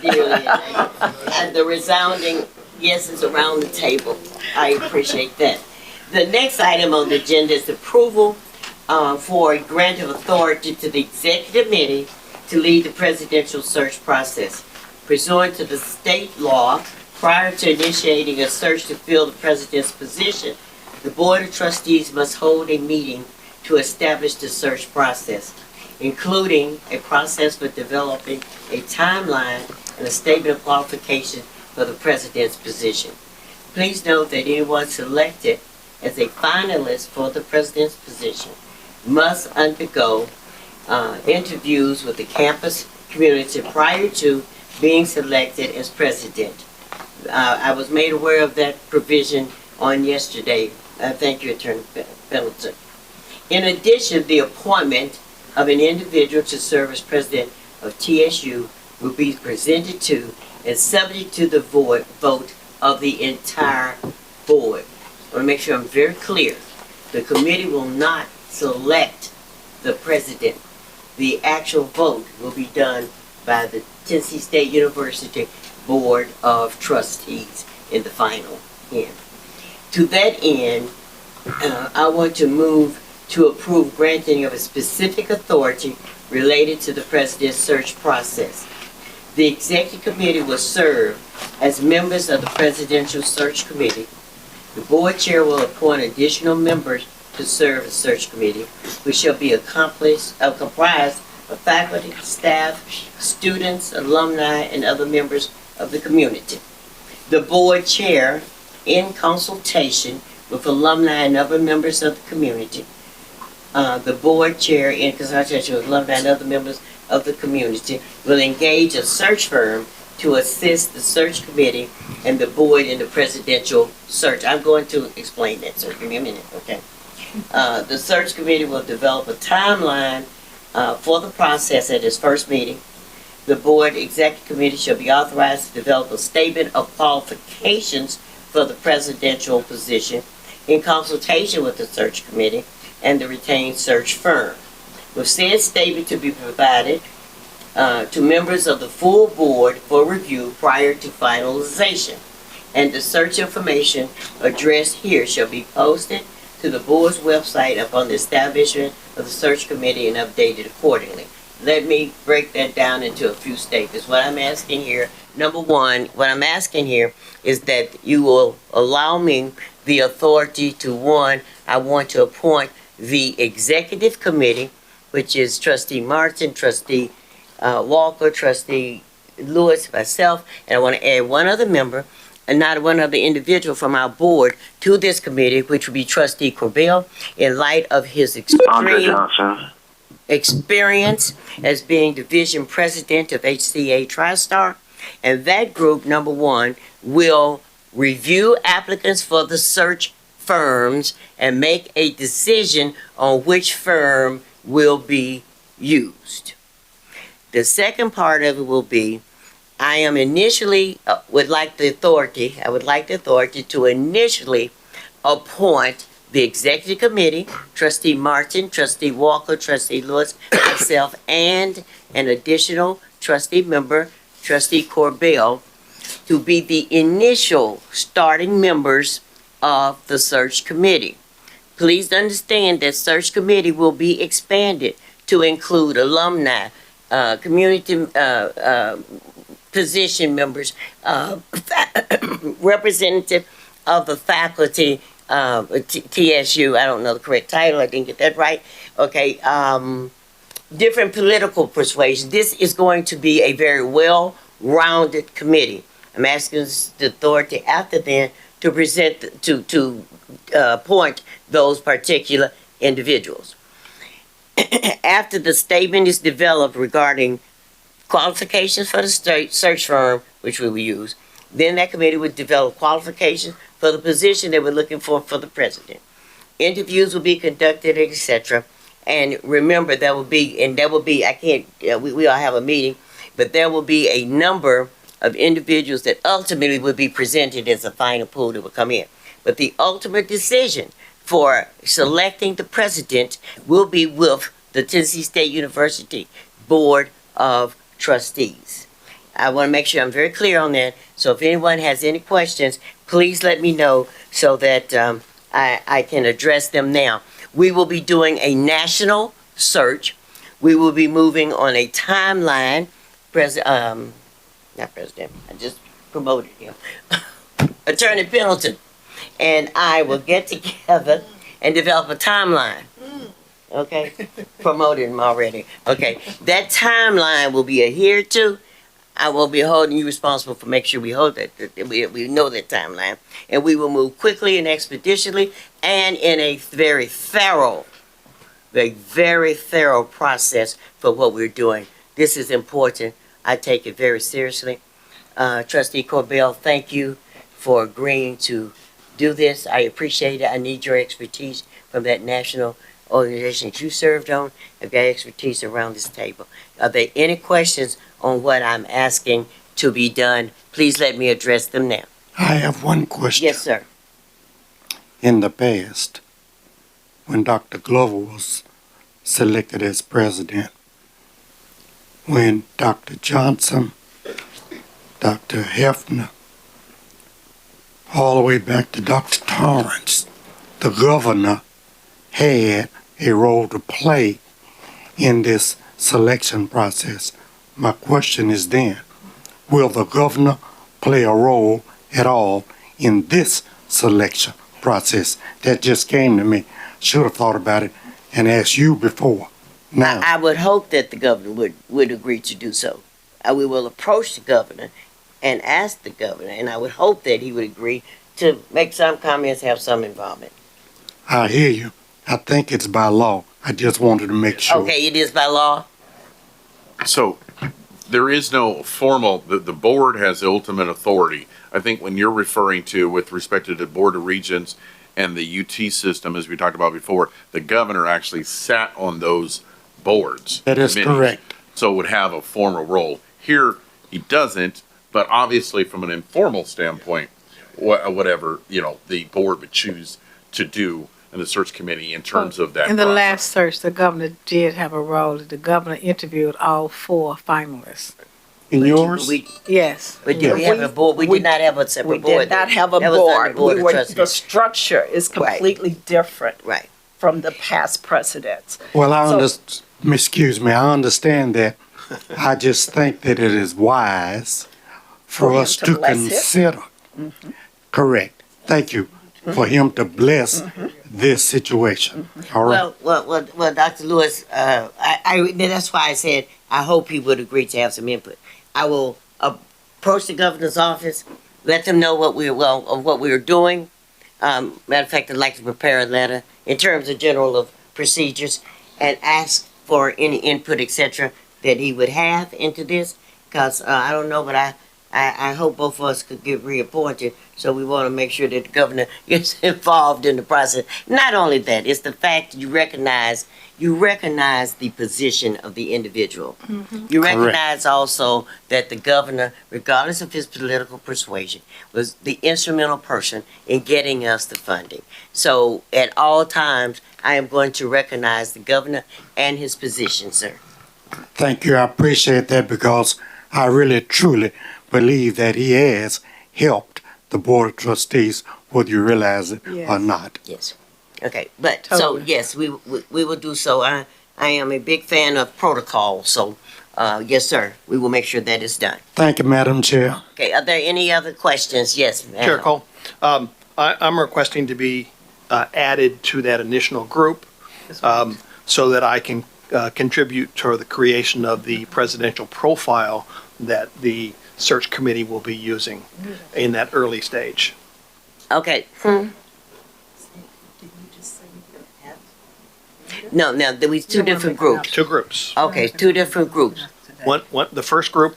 dearly. And the resounding yeses around the table. I appreciate that. The next item on the agenda is approval for a grant of authority to the executive committee to lead the presidential search process. Pursuant to the state law, prior to initiating a search to fill the president's position, the Board of Trustees must hold a meeting to establish the search process, including a process for developing a timeline and a statement of qualification for the president's position. Please note that anyone selected as a finalist for the president's position must undergo interviews with the campus community prior to being selected as president. I was made aware of that provision on yesterday. Thank you, Attorney Pendleton. In addition, the appointment of an individual to serve as president of TSU will be presented to and subject to the vote of the entire board. I want to make sure I'm very clear. The committee will not select the president. The actual vote will be done by the Tennessee State University Board of Trustees in the final end. To that end, I want to move to approve granting of a specific authority related to the president's search process. The executive committee will serve as members of the presidential search committee. The board chair will appoint additional members to serve as search committee, which shall be comprised of faculty, staff, students, alumni, and other members of the community. The board chair, in consultation with alumni and other members of the community, the board chair, in consultation with alumni and other members of the community, will engage a search firm to assist the search committee and the board in the presidential search. I'm going to explain that, sir. Give me a minute, okay? The search committee will develop a timeline for the process at its first meeting. The board executive committee shall be authorized to develop a statement of qualifications for the presidential position in consultation with the search committee and the retained search firm, with said statement to be provided to members of the full board for review prior to finalization. And the search information addressed here shall be posted to the board's website upon the establishment of the search committee and updated accordingly. Let me break that down into a few statements. What I'm asking here, number one, what I'm asking here is that you will allow me the authority to, one, I want to appoint the executive committee, which is Trustee Martin, Trustee Walker, Trustee Lewis, myself, and I want to add one other member, and not one other individual from our board to this committee, which would be Trustee Corbell, in light of his extreme experience as being division president of HCA TriStar. And that group, number one, will review applicants for the search firms and make a decision on which firm will be used. The second part of it will be, I am initially would like the authority to initially appoint the executive committee, Trustee Martin, Trustee Walker, Trustee Lewis, myself, and an additional trustee member, Trustee Corbell, to be the initial starting members of the search committee. Please understand that search committee will be expanded to include alumni, community position members, representative of the faculty, TSU, I don't know the correct title, I didn't get that right. Okay, different political persuasions. This is going to be a very well-rounded committee. I'm asking the authority after then to present, to appoint those particular individuals. After the statement is developed regarding qualifications for the state search firm, which we will use. Then that committee would develop qualifications for the position they were looking for the president. Interviews will be conducted, etc. And remember, there will be, I can't, we all have a meeting, but there will be a number of individuals that ultimately will be presented as a final pool that will come in. But the ultimate decision for selecting the president will be with the Tennessee State University Board of Trustees. I want to make sure I'm very clear on that. So if anyone has any questions, please let me know so that I can address them now. We will be doing a national search. We will be moving on a timeline. Not president, I just promoted him. Attorney Pendleton and I will get together and develop a timeline. Okay? Promoted him already. Okay. That timeline will be adhered to. I will be holding you responsible for making sure we hold that, we know that timeline. And we will move quickly and expeditiously and in a very thorough process for what we're doing. This is important. I take it very seriously. Trustee Corbell, thank you for agreeing to do this. I appreciate it. I need your expertise from that national organization that you served on. I've got expertise around this table. Are there any questions on what I'm asking to be done? Please let me address them now. I have one question. Yes, sir. In the past, when Dr. Glover was selected as president, when Dr. Johnson, Dr. Hefner, all the way back to Dr. Torrance, the governor had a role to play in this selection process. My question is then, will the governor play a role at all in this selection process? That just came to me. Should have thought about it and asked you before. Now, I would hope that the governor would agree to do so. We will approach the governor and ask the governor, and I would hope that he would agree to make some comments, have some involvement. I hear you. I think it's by law. I just wanted to make sure. Okay, it is by law? So there is no formal, the board has the ultimate authority. I think when you're referring to, with respect to the Board of Regents and the UT system, as we talked about before, the governor actually sat on those boards. That is committees, correct. So would have a formal role. Here, he doesn't, but obviously from an informal standpoint, whatever, the board would choose to do in the search committee in terms of that In the process. last search, the governor did have a role. The governor interviewed all 4 finalists. In yours? Yes. But did we have a board? We did not have a separate board. We did not have a That was not the board. of The trustees. structure is completely different Right. from the past precedents. Well, So- excuse me, I understand that. I just think that it is wise for For him us to to bless it. consider. Correct. Thank you. For him to bless this situation. All right. Well, Dr. Lewis, that's why I said I hope he would agree to have some input. I will approach the governor's office, let them know what we're doing. Matter of fact, I'd like to prepare a letter in terms of general of procedures and ask for any input, etc., that he would have into this. Because I don't know, but I hope both of us could get reappointed. So we want to make sure that the governor gets involved in the process. Not only that, it's the fact that you recognize the position of the individual. You recognize also that the governor, regardless of his political persuasion, was the instrumental person in getting us the funding. So at all times, I am going to recognize the governor and his position, sir. Thank you. I appreciate that because I really, truly believe that he has helped the Board of Trustees, whether you realize it or not. Yes. Okay, but Totally. so yes, we will do so. I am a big fan of protocol, so yes, sir, we will make sure that is done. Thank you, Madam Chair. Okay, are there any other questions? Yes, ma'am. Chair Cole, I'm requesting to be added to that initial group so that I can contribute to the creation of the presidential profile that the search committee will be using in that early stage. Okay. No, there was two different groups. Two groups. Okay, two different groups. The first group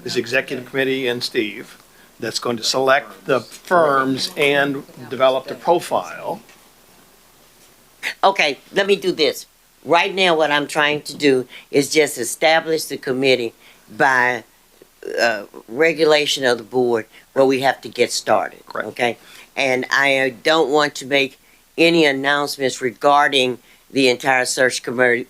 is executive committee and Steve that's going to select the firms and develop the profile. Okay, let me do this. Right now, what I'm trying to do is just establish the committee by regulation of the board where we have to get started. Correct. Okay? And I don't want to make any announcements regarding the entire search committee,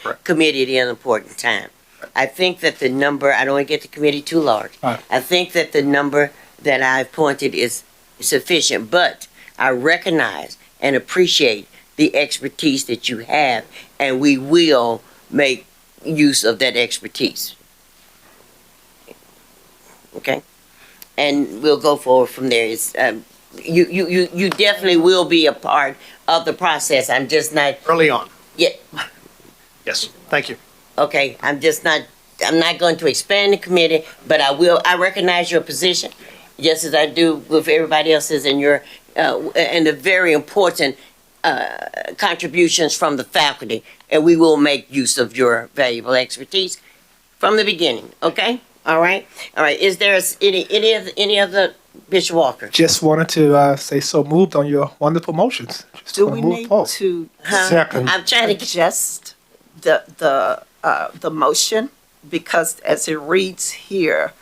Correct. committee at an important time. I think that the number, I don't want to get the committee too large. Right. I think that the number that I've pointed is sufficient, but I recognize and appreciate the expertise that you have, and we will make use of that expertise. Okay? And we'll go forward from there. It's, you definitely will be a part of the process. I'm just not, Early on. yeah, Yes, thank you. okay, I'm not going to expand the committee, but I recognize your position, just as I do with everybody else's and your, and the very important contributions from the faculty, and we will make use of your valuable expertise from the beginning, okay? All right? All right, is there any other, Bishop Walker? Just wanted to say so moved on your wonderful motions. Just Do wanna we move need forward. to Second. I'm trying to adjust the motion? Because as it reads here,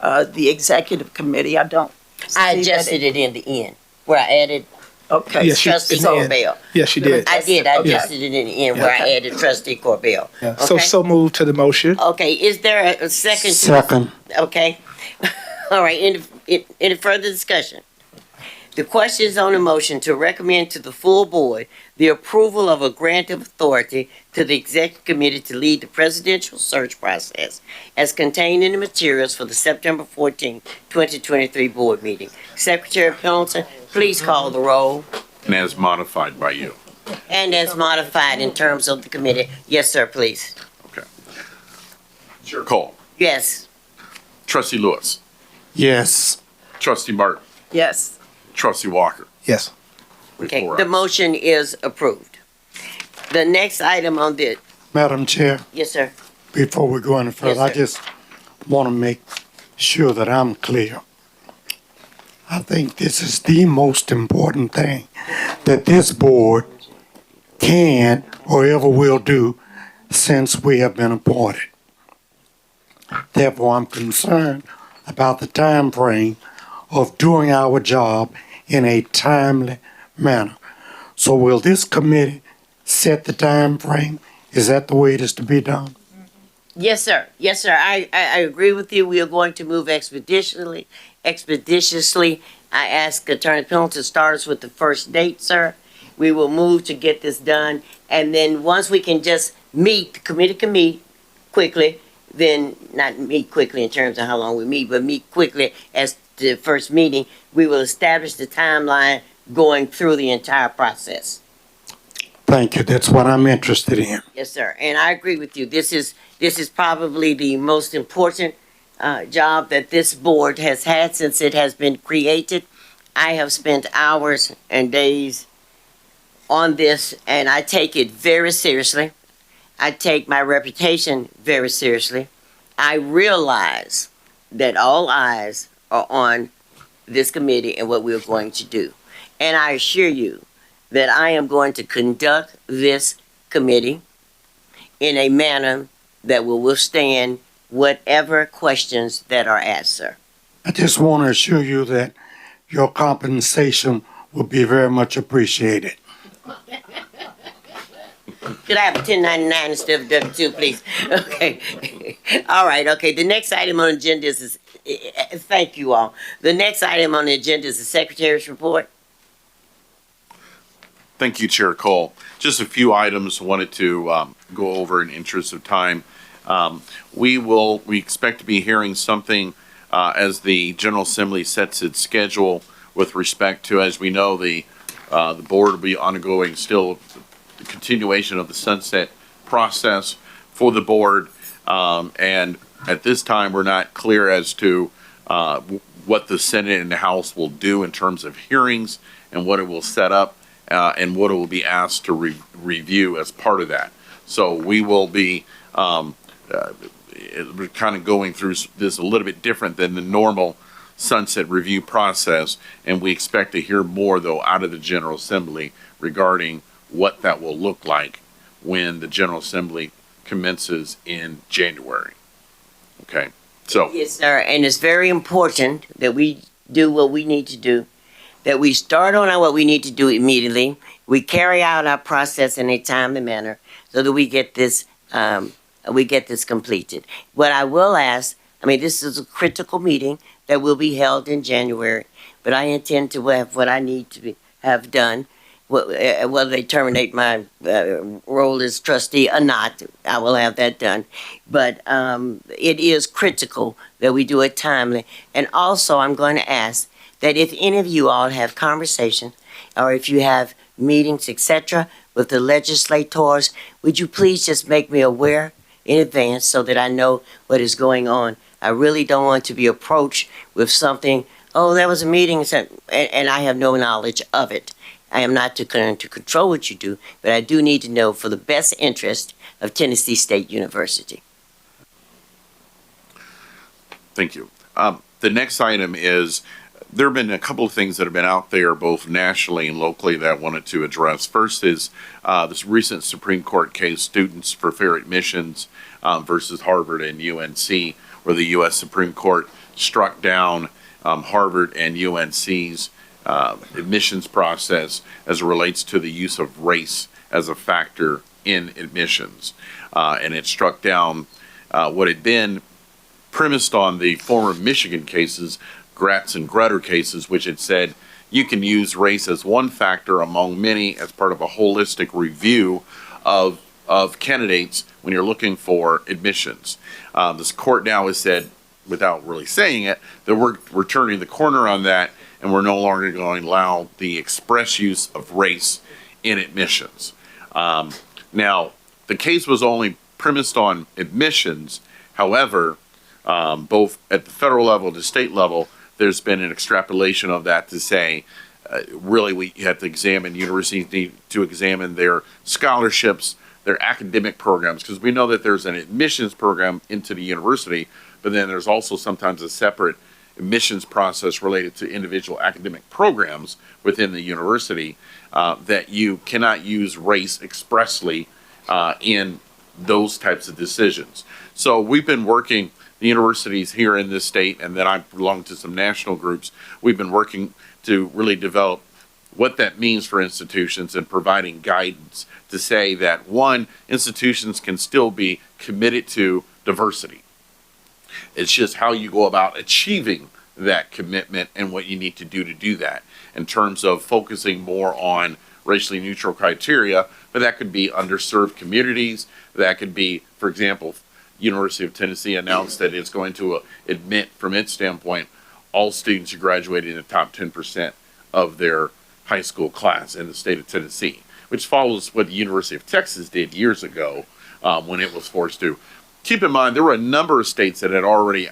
the executive committee, I don't see I that adjusted it in the end, where I added Okay. Yes, trustee in the end. Corbell. Yes, you did. I did, I Okay. adjusted it in the end, where I added trustee Corbell. Yeah. Okay? So moved to the motion. Okay, is there a second? Second. Okay. All right, any further discussion? The question is on the motion to recommend to the full board the approval of a grant of authority to the executive committee to lead the presidential search process as contained in the materials for the September 14, 2023 board meeting. Secretary Pendleton, please call the roll. And as modified by you. And as modified in terms of the committee. Yes, sir, please. Chair Cole. Yes. Trustee Lewis. Yes. Trustee Martin. Yes. Trustee Walker. Yes. Okay, Four the ayes. motion is approved. The next item on the, Madam Chair, yes, sir. before we go any further, Yes, I sir. just want to make sure that I'm clear. I think this is the most important thing that this board can or ever will do since we have been appointed. Therefore, I'm concerned about the time frame of doing our job in a timely manner. So will this committee set the time frame? Is that the way it is to be done? Yes, sir. Yes, sir. I agree with you. We are going to move expeditiously. I ask Attorney Pendleton to start us with the first date, sir. We will move to get this done. And then once we can just meet, the committee can meet quickly, then not meet quickly in terms of how long we meet, but meet quickly as the first meeting, we will establish the timeline going through the entire process. Thank you. That's what I'm interested in. Yes, sir. And I agree with you. This is probably the most important job that this board has had since it has been created. I have spent hours and days on this, and I take it very seriously. I take my reputation very seriously. I realize that all eyes are on this committee and what we're going to do. And I assure you that I am going to conduct this committee in a manner that will withstand whatever questions that are asked, sir. I just want to assure you that your compensation will be very much appreciated. Could I have a 1099 instead of W-2, please? Okay. All right, okay. The next item on the agenda is, thank you all. The next item on the agenda is the Secretary's report. Thank you, Chair Cole. Just a few items I wanted to go over in interest of time. We expect to be hearing something as the General Assembly sets its schedule with respect to, as we know, the board will be ongoing still the continuation of the sunset process for the board. And at this time, we're not clear as to what the Senate and the House will do in terms of hearings and what it will set up and what it will be asked to review as part of that. So we will be we're kind of going through this a little bit different than the normal sunset review process, and we expect to hear more, though, out of the General Assembly regarding what that will look like when the General Assembly commences in January. Okay, so. Yes, sir, and it's very important that we do what we need to do, that we start on what we need to do immediately, we carry out our process in a timely manner so that we get this completed. What I will ask, I mean, this is a critical meeting that will be held in January, but I intend to have what I need to have done. Whether they terminate my role as trustee or not, I will have that done. But it is critical that we do it timely. And also, I'm going to ask that if any of you all have conversation, or if you have meetings, etc., with the legislators, would you please just make me aware in advance so that I know what is going on? I really don't want to be approached with something, oh, there was a meeting, and I have no knowledge of it. I am not going to control what you do, but I do need to know for the best interest of Tennessee State University. Thank you. The next item is, there have been a couple of things that have been out there, both nationally and locally, that I wanted to address. First is this recent Supreme Court case, Students for Fair Admissions versus Harvard and UNC, where the U.S. Supreme Court struck down Harvard and UNC's admissions process as it relates to the use of race as a factor in admissions. And it struck down what had been premised on the former Michigan cases, Gratz and Grutter cases, which had said you can use race as one factor among many as part of a holistic review of candidates when you're looking for admissions. This court now has said, without really saying it, that we're turning the corner on that, and we're no longer going to allow the express use of race in admissions. Now, the case was only premised on admissions. However, both at the federal level and the state level, there's been an extrapolation of that to say, really, we have to examine, universities need to examine their scholarships, their academic programs, because we know that there's an admissions program into the university, but then there's also sometimes a separate admissions process related to individual academic programs within the university, that you cannot use race expressly in those types of decisions. So we've been working, the universities here in this state, and then I belong to some national groups, we've been working to really develop what that means for institutions and providing guidance to say that, one, institutions can still be committed to diversity. It's just how you go about achieving that commitment and what you need to do that in terms of focusing more on racially neutral criteria, but that could be underserved communities. That could be, for example, University of Tennessee announced that it's going to admit, from its standpoint, all students who graduated in the top 10% of their high school class in the state of Tennessee, which follows what the University of Texas did years ago when it was forced to. Keep in mind, there were a number of states that had already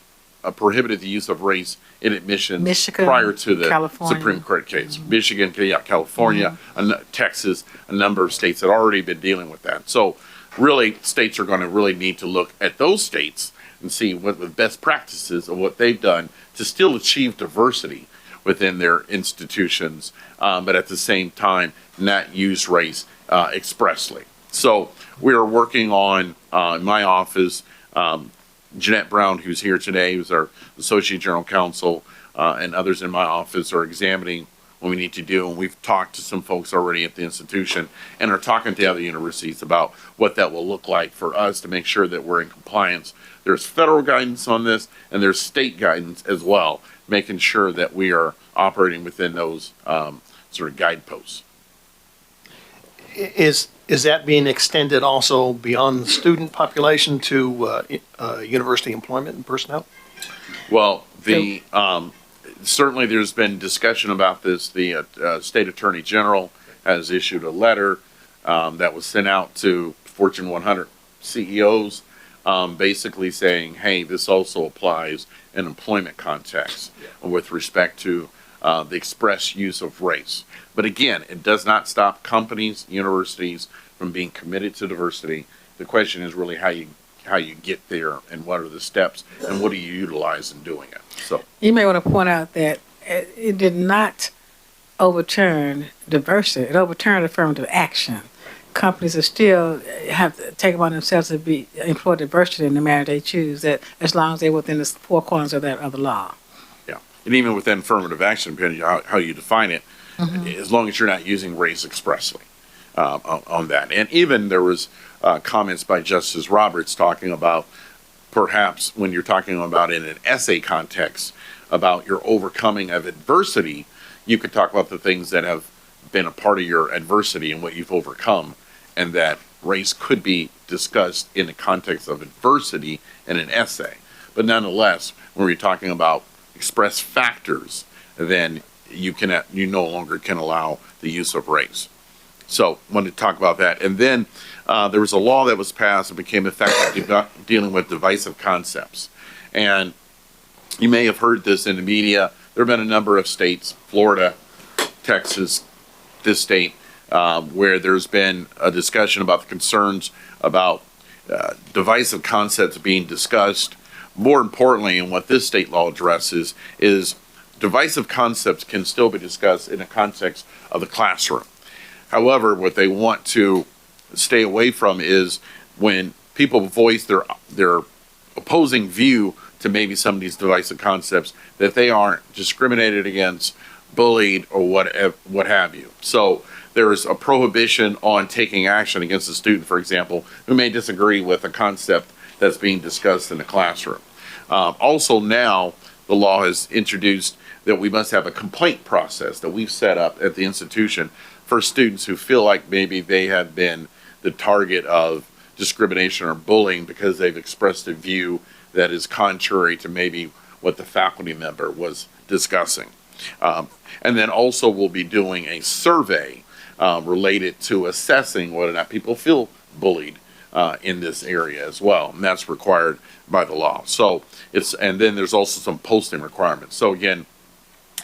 prohibited the use of race in admissions Michigan, prior to the California. Supreme Court case. Michigan, California, Texas, a number of states had already been dealing with that. So really, states are going to really need to look at those states and see what the best practices of what they've done to still achieve diversity within their institutions, but at the same time, not use race expressly. So we are working on, in my office, Jeanette Brown, who's here today, who's our Associate General Counsel, and others in my office are examining what we need to do. And we've talked to some folks already at the institution and are talking to other universities about what that will look like for us to make sure that we're in compliance. There's federal guidance on this, and there's state guidance as well, making sure that we are operating within those sort of guideposts. Is that being extended also beyond the student population to university employment and personnel? Well, the certainly there's been discussion about this. The state attorney general has issued a letter that was sent out to Fortune 100 CEOs, basically saying, hey, this also applies in employment context with respect to the express use of race. But again, it does not stop companies, universities from being committed to diversity. The question is really how how you get there and what are the steps and what do you utilize in doing it. So You may want to point out that it did not overturn diversity. It overturned affirmative action. Companies are still have to take upon themselves to employ diversity in the manner they choose, that as long as they're within the four corners of that other law. yeah, and even within affirmative action, depending on how you define it, as long as you're not using race expressly on that. And even there was comments by Justice Roberts talking about perhaps when you're talking about in an essay context about your overcoming of adversity, you could talk about the things that have been a part of your adversity and what you've overcome, and that race could be discussed in the context of adversity in an essay. But nonetheless, when we're talking about express factors, then you no longer can allow the use of race. So wanted to talk about that. And then there was a law that was passed and became effective dealing with divisive concepts. And you may have heard this in the media. There have been a number of states, Florida, Texas, this state, where there's been a discussion about the concerns about divisive concepts being discussed. More importantly, and what this state law addresses is divisive concepts can still be discussed in the context of the classroom. However, what they want to stay away from is when people voice their opposing view to maybe some of these divisive concepts, that they aren't discriminated against, bullied, or what have you. So there's a prohibition on taking action against a student, for example, who may disagree with a concept that's being discussed in the classroom. Also now, the law has introduced that we must have a complaint process that we've set up at the institution for students who feel like maybe they have been the target of discrimination or bullying because they've expressed a view that is contrary to maybe what the faculty member was discussing. And then also we'll be doing a survey related to assessing whether or not people feel bullied in this area as well, and that's required by the law. So and then there's also some posting requirements. So again,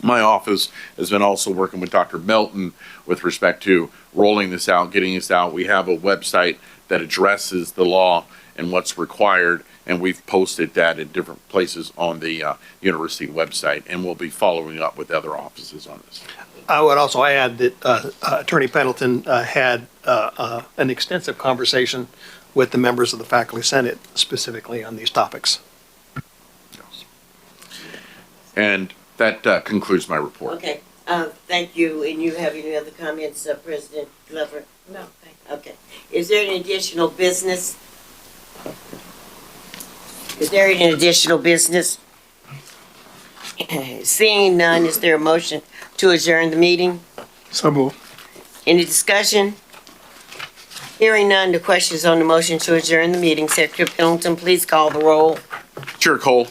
my office has been also working with Dr. Melton with respect to rolling this out, getting this out. We have a website that addresses the law and what's required, and we've posted that in different places on the university website, and we'll be following up with other offices on this. I would also add that Attorney Pendleton had an extensive conversation with the members of the Faculty Senate specifically on these topics. Yes. And that concludes my report. Okay, thank you. And you have any other comments, President Glover? No, thank you. Okay. Is there any additional business? Is there any additional business? Seeing none, is there a motion to adjourn the meeting? So moved. Any discussion? Hearing none, the question is on the motion to adjourn the meeting. Secretary Pendleton, please call the roll. Chair Cole,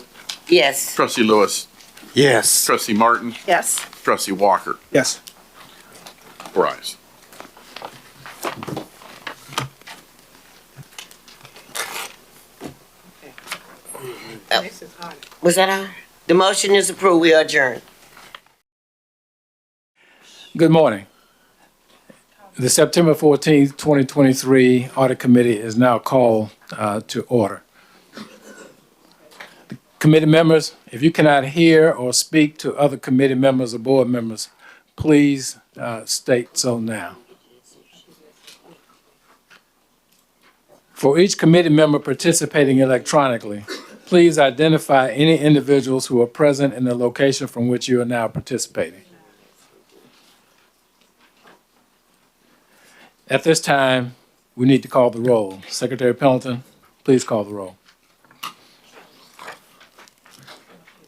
Yes. Trustee Lewis, Yes. Trustee Martin, Yes. Trustee Walker. Yes. 4 ayes. Was that all? The motion is approved. We adjourn. Good morning. The September 14th, 2023 Audit Committee is now called to order. The committee members, if you cannot hear or speak to other committee members or board members, please state so now. For each committee member participating electronically, please identify any individuals who are present in the location from which you are now participating. At this time, we need to call the roll. Secretary Pendleton, please call the roll.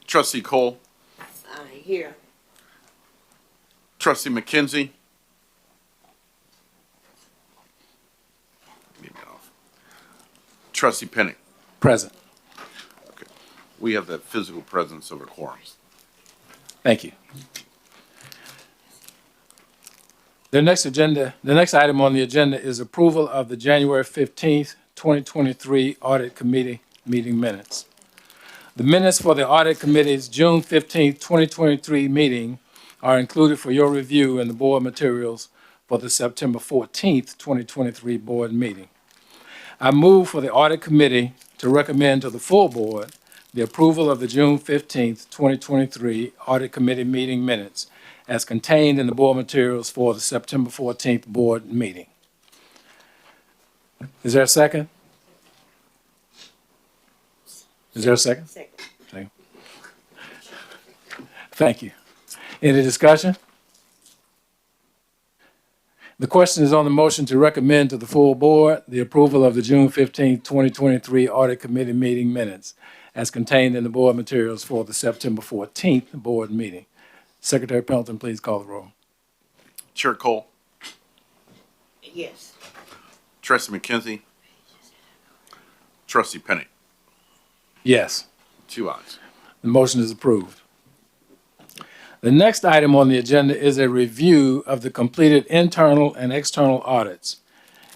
Trustee Cole, Here. Trustee McKenzie. Leave me off. Trustee Pinnick. Present. Okay. We have the physical presence of a quorum. Thank you. The next item on the agenda is approval of the January 15th, 2023 Audit Committee meeting minutes. The minutes for the Audit Committee's June 15th, 2023 meeting are included for your review in the board materials for the September 14th, 2023 board meeting. I move for the Audit Committee to recommend to the full board the approval of the June 15th, 2023 Audit Committee meeting minutes as contained in the board materials for the September 14th board meeting. Is there a second? Is there a second? Second. Thank you. Any discussion? The question is on the motion to recommend to the full board the approval of the June 15th, 2023 Audit Committee meeting minutes as contained in the board materials for the September 14th board meeting. Secretary Pendleton, please call the roll. Chair Cole, Yes. Trustee McKenzie, Trustee Penny, Yes. 2 ayes. The motion is approved. The next item on the agenda is a review of the completed internal and external audits.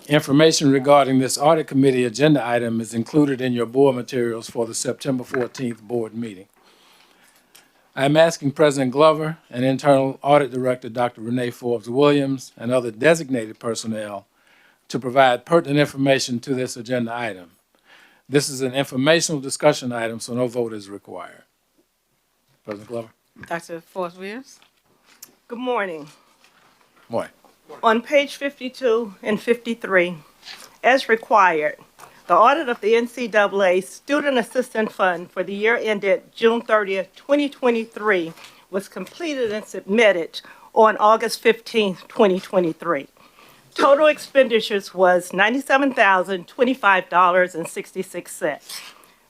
Information regarding this audit committee agenda item is included in your board materials for the September 14th board meeting. I am asking President Glover and Internal Audit Director Dr. Renee Forbes Williams and other designated personnel to provide pertinent information to this agenda item. This is an informational discussion item, so no vote is required. President Glover. Dr. Force Williams? Good morning. Morning. On page 52 and 53, as required, the audit of the NCAA Student Assistance Fund for the year ended June 30th, 2023 was completed and submitted on August 15th, 2023. Total expenditures was $97,025.66.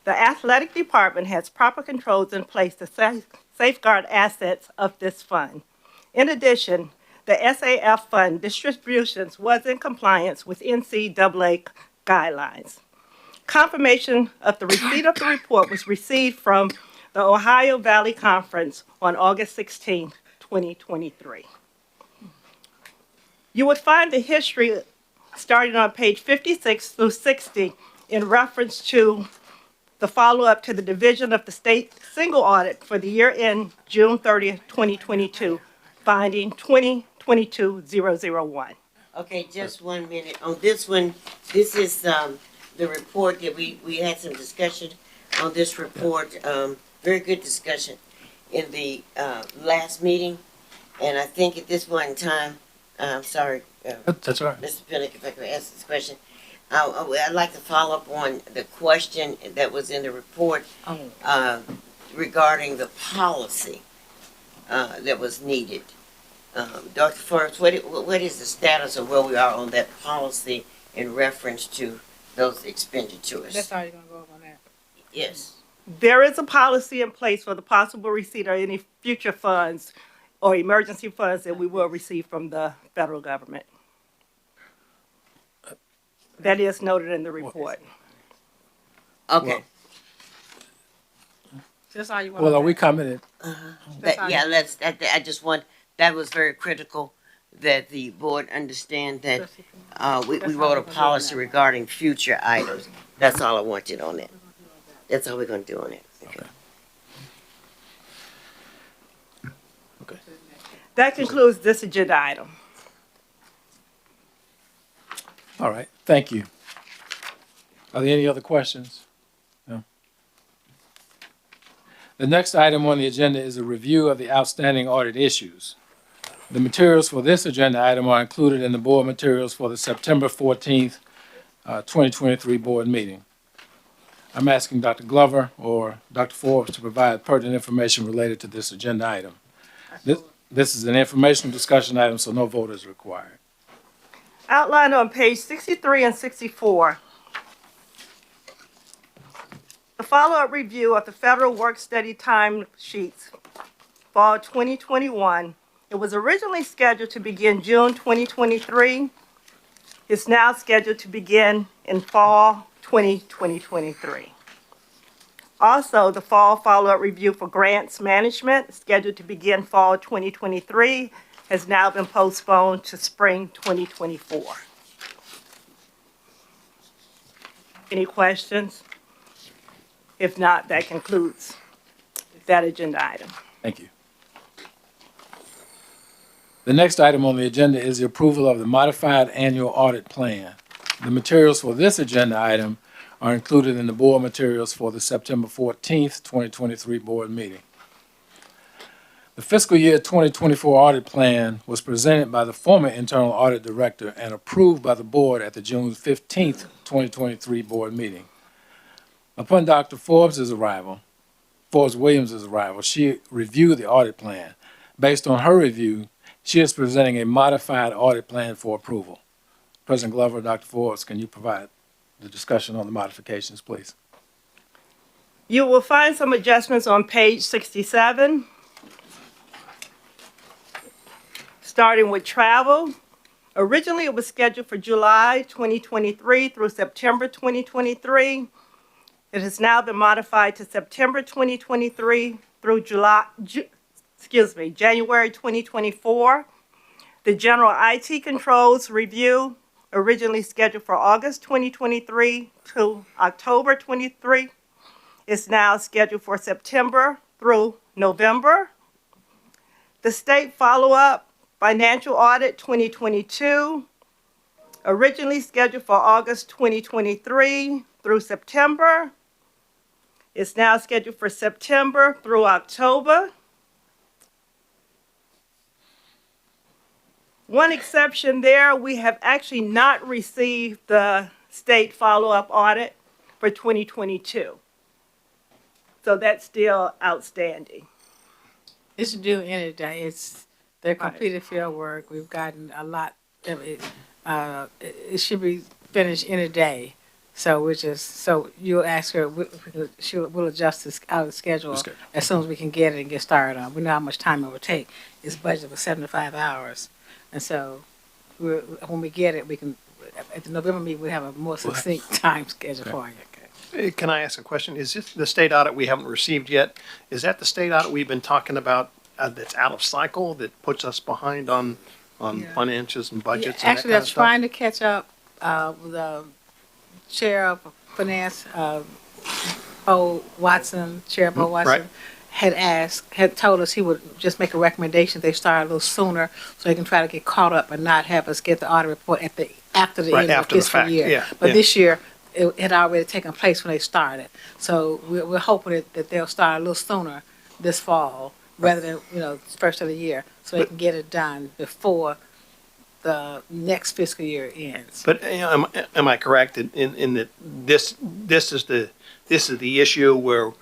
The athletic department has proper controls in place to safeguard assets of this fund. In addition, the SAF fund distributions was in compliance with NCAA guidelines. Confirmation of the receipt of the report was received from the Ohio Valley Conference on August 16, 2023. You would find the history starting on page 56 through 60 in reference to the follow-up to the division of the state single audit for the year end June 30, 2022, finding 2022-001. Okay, just 1 minute. On this one, this is the report that we had some discussion on this report. Very good discussion in the last meeting. And I think at this one time, I'm sorry, That's all right. Mr. Pinnock, if I could ask this question. I'd like to follow up on the question that was in the report regarding the policy that was needed. Dr. Forbes, what is the status of where we are on that policy in reference to those expenditures? That's all you're going to go over on that. Yes. There is a policy in place for the possible receipt of any future funds or emergency funds that we will receive from the federal government. That is noted in the report. Okay. That's all you want. Well, are we commenting? Yeah, I just want, that was very critical that the board understand that we wrote a policy regarding future items. That's all I wanted on it. That's all we're going to do on it. Okay. That concludes this agenda item. All right, thank you. Are there any other questions? No. The next item on the agenda is a review of the outstanding audit issues. The materials for this agenda item are included in the board materials for the September 14th, 2023 board meeting. I'm asking Dr. Glover or Dr. Forbes to provide pertinent information related to this agenda item. This is an informational discussion item, so no vote is required. Outlined on page 63 and 64, the follow-up review of the federal work study time sheets, fall 2021. It was originally scheduled to begin June 2023. It's now scheduled to begin in fall 2023. Also, the fall follow-up review for grants management, scheduled to begin fall 2023, has now been postponed to spring 2024. Any questions? If not, that concludes that agenda item. Thank you. The next item on the agenda is the approval of the modified annual audit plan. The materials for this agenda item are included in the board materials for the September 14th, 2023 board meeting. The fiscal year 2024 audit plan was presented by the former internal audit director and approved by the board at the June 15th, 2023 board meeting. Upon Dr. Forbes' Williams' arrival, she reviewed the audit plan. Based on her review, she is presenting a modified audit plan for approval. President Glover, Dr. Forbes, can you provide the discussion on the modifications, please? You will find some adjustments on page 67. Starting with travel. Originally, it was scheduled for July 2023 through September 2023. It has now been modified to September 2023 through January 2024. The general IT controls review, originally scheduled for August 2023 to October 23, is now scheduled for September through November. The state follow-up financial audit 2022, originally scheduled for August 2023 through September, is now scheduled for September through October. One exception there, we have actually not received the state follow-up audit for 2022. So that's still outstanding. It's due any day. They're completed field work. We've gotten a lot of it. It should be finished any day. So you'll ask her, we'll adjust our schedule as soon as we can get it and get started on. We know how much time it will take. It's budgeted for 75 hours. And so when we get it, we can, at the November meeting, we have a more succinct time schedule for you. Can I ask a question? Is this the state audit we haven't received yet? Is that the state audit we've been talking about that's out of cycle that puts us behind on financials and budgets? Yeah, actually, that's trying to catch up. The chair of finance, Bo Watson, Chair Bo Watson, had told us he would just make a recommendation they start a little sooner so they can try to get caught up and not have us get the audit report after the end of the fiscal year. But this year, it had already taken place when they started. So we're hoping that they'll start a little sooner this fall rather than, first of the year, so they can get it done before the next fiscal year ends. But am I correct in that this is the issue where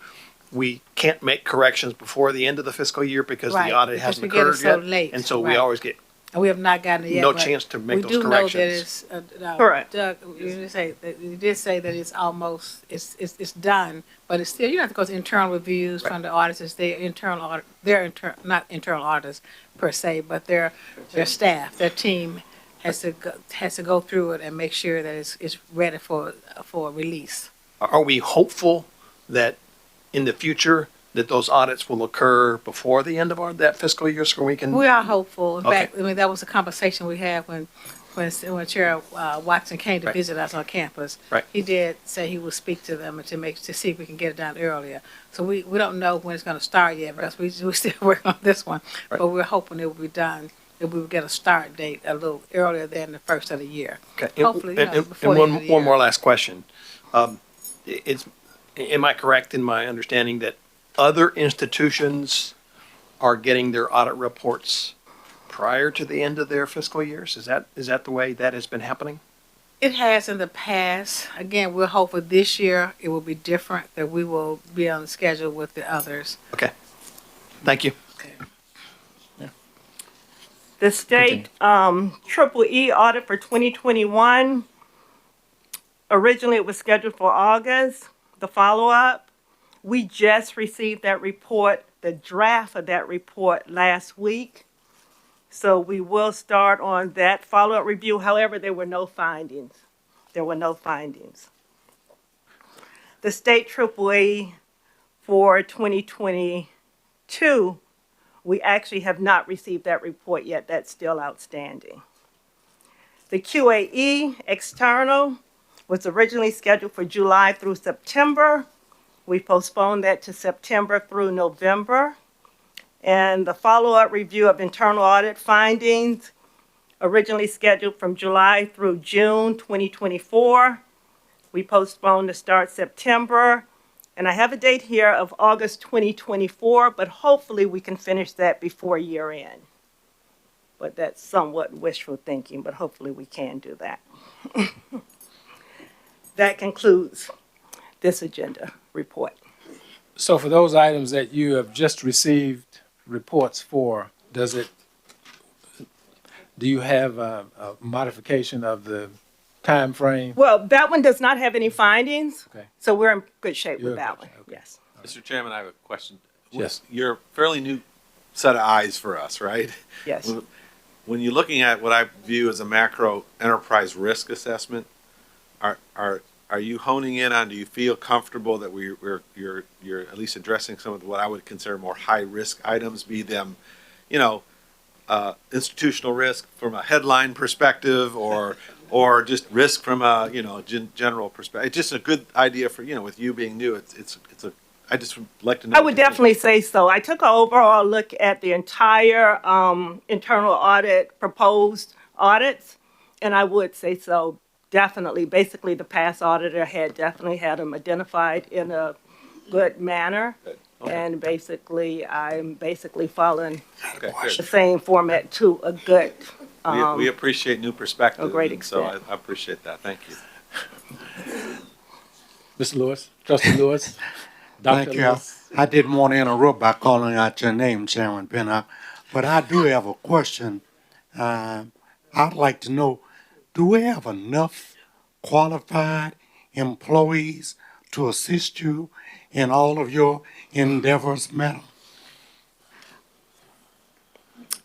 we can't make corrections before the end of the fiscal year because the audit hasn't occurred yet? Late. And so we always get and we have not gotten it yet. No chance to make those corrections. We do know that it's correct. Doug, you did say that it's almost it's done, but it's still you have to go to internal reviews from the auditors. Not internal auditors per se, but their staff, their team has to go through it and make sure that it's ready for release. Are we hopeful that in the future that those audits will occur before the end of that fiscal year so we can? We are hopeful. In fact, that was a conversation we had when Chair Watson came to visit us on campus. He did say he would speak to them and to see if we can get it done earlier. So we don't know when it's going to start yet because we still working on this one. But we're hoping it will be done. That we will get a start date a little earlier than the first of the year. Okay. Hopefully, before the end of the year. One more last question. Am I correct in my understanding that other institutions are getting their audit reports prior to the end of their fiscal years? Is that the way that has been happening? It has in the past. Again, we're hopeful this year it will be different, that we will be on the schedule with the others. Okay. Thank you. Okay. The state Triple E audit for 2021, originally it was scheduled for August, the follow-up. We just received that report, the draft of that report last week. So we will start on that follow-up review. However, there were no findings. The state AAA for 2022, we actually have not received that report yet. That's still outstanding. The QAE external was originally scheduled for July through September. We postponed that to September through November. And the follow-up review of internal audit findings, originally scheduled from July through June 2024. We postponed to start September, and I have a date here of August 2024, but hopefully we can finish that before year end. But that's somewhat wishful thinking, but hopefully we can do that. That concludes this agenda report. So for those items that you have just received reports for, do you have a modification of the time frame? Well, that one does not have any findings, Okay. so we're in good shape You're with in that good one, shape, okay. yes. Mr. Chairman, I have a question. Yes. You're a fairly new set of eyes for us, right? Yes. When you're looking at what I view as a macro enterprise risk assessment, are you honing in on, do you feel comfortable that you're at least addressing some of what I would consider more high risk items, be them, institutional risk from a headline perspective or just risk from a, general perspective? It's just a good idea for, with you being new, I just would like to know. I would definitely say so. I took an overall look at the entire internal audit, proposed audits, and I would say so, definitely. Basically, the past auditor had definitely had them identified in a good manner. Okay. And basically, I'm following Okay, the good. same format to a good, We appreciate new perspective. a great and so extent. I appreciate that. Thank you. Mr. Lewis, Trustee Lewis? Dr. Thank you. Lewis? I didn't want to interrupt by calling out your name, Chairman Pinnock, but I do have a question. I'd like to know, do we have enough qualified employees to assist you in all of your endeavors, madam?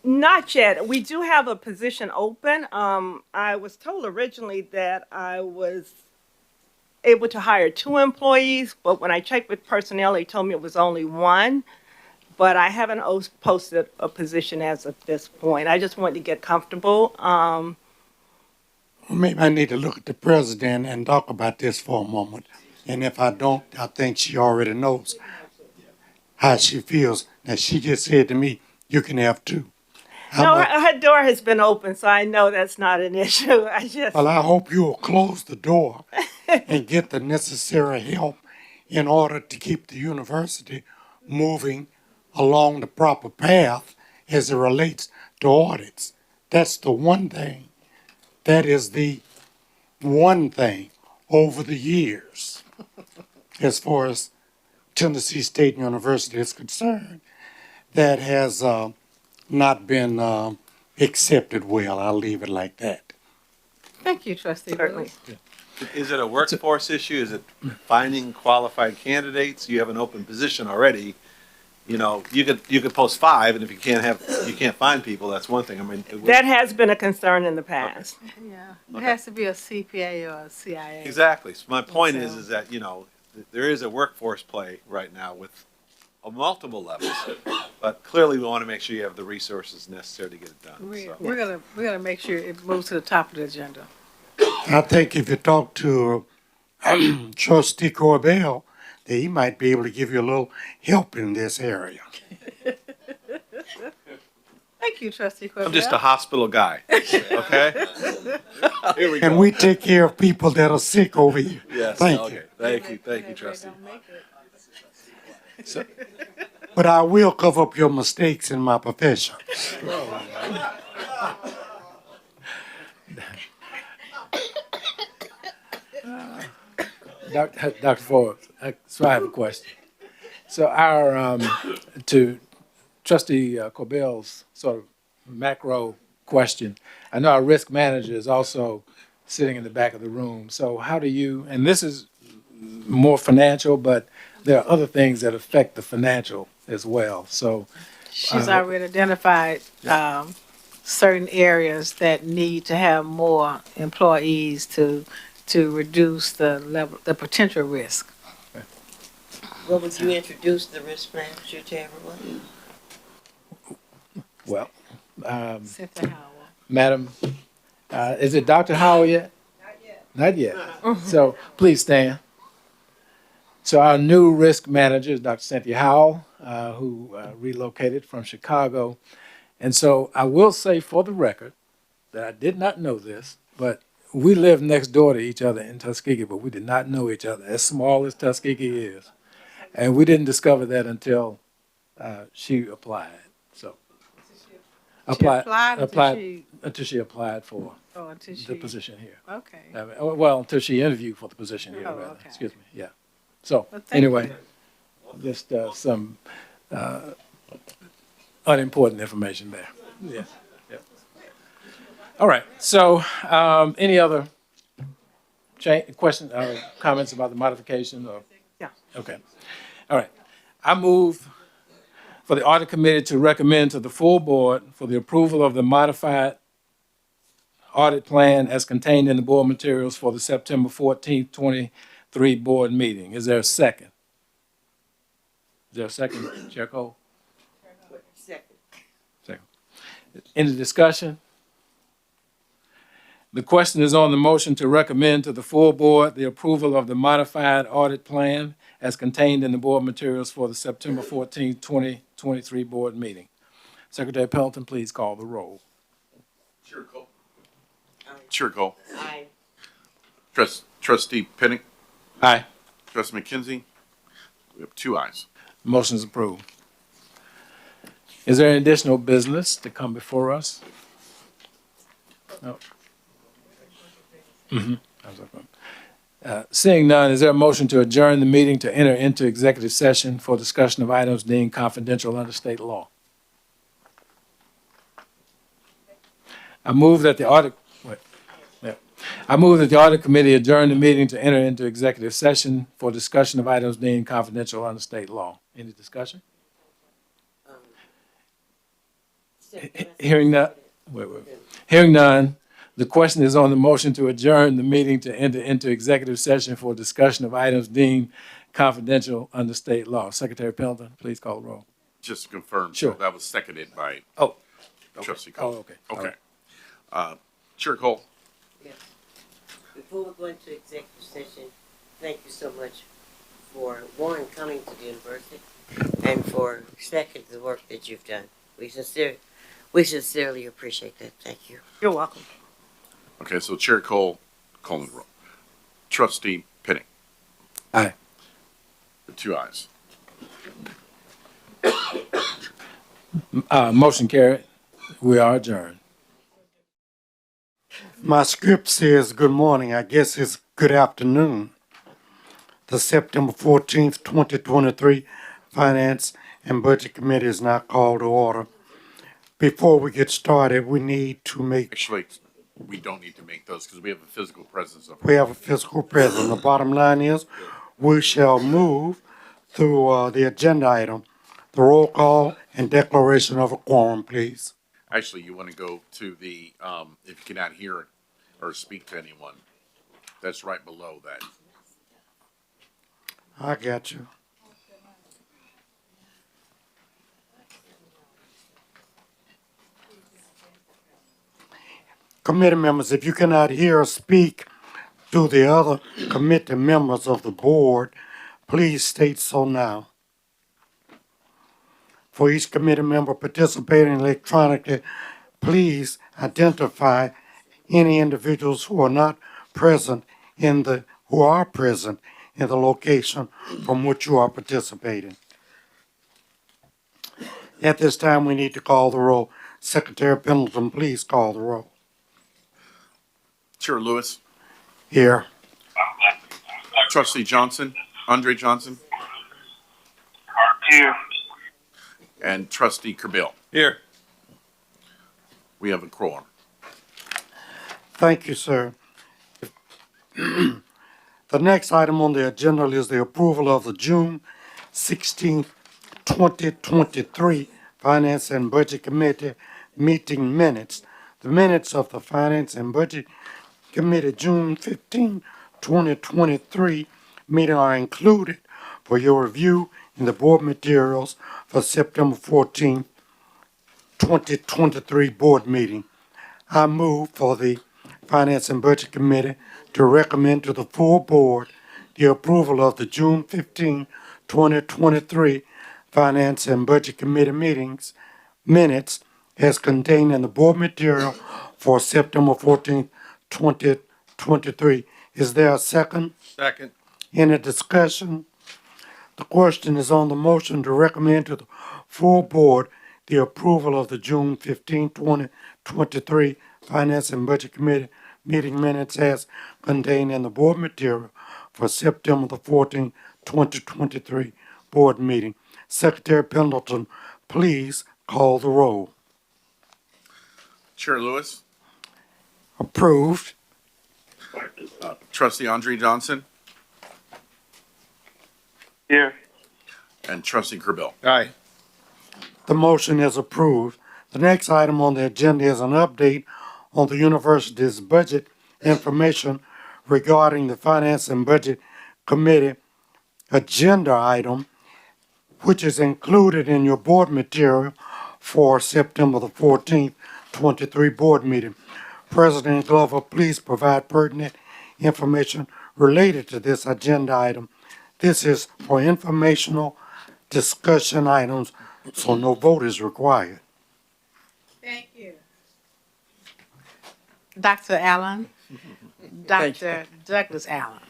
Not yet. We do have a position open. I was told originally that I was able to hire 2 employees, but when I checked with personnel, they told me it was only 1. But I haven't posted a position as of this point. I just wanted to get comfortable. Well, maybe I need to look at the president and talk about this for a moment. And if I don't, I think she already knows how she feels. Now, she just said to me, you can have 2. No, her door has been open, so I know that's not an issue. Well, I hope you'll close the door and get the necessary help in order to keep the university moving along the proper path as it relates to audits. That's the one thing. That is the one thing over the years, as far as Tennessee State University is concerned, that has not been accepted well. I'll leave it like that. Thank you, Trustee Lewis. Is it a workforce issue? Is it finding qualified candidates? You have an open position already. You could post 5, and if you can't find people, that's one thing. I mean, That has been a concern in the past. Yeah, it Okay. has to be a CPA or a CIA. exactly. So my point is that there is a workforce play right now with multiple levels, but clearly we want to make sure you have the resources necessary to get it done. So. We're gonna make sure it moves to the top of the agenda. I think if you talk to Trustee Corbell, that he might be able to give you a little help in this area. Thank you, Trustee Corbell. I'm just a hospital guy, okay? Here we go. And we take care of people that are sick over here. Yes, Thank okay. you. Thank you, Trustee. But I will cover up your mistakes in my profession. Dr. Forbes, so I have a question. So to Trustee Corbell's sort of macro question, I know our risk manager is also sitting in the back of the room. So how do you, and this is more financial, but there are other things that affect the financial as well. So She's already identified certain areas that need to have more employees to reduce the level, the potential risk. What would you introduce the risk manager to everyone? well, Cynthia Howell. Madam, is it Dr. Howell yet? Not yet. So please stand. So our new risk manager is Dr. Cynthia Howell, who relocated from Chicago. And so I will say for the record that I did not know this, but we lived next door to each other in Tuskegee, but we did not know each other, as small as Tuskegee is. And we didn't discover that until she applied. So applied until she applied for the position here. Okay. Well, until she interviewed for the position here, rather. Okay. Excuse me. Yeah. So Well, thank anyway, you. just some unimportant information there. Yeah. Yeah. All right. So any other questions or comments about the modification? Or? Yeah. Okay. All right. I move for the audit committee to recommend to the full board for the approval of the modified audit plan as contained in the board materials for the September 14th, 23 board meeting. Is there a second? Is there a second, Chair Cole? Second. Second. Any discussion? The question is on the motion to recommend to the full board the approval of the modified audit plan as contained in the board materials for the September 14th, 2023 board meeting. Secretary Pelton, please call the roll. Chair Cole. Chair Cole. Aye. Trustee Pinnick. Aye. Trustee McKenzie. We have 2 ayes. Motion is approved. Is there any additional business to come before us? No. Seeing none, is there a motion to adjourn the meeting to enter into executive session for discussion of items deemed confidential under state law? I move that the audit committee adjourn the meeting to enter into executive session for discussion of items deemed confidential under state law. Any discussion? Hearing none. Hearing none. The question is on the motion to adjourn the meeting to enter into executive session for discussion of items deemed confidential under state law. Secretary Pendleton, please call the roll. Just to confirm, Sure. so that was seconded by Trustee Oh, Cole. okay. Okay. Chair Cole. Yes. Before we go into executive session, thank you so much for, one, coming to the university, and for, second, the work that you've done. We sincerely appreciate that. Thank you. You're welcome. Okay, so Chair Cole, calling the roll. Trustee Pinnick. Aye. 2 ayes. Motion carried. We are adjourned. My script says good morning. I guess it's good afternoon. The September 14th, 2023 Finance and Budget Committee is now called to order. Before we get started, we need to make... Actually, we don't need to make those because we have a physical presence of. We have a physical presence. The bottom line is we shall move through the agenda item. The roll call and declaration of a quorum, please. Actually, you want to go to the, if you cannot hear or speak to anyone, that's right below that. I got you. Committee members, if you cannot hear or speak to the other committee members of the board, please state so now. For each committee member participating electronically, please identify any individuals who are not present who are present in the location from which you are participating. At this time, we need to call the roll. Secretary Pendleton, please call the roll. Chair Lewis. Here. Trustee Johnson, Andre Johnson. Here. And Trustee Kerbill. Here. We have a quorum. Thank you, sir. The next item on the agenda is the approval of the June 16th, 2023 Finance and Budget Committee meeting minutes. The minutes of the Finance and Budget Committee June 15, 2023 meeting are included for your review in the board materials for September 14, 2023 board meeting. I move for the Finance and Budget Committee to recommend to the full board the approval of the June 15, 2023 Finance and Budget Committee meetings minutes as contained in the board material for September 14, 23. Is there a second? Second. Any discussion? The question is on the motion to recommend to the full board the approval of the June 15, 2023 Finance and Budget Committee meeting minutes as contained in the board material for September the 14th, 2023 board meeting. Secretary Pendleton, please call the roll. Chair Lewis, Approved. Trustee Andre Johnson, Here. and Trustee Kerbill. Aye. The motion is approved. The next item on the agenda is an update on the university's budget information regarding the Finance and Budget Committee agenda item, which is included in your board material for September the 14th, 23 board meeting. President Glover, please provide pertinent information related to this agenda item. This is for informational discussion items, so no vote is required. Thank you. Dr. Allen, Dr. Douglas Allen.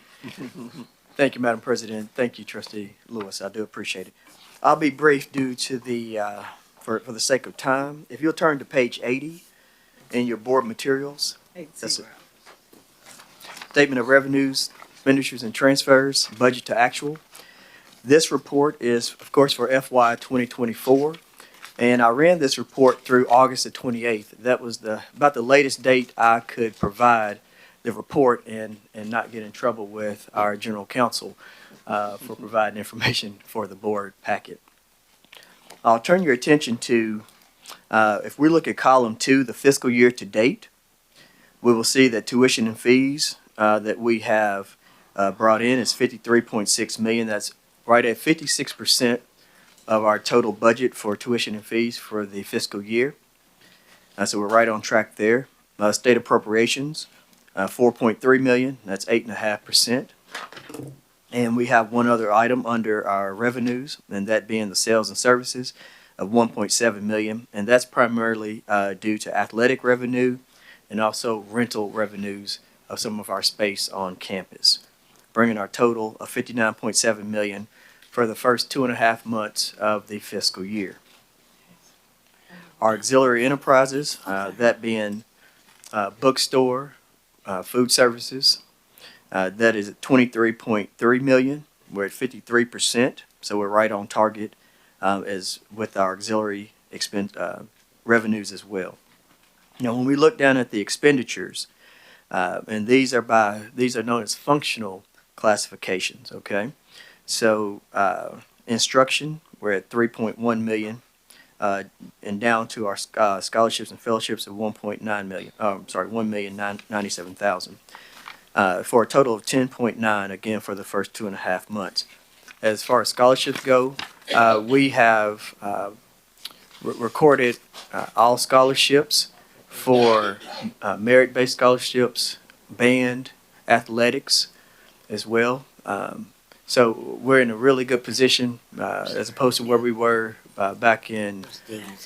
Thank you, Madam President. Thank you, Trustee Lewis. I do appreciate it. I'll be brief due to the, for the sake of time. If you'll turn to page 80 in your board materials, that's it. Statement of revenues, expenditures and transfers, budget to actual. This report is, of course, for FY 2024. And I ran this report through August the 28th. That was about the latest date I could provide the report and not get in trouble with our general counsel for providing information for the board packet. I'll turn your attention to, if we look at column 2, the fiscal year to date, we will see that tuition and fees that we have brought in is $53.6 million. That's right at 56% of our total budget for tuition and fees for the fiscal year. So we're right on track there. State appropriations, $4.3 million, that's 8.5%. And we have one other item under our revenues, and that being the sales and services of $1.7 million. And that's primarily due to athletic revenue and also rental revenues of some of our space on campus, bringing our total of $59.7 million for the first 2.5 months of the fiscal year. Our auxiliary enterprises, that being bookstore, food services, that is at $23.3 million. We're at 53%, so we're right on target as with our auxiliary revenues as well. Now, when we look down at the expenditures, and these are known as functional classifications, okay? So instruction, we're at $3.1 million, and down to our scholarships and fellowships of $1,097,000, for a total of $10.9 again for the first 2.5 months. As far as scholarships go, we have recorded all scholarships for merit-based scholarships, band, athletics as well. So we're in a really good position as opposed to where we were back in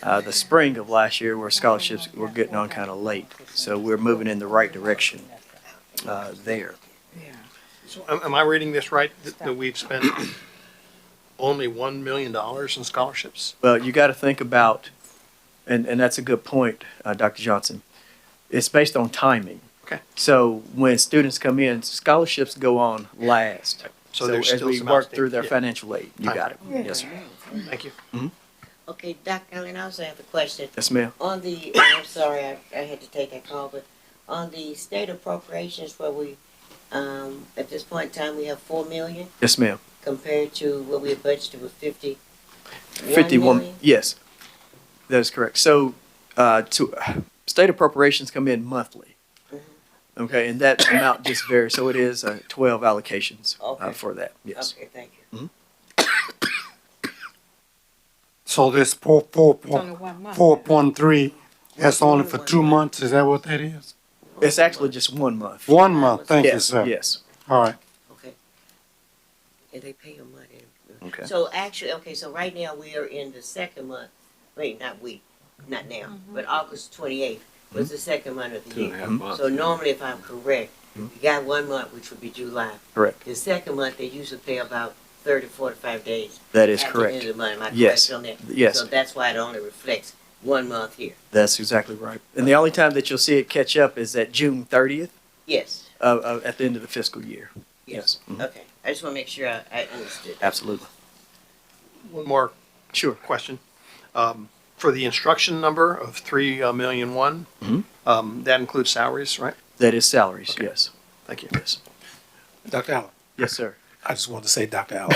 the spring of last year, where scholarships were getting on kind of late. So we're moving in the right direction there. So am I reading this right, that we've spent only $1 million in scholarships? Well, you got to think about, and that's a good point, Dr. Johnson. It's based on timing. Okay. So when students come in, scholarships go on last. So there's as still we some work through their outstanding- financial aid, you got it. Yes, sir. Thank you. Okay, Dr. Allen, I also have a question. Yes, ma'am. On the, I'm sorry, I had to take that call, but on the state appropriations where we, at this point in time, we have 4 million Yes, ma'am. compared to what we had budgeted with 51. million? Yes, that is correct. So, state appropriations come in monthly. Okay, and that amount just varies. So it is 12 allocations for that. Yes. Okay, thank you. So this 4.3, that's only for 2 months, is that what that is? It's actually just 1 month. 1 month, thank you, Yes, sir. yes. All right. Okay. And they pay your money. Okay. So actually, okay, so right now we are in the second month. Wait, not now, but August 28th was the second month of the year. 2.5 months. So normally, if I'm correct, You got 1 month, which would be July. Correct. The second month, they usually pay about 30, 45 days. That is at correct. the end of the month. Am I Yes. correct on that? Yes. So that's why it only reflects 1 month here. That's exactly right. And the only time that you'll see it catch up is at June 30th Yes. at the end of the fiscal year. Yes. Mhm. Okay. I just want to make sure I understood. Absolutely. One more Sure. question. For the instruction number of 3,000,001, that includes salaries, right? That is salaries, yes. Thank you. Yes. Dr. Allen. Yes, sir. I just wanted to say Dr. Allen.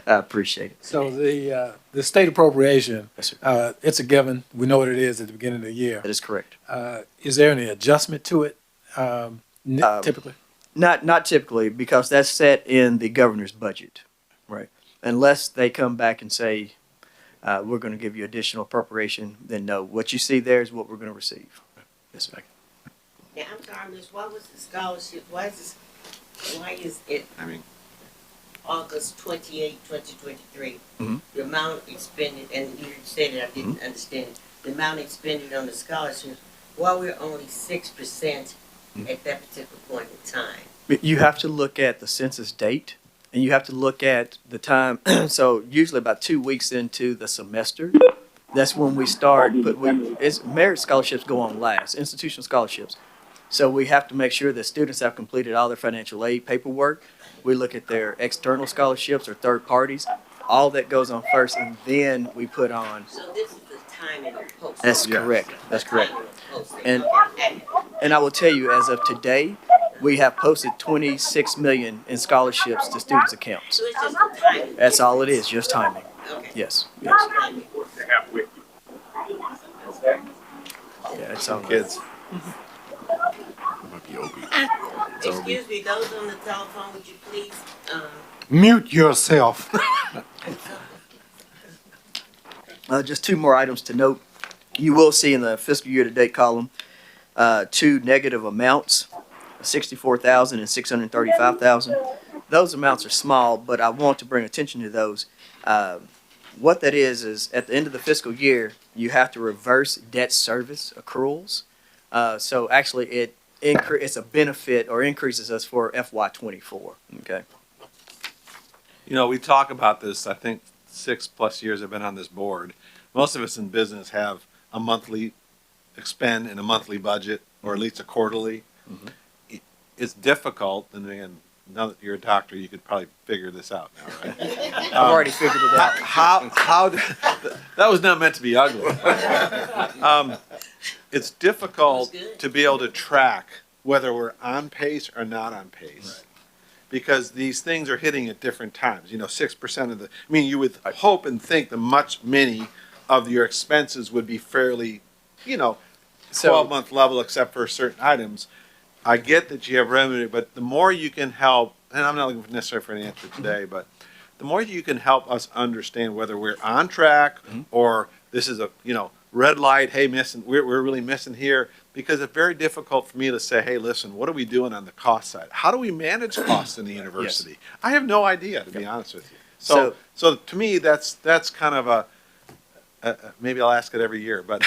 I appreciate it. So the state appropriation, Yes, sir. it's a given. We know what it is at the beginning of the year. That is correct. Is there any adjustment to it typically? Not typically, because that's set in the governor's budget, right? Unless they come back and say, we're going to give you additional appropriation, then no. What you see there is what we're going to receive. Yes, sir. Now, I'm sorry, Miss, what was the scholarship? Why is it I mean, August 28, 2023? Mhm. The amount expended, and you said it, I didn't understand it. The amount expended on the scholarships, while we're only 6% at that particular point in time. But you have to look at the census date, and you have to look at the time. So usually about 2 weeks into the semester, that's when we start. But merit scholarships go on last, institutional scholarships. So we have to make sure that students have completed all their financial aid paperwork. We look at their external scholarships or third parties. All that goes on first, and then we put on. So this is the timing of posting. That's correct. That's correct. Timing of posting. And Okay. and I will tell you, as of today, we have posted 26 million in scholarships to students' accounts. So it's just the timing. That's all it is, just timing. Okay. Yes. Yes. Thank you. Yeah, it's all. Kids. it might be Opie. Excuse me, those on the telephone, would you please, Mute yourself. Just two more items to note. You will see in the fiscal year-to-date column, two negative amounts, 64,000 and 635,000. Those amounts are small, but I want to bring attention to those. What that is at the end of the fiscal year, you have to reverse debt service accruals. So actually, it's a benefit or increases us for FY24. Okay. You know, we talk about this, I think 6+ years I've been on this board. Most of us in business have a monthly expend and a monthly budget, or at least a quarterly. Mhm. It's difficult, and again, now that you're a doctor, you could probably figure this out now, right? I've already figured it out. That was not meant to be ugly. It's difficult to be able to track whether we're on pace or not on pace. Because these things are hitting at different times. You know, 6% of you would hope and think many of your expenses would be fairly, 12-month level except for certain items. I get that you have revenue, but the more you can help, and I'm not looking necessarily for an answer today, but the more you can help us understand whether we're on track or this is a, red light, hey, we're really missing here, because it's very difficult for me to say, hey, listen, what are we doing on the cost side? How do we manage costs in the university? Yes. I have no idea, to be honest with you. So to me, that's kind of maybe I'll ask it every year, but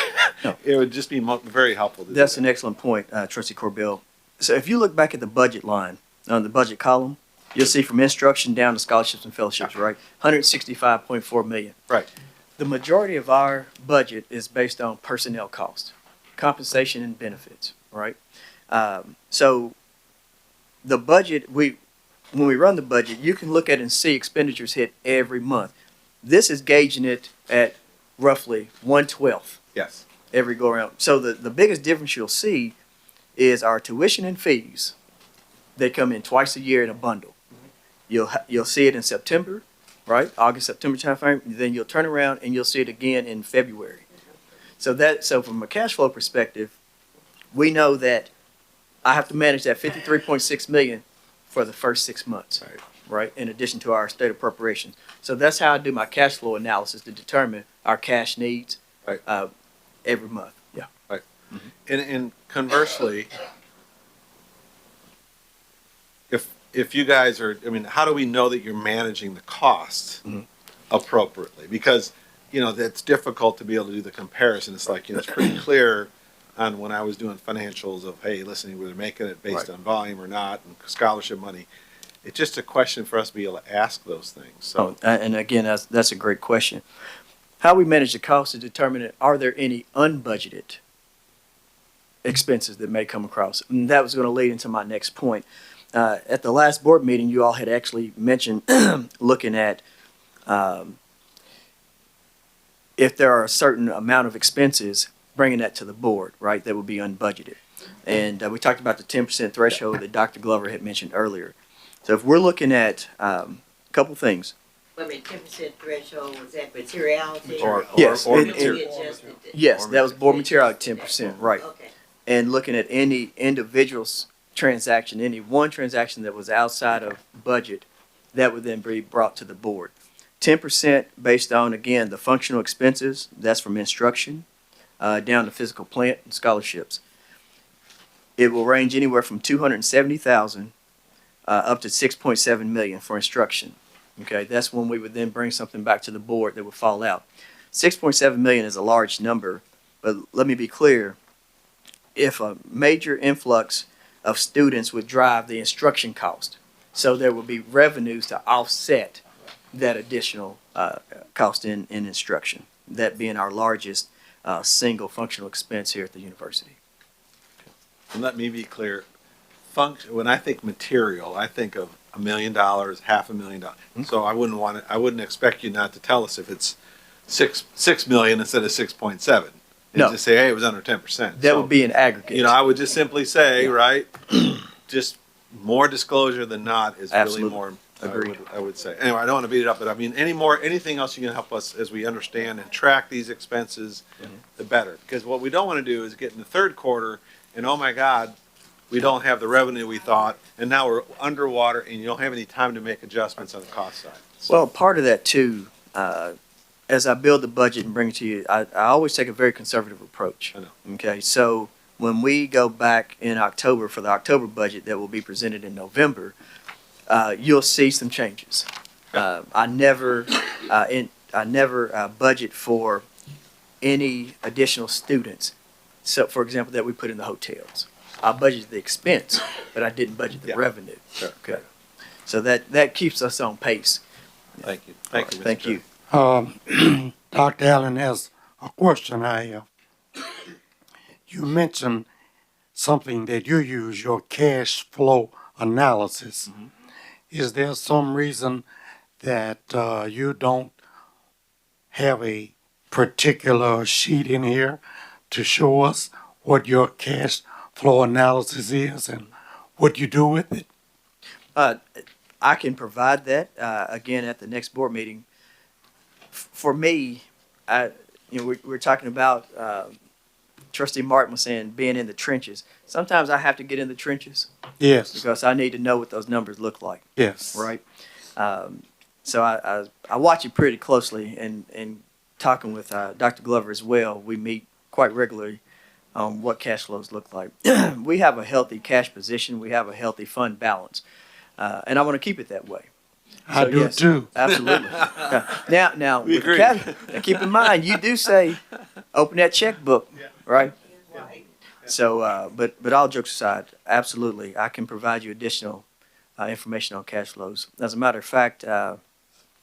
it would just be very helpful. That's an excellent point, Trustee Corbell. So if you look back at the budget line, on the budget column, you'll see from instruction down to scholarships and fellowships, right? 165.4 million. Right. The majority of our budget is based on personnel costs, compensation and benefits, right? So the budget, when we run the budget, you can look at it and see expenditures hit every month. This is gauging it at roughly 1/12. Yes. Every go around. So the biggest difference you'll see is our tuition and fees. They come in twice a year in a bundle. You'll see it in September, right? August, September timeframe. Then you'll turn around and you'll see it again in February. So from a cash flow perspective, we know that I have to manage that 53.6 million for the first 6 months, right? In addition to our state appropriations. So that's how I do my cash flow analysis to determine our cash needs every month. Yeah. Right. And conversely, if you guys are, how do we know that you're managing the costs appropriately? Because, that's difficult to be able to do the comparison. It's like, it's pretty clear on when I was doing financials of, hey, listen, we're making it based Right. on volume or not, and scholarship money. It's just a question for us to be able to ask those things, so. And again, that's a great question. How we manage the cost is determining, are there any unbudgeted expenses that may come across? And that was going to lead into my next point. At the last board meeting, you all had actually mentioned looking at if there are a certain amount of expenses, bringing that to the board, right, that would be unbudgeted. And we talked about the 10% threshold that Dr. Glover had mentioned earlier. So if we're looking at a couple things. Wait a minute, 10% threshold, was that materiality? Yes, Or it- we it- adjusted it? Yes, that was board material at 10%, right. Okay. And looking at any individual's transaction, any one transaction that was outside of budget, that would then be brought to the board. 10% based on, again, the functional expenses, that's from instruction, down to physical plant and scholarships. It will range anywhere from 270,000 up to 6.7 million for instruction. Okay, that's when we would then bring something back to the board that would fall out. 6.7 million is a large number, but let me be clear. If a major influx of students would drive the instruction cost, so there would be revenues to offset that additional cost in instruction, that being our largest single functional expense here at the university. And let me be clear, when I think material, I think of $1 million, $500,000. So I wouldn't expect you not to tell us if it's 6 million instead of 6.7. And No. just say, hey, it was under 10%. That would be an aggregate. You know, I would just simply say, Yeah. right, just more disclosure than not is Absolutely. really more. Agreed. I would say. Anyway, I don't want to beat it up, but I mean, anything else you can help us as we understand and track these expenses, the better. Because what we don't want to do is get in the third quarter and, oh my God, we don't have the revenue we thought, and now we're underwater and you don't have any time to make adjustments on the cost side. Well, part of that too, as I build the budget and bring it to you, I always take a very conservative approach. I know. Okay, so when we go back in October for the October budget that will be presented in November, you'll see some changes. I never budget for any additional students. So, for example, that we put in the hotels. I budgeted the expense, but I didn't budget the revenue. Sure. Okay, so that keeps us on pace. Thank you. Thank you. Mr. Thank Chair. you. Dr. Allen has a question I have. You mentioned something that you use, your cash flow analysis. Is there some reason that you don't have a particular sheet in here to show us what your cash flow analysis is and what you do with it? I can provide that again at the next board meeting. For me, we're talking about Trustee Martin was saying being in the trenches. Sometimes I have to get in the trenches. Yes. Because I need to know what those numbers look like. Yes. Right. So I watch it pretty closely, and talking with Dr. Glover as well. We meet quite regularly on what cash flows look like. We have a healthy cash position. We have a healthy fund balance, and I want to keep it that way. I do yes, too. Absolutely. Now, We with the agree. now keep in mind, you do say, open that checkbook, right? So, but all jokes aside, absolutely, I can provide you additional information on cash flows. As a matter of fact,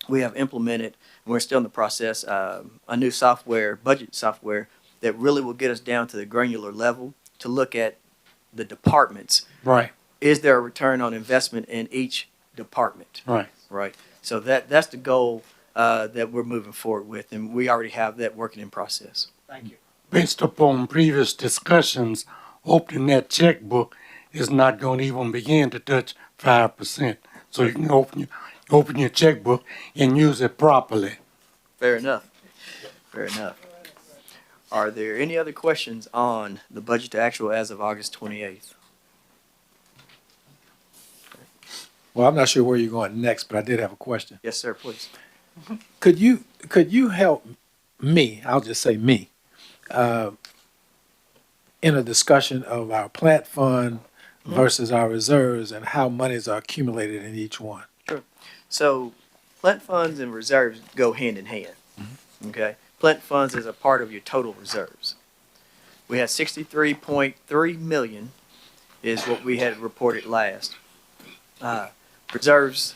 we have implemented, and we're still in the process, a new software, budget software, that really will get us down to the granular level to look at the departments. Right. Is there a return on investment in each department? Right. Right. So that's the goal that we're moving forward with, and we already have that working in process. Thank you. Based upon previous discussions, opening that checkbook is not going to even begin to touch 5%. So you can open your checkbook and use it properly. Fair enough. Fair enough. Are there any other questions on the budget to actual as of August 28th? Well, I'm not sure where you're going next, but I did have a question. Yes, sir, please. Could you help me, I'll just say me, in a discussion of our plant fund versus our reserves and how monies are accumulated in each one? Sure. So plant funds and reserves go hand in hand. Okay? Plant funds is a part of your total reserves. We had 63.3 million is what we had reported last. Reserves,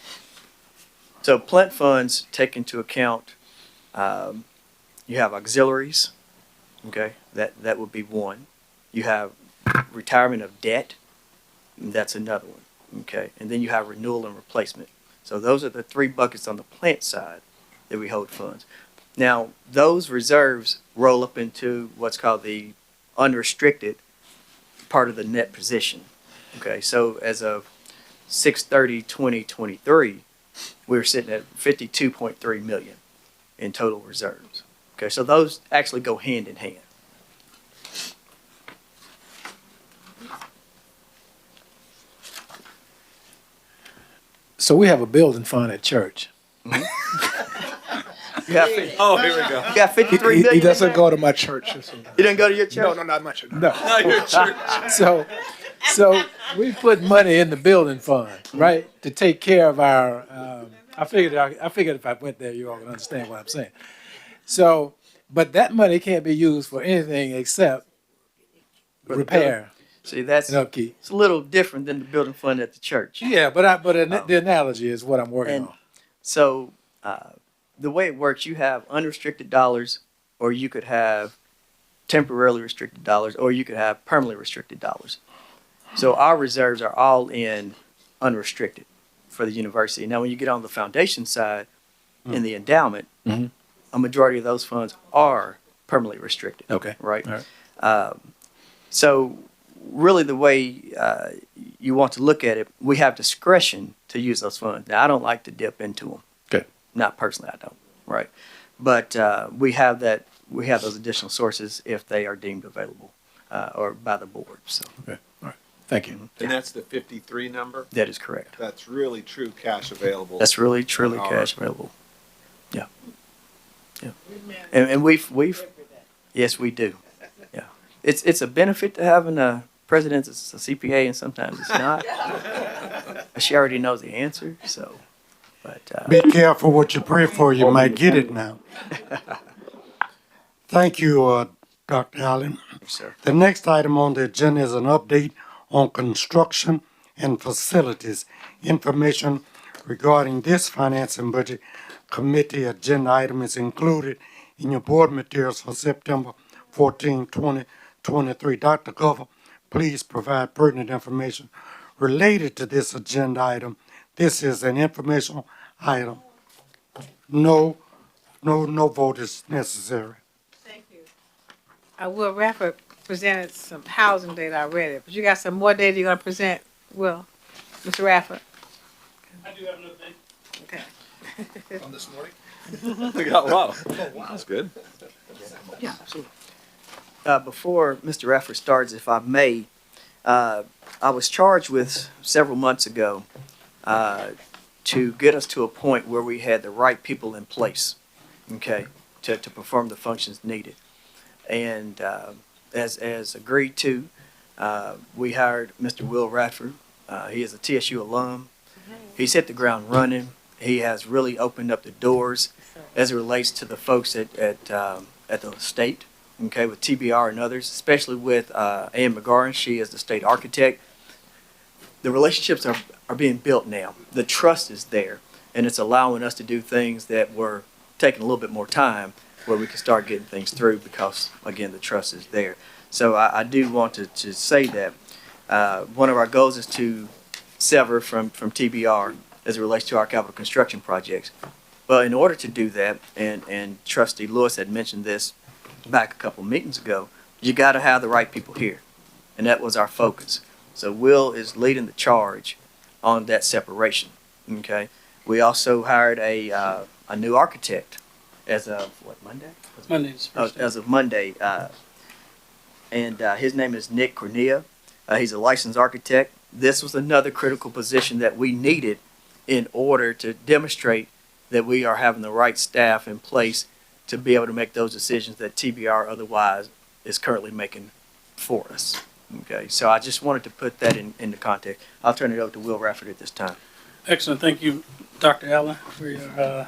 so plant funds take into account, you have auxiliaries, okay, that would be one. You have retirement of debt, that's another one, okay, and then you have renewal and replacement. So those are the three buckets on the plant side that we hold funds. Now, those reserves roll up into what's called the unrestricted part of the net position. Okay, so as of 6/30/2023, we were sitting at 52.3 million in total reserves. Okay, so those actually go hand in hand. So we have a building fund at church. You have Oh, here we go. You got 53 million. He doesn't go to my church. You didn't go to your church? No, not my church. No. Not your church. So we put money in the building fund, right, to take care of our. I figured if I went there, you all would understand what I'm saying. So, but that money can't be used for anything except repair. See, that's and upkeep. It's a little different than the building fund at the church. Yeah, but the analogy is what I'm working on. So the way it works, you have unrestricted dollars, or you could have temporarily restricted dollars, or you could have permanently restricted dollars. So our reserves are all in unrestricted for the university. Now, when you get on the foundation side, in the endowment, a majority of those funds are permanently restricted. Okay. Right? All right. So really the way you want to look at it, we have discretion to use those funds. Now, I don't like to dip into them. Okay. Not personally, I don't. Right. But we have those additional sources if they are deemed available or by the board. So. Okay. All right. Thank you. And that's the 53 number? That is correct. That's really true cash available. That's really, truly cash available. Yeah. Yeah. And we've, yes, we do. Yeah. It's a benefit to having a president that's a CPA, and sometimes it's not. She already knows the answer, so. But be careful what you pray for. You might get it now. Thank you, Dr. Allen. Yes, sir. The next item on the agenda is an update on construction and facilities. Information regarding this finance and budget committee agenda item is included in your board materials for September 14, 2023. Dr. Glover, please provide pertinent information related to this agenda item. This is an informational item. No vote is necessary. Thank you. Will Rafford presented some housing data already, but you got some more data you're going to present, Will? Mr. Rafford? I do have another thing. Okay. From this morning? We got a lot. That's good. Yeah, absolutely. Before Mr. Rafford starts, if I may, I was charged with several months ago to get us to a point where we had the right people in place, okay, to perform the functions needed. And as agreed to, we hired Mr. Will Radford. He is a TSU alum. He's hit the ground running. He has really opened up the doors as it relates to the folks at the state, okay, with TBR and others, especially with Ann McGarren. She is the state architect. The relationships are being built now. The trust is there, and it's allowing us to do things that were taking a little bit more time, where we can start getting things through because, again, the trust is there. So I do want to say that one of our goals is to sever from TBR as it relates to our capital construction projects. But in order to do that, and Trustee Lewis had mentioned this back a couple meetings ago, you got to have the right people here. And that was our focus. So Will is leading the charge on that separation, okay? We also hired a new architect as of, what, Monday? Monday's first day. As of Monday. And his name is Nick Cornea. He's a licensed architect. This was another critical position that we needed in order to demonstrate that we are having the right staff in place to be able to make those decisions that TBR otherwise is currently making for us. Okay, so I just wanted to put that into context. I'll turn it over to Will Rafford at this time. Excellent. Thank you, Dr. Allen, for your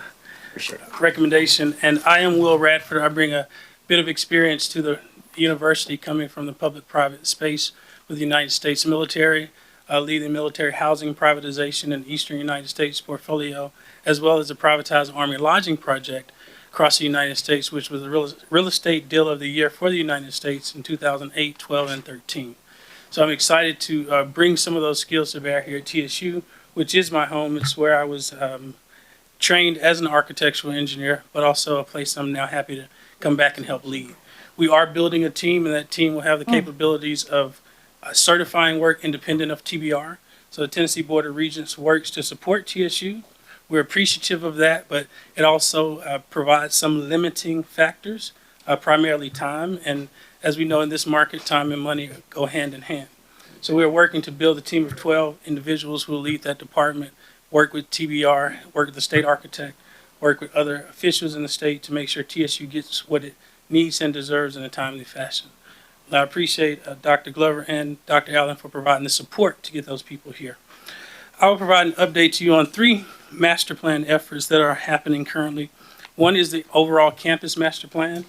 Appreciate it. recommendation. And I am Will Radford. I bring a bit of experience to the university coming from the public-private space with the United States military, leading military housing privatization in the Eastern United States portfolio, as well as the privatized Army lodging project across the United States, which was the real estate deal of the year for the United States in 2008, 12, and 13. So I'm excited to bring some of those skills to bear here at TSU, which is my home. It's where I was trained as an architectural engineer, but also a place I'm now happy to come back and help lead. We are building a team, and that team will have the capabilities of certifying work independent of TBR. So the Tennessee Board of Regents works to support TSU. We're appreciative of that, but it also provides some limiting factors, primarily time. And as we know in this market, time and money go hand in hand. So we're working to build a team of 12 individuals who will lead that department, work with TBR, work with the state architect, work with other officials in the state to make sure TSU gets what it needs and deserves in a timely fashion. I appreciate Dr. Glover and Dr. Allen for providing the support to get those people here. I will provide an update to you on 3 master plan efforts that are happening currently. One is the overall campus master plan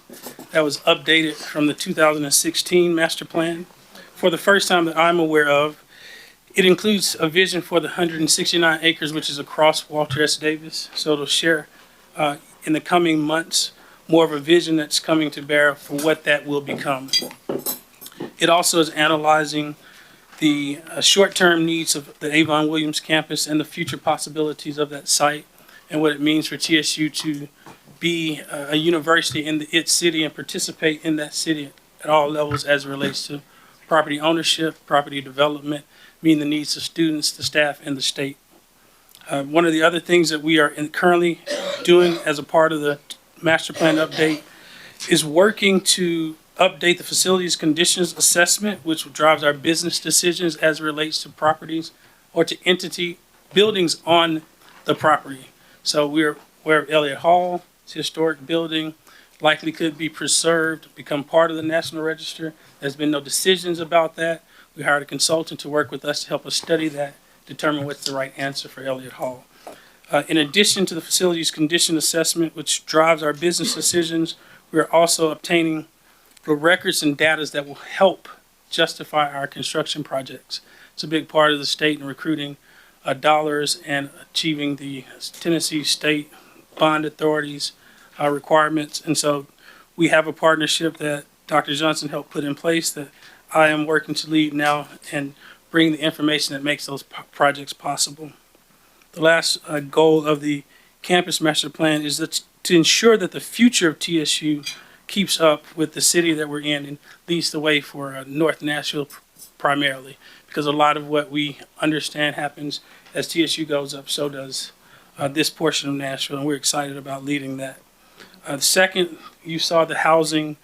that was updated from the 2016 master plan. For the first time that I'm aware of, it includes a vision for the 169 acres, which is across Walter S. Davis. So it'll share in the coming months more of a vision that's coming to bear for what that will become. It also is analyzing the short-term needs of the Avon Williams campus and the future possibilities of that site and what it means for TSU to be a university in its city and participate in that city at all levels as it relates to property ownership, property development, meeting the needs of students, the staff, and the state. One of the other things that we are currently doing as a part of the master plan update is working to update the facilities conditions assessment, which drives our business decisions as it relates to properties or to entity buildings on the property. So we're aware of Elliott Hall, it's a historic building, likely could be preserved, become part of the National Register. There's been no decisions about that. We hired a consultant to work with us to help us study that, determine what's the right answer for Elliott Hall. In addition to the facilities condition assessment, which drives our business decisions, we're also obtaining the records and data that will help justify our construction projects. It's a big part of the state in recruiting dollars and achieving the Tennessee State Bond Authority's requirements. And so we have a partnership that Dr. Johnson helped put in place that I am working to lead now and bring the information that makes those projects possible. The last goal of the campus master plan is to ensure that the future of TSU keeps up with the city that we're in and leads the way for North Nashville primarily, because a lot of what we understand happens as TSU goes up, so does this portion of Nashville, and we're excited about leading that. Second, you saw the housing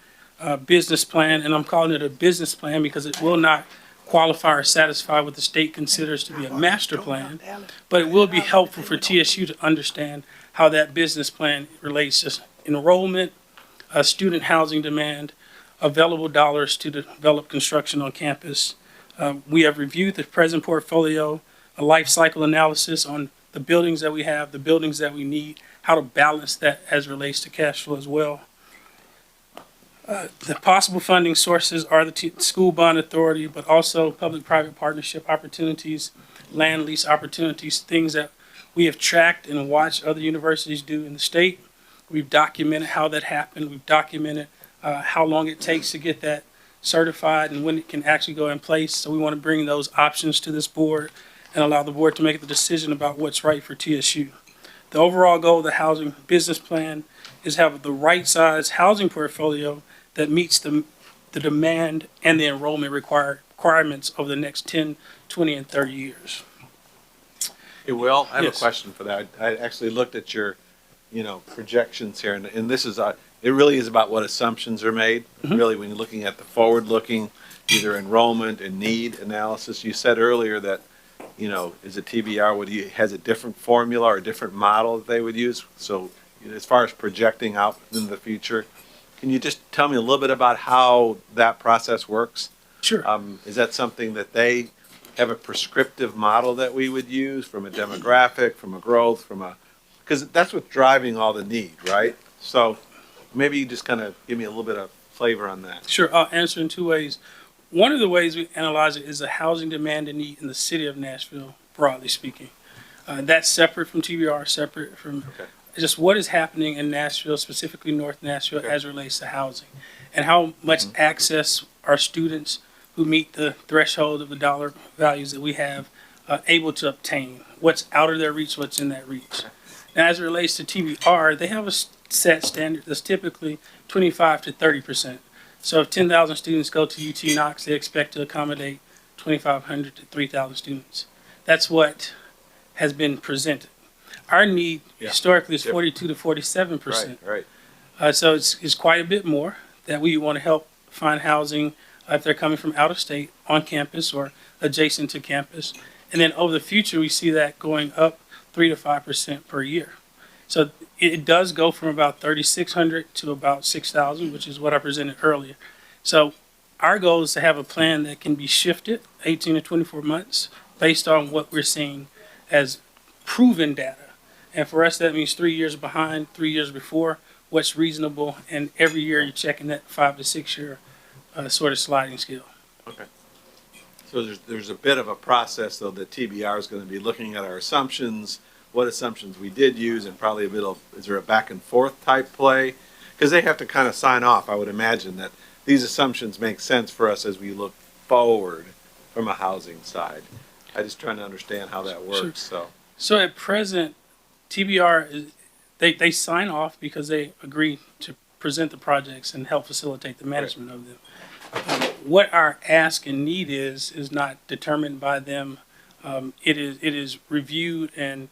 business plan, and I'm calling it a business plan because it will not qualify or satisfy what the state considers to be a master plan, but it will be helpful for TSU to understand how that business plan relates to enrollment, student housing demand, available dollars to develop construction on campus. We have reviewed the present portfolio, a life cycle analysis on the buildings that we have, the buildings that we need, how to balance that as relates to cash flow as well. The possible funding sources are the School Bond Authority, but also public-private partnership opportunities, land lease opportunities, things that we have tracked and watched other universities do in the state. We've documented how that happened. We've documented how long it takes to get that certified and when it can actually go in place. So we want to bring those options to this board and allow the board to make the decision about what's right for TSU. The overall goal of the housing business plan is to have the right size housing portfolio that meets the demand and the enrollment requirements over the next 10, 20, and 30 years. Hey, Will, I have Yes. a question for that. I actually looked at your, projections here, and this is, it really is about what assumptions are made. Really, when you're looking at the forward-looking, either enrollment and need analysis, you said earlier that, is it TBR, has a different formula or a different model that they would use? So, as far as projecting out into the future, can you just tell me a little bit about how that process works? Sure. Is that something that they have a prescriptive model that we would use from a demographic, from a growth, because that's what's driving all the need, right? So maybe you just kind of give me a little bit of flavor on that. Sure, I'll answer in two ways. One of the ways we analyze it is the housing demand and need in the city of Nashville, broadly speaking. That's separate from TBR, separate from just what is happening in Nashville, specifically North Nashville, as it relates to housing, and how much access our students who meet the threshold of the dollar values that we have able to obtain. What's out of their reach, what's in that reach. Now, as it relates to TBR, they have a set standard that's typically 25 to 30%. So if 10,000 students go to UT Knox, they expect to accommodate 2,500 to 3,000 students. That's what has been presented. Our need historically is 42 to 47%. Right. So it's quite a bit more that we want to help find housing if they're coming from out of state, on campus or adjacent to campus. And then over the future, we see that going up 3 to 5% per year. So it does go from about 3,600 to about 6,000, which is what I presented earlier. So our goal is to have a plan that can be shifted 18 to 24 months based on what we're seeing as proven data. And for us, that means 3 years behind, 3 years before, what's reasonable, and every year you're checking that 5 to 6 year sort of sliding scale. Okay. So there's a bit of a process, though, that TBR is going to be looking at our assumptions, what assumptions we did use, and probably a bit of, is there a back and forth type play? Because they have to kind of sign off, I would imagine, that these assumptions make sense for us as we look forward from a housing side. I'm just trying to understand how that works, So at present, TBR, they sign off because they agree to present the projects and help facilitate the management of them. What our ask and need is not determined by them. It is reviewed, and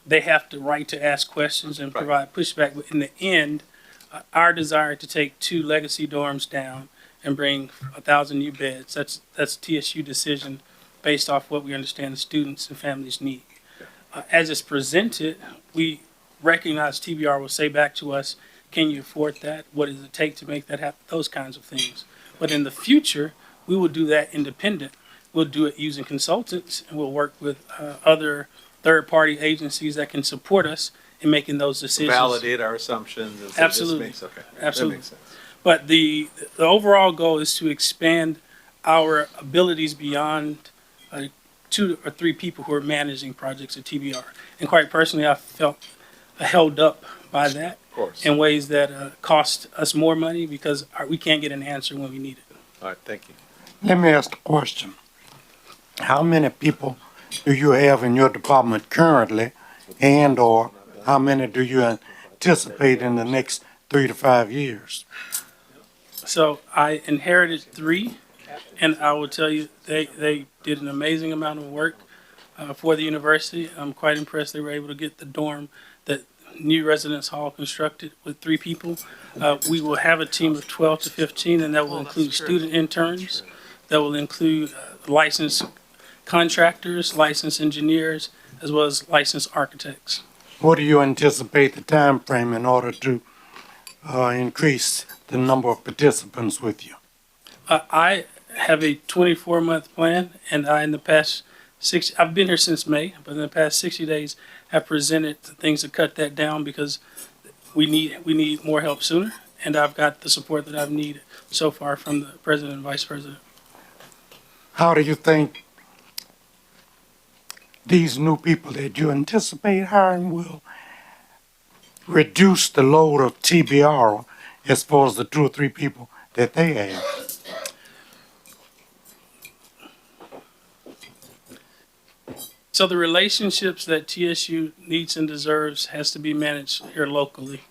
they have the right to ask questions and provide pushback. But in the end, our desire to take 2 legacy dorms down and bring 1,000 new beds, that's TSU decision based off what we understand the students and families need. As it's presented, we recognize TBR will say back to us, can you afford that? What does it take to make that happen? Those kinds of things. But in the future, we will do that independent. We'll do it using consultants, and we'll work with other third-party agencies that can support us in making those decisions. validate our assumptions. And say, Absolutely. This makes, Absolutely. That makes sense. But the overall goal is to expand our abilities beyond 2 or 3 people who are managing projects at TBR. And quite personally, I felt held up by that in ways that cost us more money because we can't get an answer when we need it. All right, thank you. Let me ask the question. How many people do you have in your department currently, and or how many do you anticipate in the next 3 to 5 years? So I inherited 3, and I will tell you they did an amazing amount of work for the university. I'm quite impressed they were able to get the dorm, the new residence hall constructed with 3 people. We will have a team of 12 to 15, and that will include student interns. That will include licensed contractors, licensed engineers, as well as licensed architects. What do you anticipate the time frame in order to increase the number of participants with you? I have a 24-month plan, and in the past I've been here since May, but in the past 60 days, have presented things to cut that down because we need more help sooner, and I've got the support that I've needed so far from the president and vice president. How do you think these new people that you anticipate hiring will reduce the load of TBR as far as the 2 or 3 people that they have? So the relationships that TSU needs and deserves has to be managed here locally.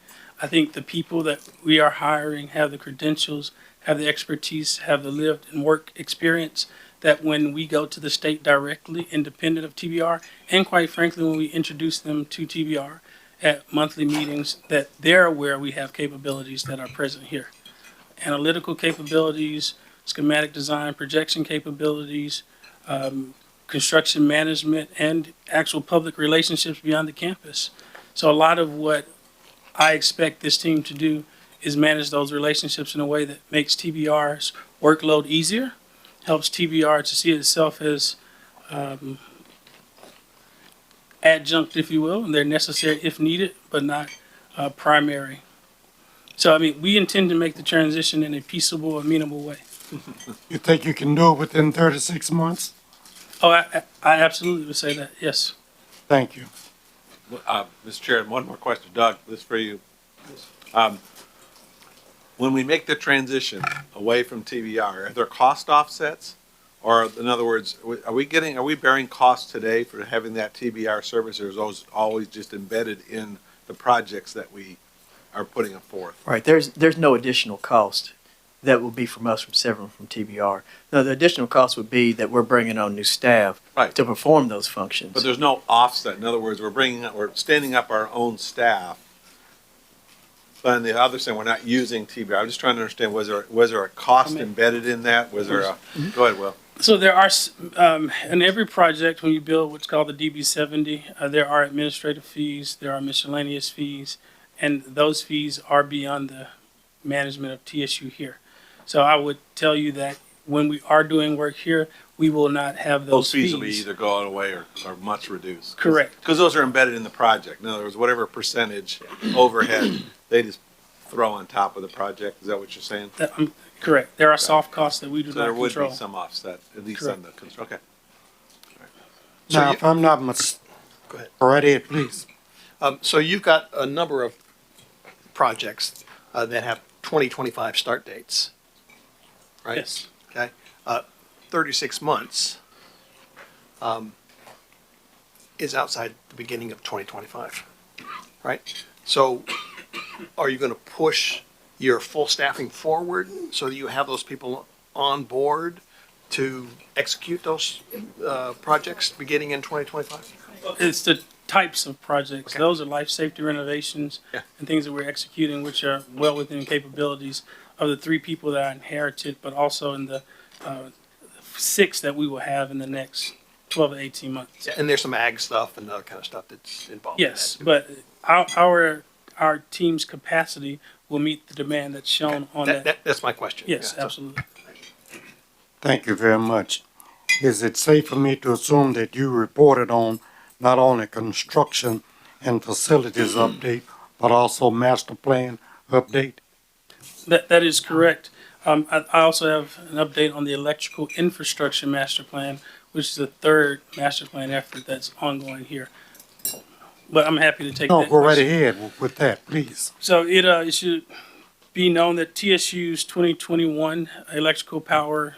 I think the people that we are hiring have the credentials, have the expertise, have the lived and work experience that when we go to the state directly, independent of TBR, and quite frankly, when we introduce them to TBR at monthly meetings, that they're aware we have capabilities that are present here. Analytical capabilities, schematic design, projection capabilities, construction management, and actual public relationships beyond the campus. So a lot of what I expect this team to do is manage those relationships in a way that makes TBR's workload easier, helps TBR to see itself as adjunct, if you will, and they're necessary if needed, but not primary. So, I mean, we intend to make the transition in a peaceable, amenable way. You think you can do it within 36 months? Oh, I absolutely would say that, yes. Thank you. Mr. Chair, one more question. Doug, this is for you. Um, when we make the transition away from TBR, are there cost offsets? Or in other words, are we bearing costs today for having that TBR service, or is those always just embedded in the projects that we are putting forth? Right, there's no additional cost that will be from us from severing from TBR. No, the additional cost would be that we're bringing on new staff Right. to perform those functions. But there's no offset. In other words, we're standing up our own staff. But on the other side, we're not using TBR. I'm just trying to understand, was there a cost embedded in that? Was there a, go ahead, Will. So there are, in every project, when you build what's called the DB70, there are administrative fees, there are miscellaneous fees, and those fees are beyond the management of TSU here. So I would tell you that when we are doing work here, we will not have those fees. Those fees will be either going away or much reduced. Correct. Because those are embedded in the project. In other words, whatever percentage overhead they just throw on top of the project. Is that what you're saying? Correct. There are soft costs that we do So not there would control. be some offset, at least Correct. on the construction. Okay. Now, if I'm not Go ahead. Go right ahead, please. So you've got a number of projects that have 2025 start dates, right? Yes. Okay. 36 months is outside the beginning of 2025, right? So are you going to push your full staffing forward so that you have those people on board to execute those projects beginning in 2025? It's the types of projects. Okay. Those are life safety renovations and things that we're executing, which are well within capabilities of the 3 people that I inherited, but also in the 6 that we will have in the next 12 to 18 months. And there's some ag stuff and other kind of stuff that's involved. Yes, in that too. but our team's capacity will meet the demand that's shown on that. That's my question. Yes, Yeah, so- absolutely. Thank you very much. Is it safe for me to assume that you reported on not only construction and facilities update, but also master plan update? That is correct. I also have an update on the electrical infrastructure master plan, which is the 3rd master plan effort that's ongoing here. But I'm happy to take No, that go right question. ahead with that, please. So it should be known that TSU's 2021 electrical power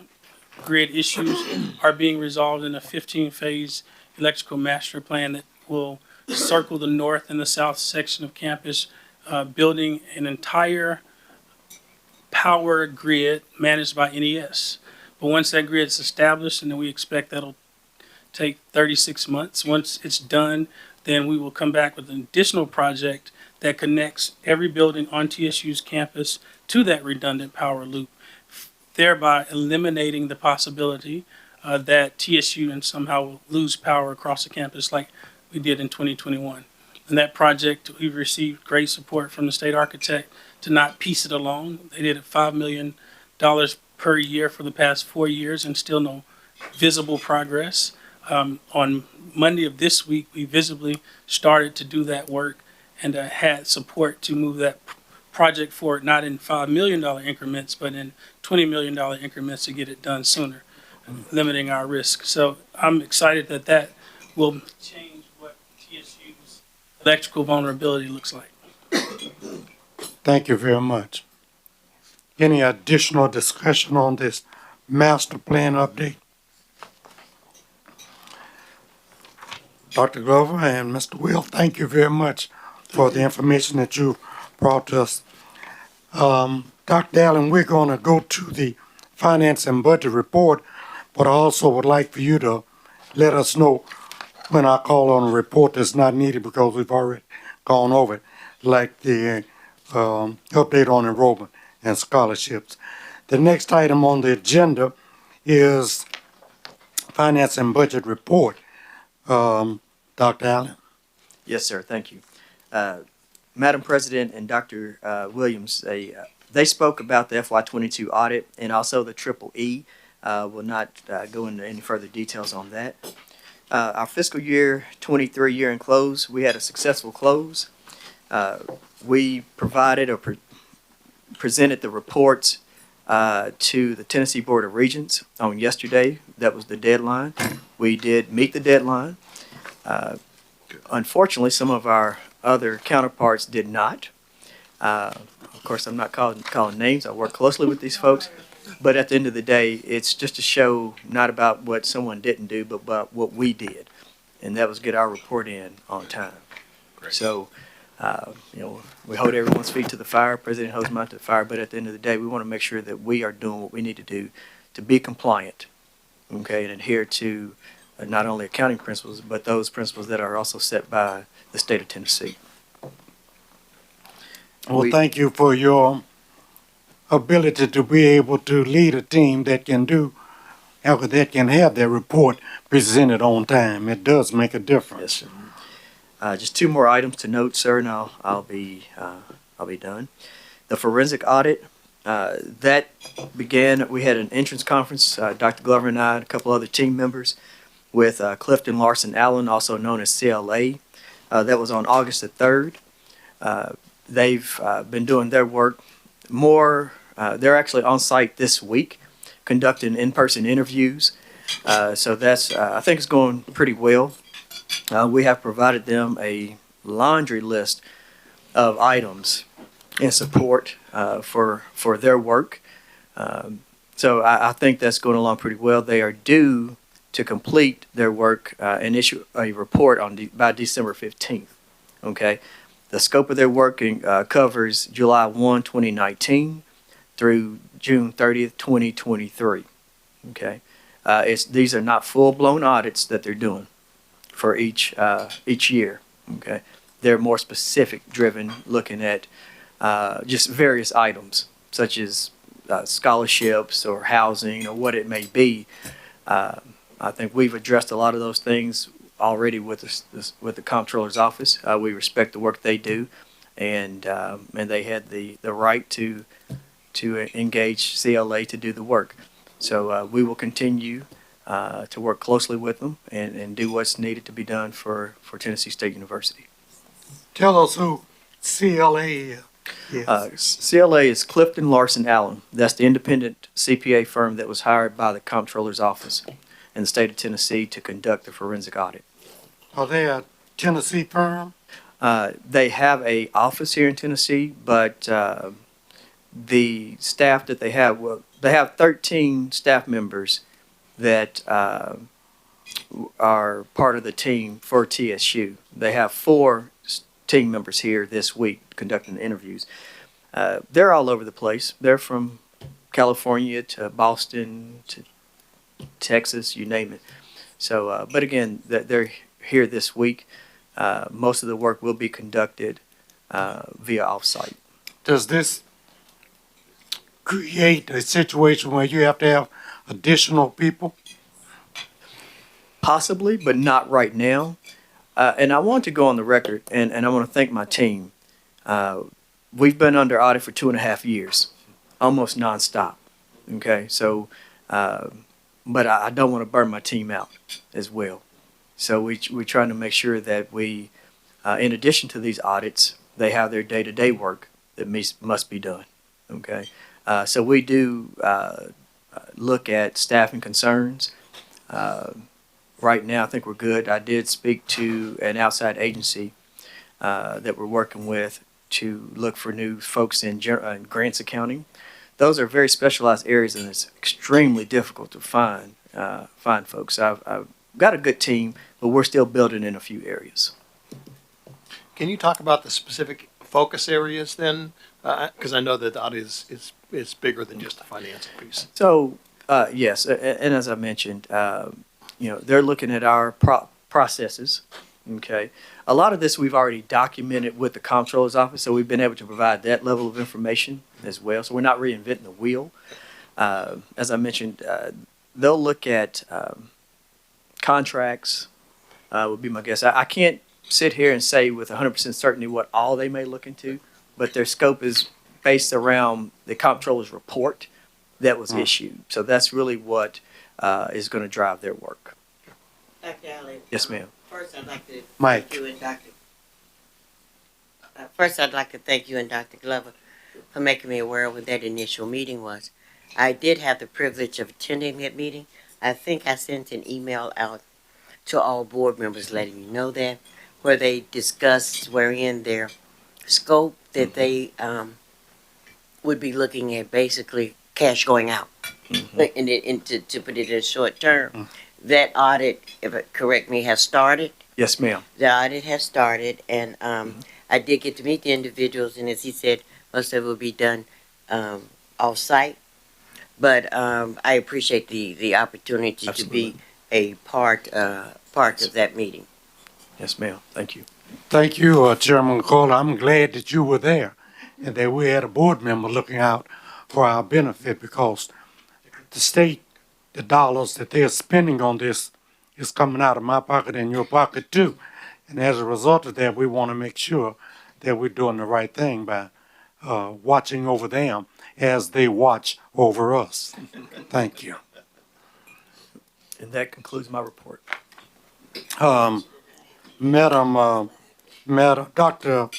grid issues are being resolved in a 15-phase electrical master plan that will circle the north and the south section of campus, building an entire power grid managed by NES. But once that grid is established, and then we expect that'll take 36 months. Once it's done, then we will come back with an additional project that connects every building on TSU's campus to that redundant power loop, thereby eliminating the possibility that TSU and somehow will lose power across the campus like we did in 2021. And that project, we've received great support from the state architect to not piece it alone. They did it $5 million per year for the past 4 years and still no visible progress. On Monday of this week, we visibly started to do that work and had support to move that project forward, not in $5 million increments, but in $20 million increments to get it done sooner, limiting our risk. So I'm excited that that will change what TSU's electrical vulnerability looks like. Thank you very much. Any additional discussion on this master plan update? Dr. Glover and Mr. Will, thank you very much for the information that you brought to us. Dr. Allen, we're going to go to the finance and budget report, but I also would like for you to let us know when I call on a report that's not needed because we've already gone over it, like the update on enrollment and scholarships. The next item on the agenda is finance and budget report. Dr. Allen. Yes, sir. Thank you. Madam President and Dr. Williams, they spoke about the FY22 audit and also the Triple E. Will not go into any further details on that. Our fiscal year 23 year end close, we had a successful close. We provided presented the reports to the Tennessee Board of Regents on yesterday. That was the deadline. We did meet the deadline. Unfortunately, some of our other counterparts did not. Of course, I'm not calling names. I work closely with these folks. But at the end of the day, it's just a show not about what someone didn't do, but about what we did. And that was get our report in on time. So, we hold everyone's feet to the fire. President holds mine to the fire. But at the end of the day, we want to make sure that we are doing what we need to do to be compliant, okay, and adhere to not only accounting principles, but those principles that are also set by the state of Tennessee. Well, thank you for your ability to be able to lead a team that can have their report presented on time. It does make a difference. Yes, sir. Just two more items to note, sir, and I'll be done. The forensic audit that began. We had an entrance conference. Dr. Glover and I and a couple other team members with Clifton Larson Allen, also known as CLA. That was on August the 3rd. They've been doing their work more. They're actually on site this week, conducting in-person interviews. So that's I think it's going pretty well. We have provided them a laundry list of items in support for their work. So I think that's going along pretty well. They are due to complete their work and issue a report by December 15th. Okay. The scope of their work covers July 1, 2019 through June 30th, 2023. Okay. These are not full-blown audits that they're doing for each year. Okay. They're more specific driven, looking at just various items such as scholarships or housing or what it may be. I think we've addressed a lot of those things already with the comptroller's office. We respect the work they do, and they had the right to engage CLA to do the work. So we will continue to work closely with them and do what's needed to be done for Tennessee State University. Tell us who CLA is. CLA is Clifton Larson Allen. That's the independent CPA firm that was hired by the comptroller's office in the state of Tennessee to conduct the forensic audit. Are they a Tennessee firm? They have an office here in Tennessee, but the staff that they have 13 staff members that are part of the team for TSU. They have 4 team members here this week conducting the interviews. They're all over the place. They're from California to Boston to Texas, you name it. So, but again, they're here this week. Most of the work will be conducted via offsite. Does this create a situation where you have to have additional people? Possibly, but not right now. And I want to go on the record, and I want to thank my team. We've been under audit for 2.5 years, almost nonstop. Okay, so, but I don't want to burn my team out as well. So we're trying to make sure that we, in addition to these audits, they have their day-to-day work that must be done. Okay, so we do look at staffing concerns. Right now, I think we're good. I did speak to an outside agency that we're working with to look for new folks in grants accounting. Those are very specialized areas, and it's extremely difficult to find folks. I've got a good team, but we're still building in a few areas. Can you talk about the specific focus areas then? Because I know that the audit is bigger than just the financial piece. So, yes, and as I mentioned, they're looking at our processes. Okay, a lot of this we've already documented with the comptroller's office, so we've been able to provide that level of information as well. So we're not reinventing the wheel. As I mentioned, they'll look at contracts. Would be my guess. I can't sit here and say with 100% certainty what all they may look into, but their scope is based around the comptroller's report that was issued. So that's really what is going to drive their work. Dr. Allen. Yes, ma'am. First, I'd like to Mike. thank you and Dr. First, I'd like to thank you and Dr. Glover for making me aware of when that initial meeting was. I did have the privilege of attending that meeting. I think I sent an email out to all board members letting you know that, where they discussed wherein their scope that they would be looking at basically cash going out. And to put it in short term, that audit, if it correct me, has started. Yes, ma'am. The audit has started, and I did get to meet the individuals, and as he said, most of it will be done off-site. But I appreciate the opportunity to be a part of that meeting. Yes, ma'am. Thank you. Thank you, Chairman Cole. I'm glad that you were there and that we had a board member looking out for our benefit, because the state, the dollars that they're spending on this is coming out of my pocket and your pocket too. And as a result of that, we want to make sure that we're doing the right thing by watching over them as they watch over us. Thank you. And that concludes my report. Madam, Dr.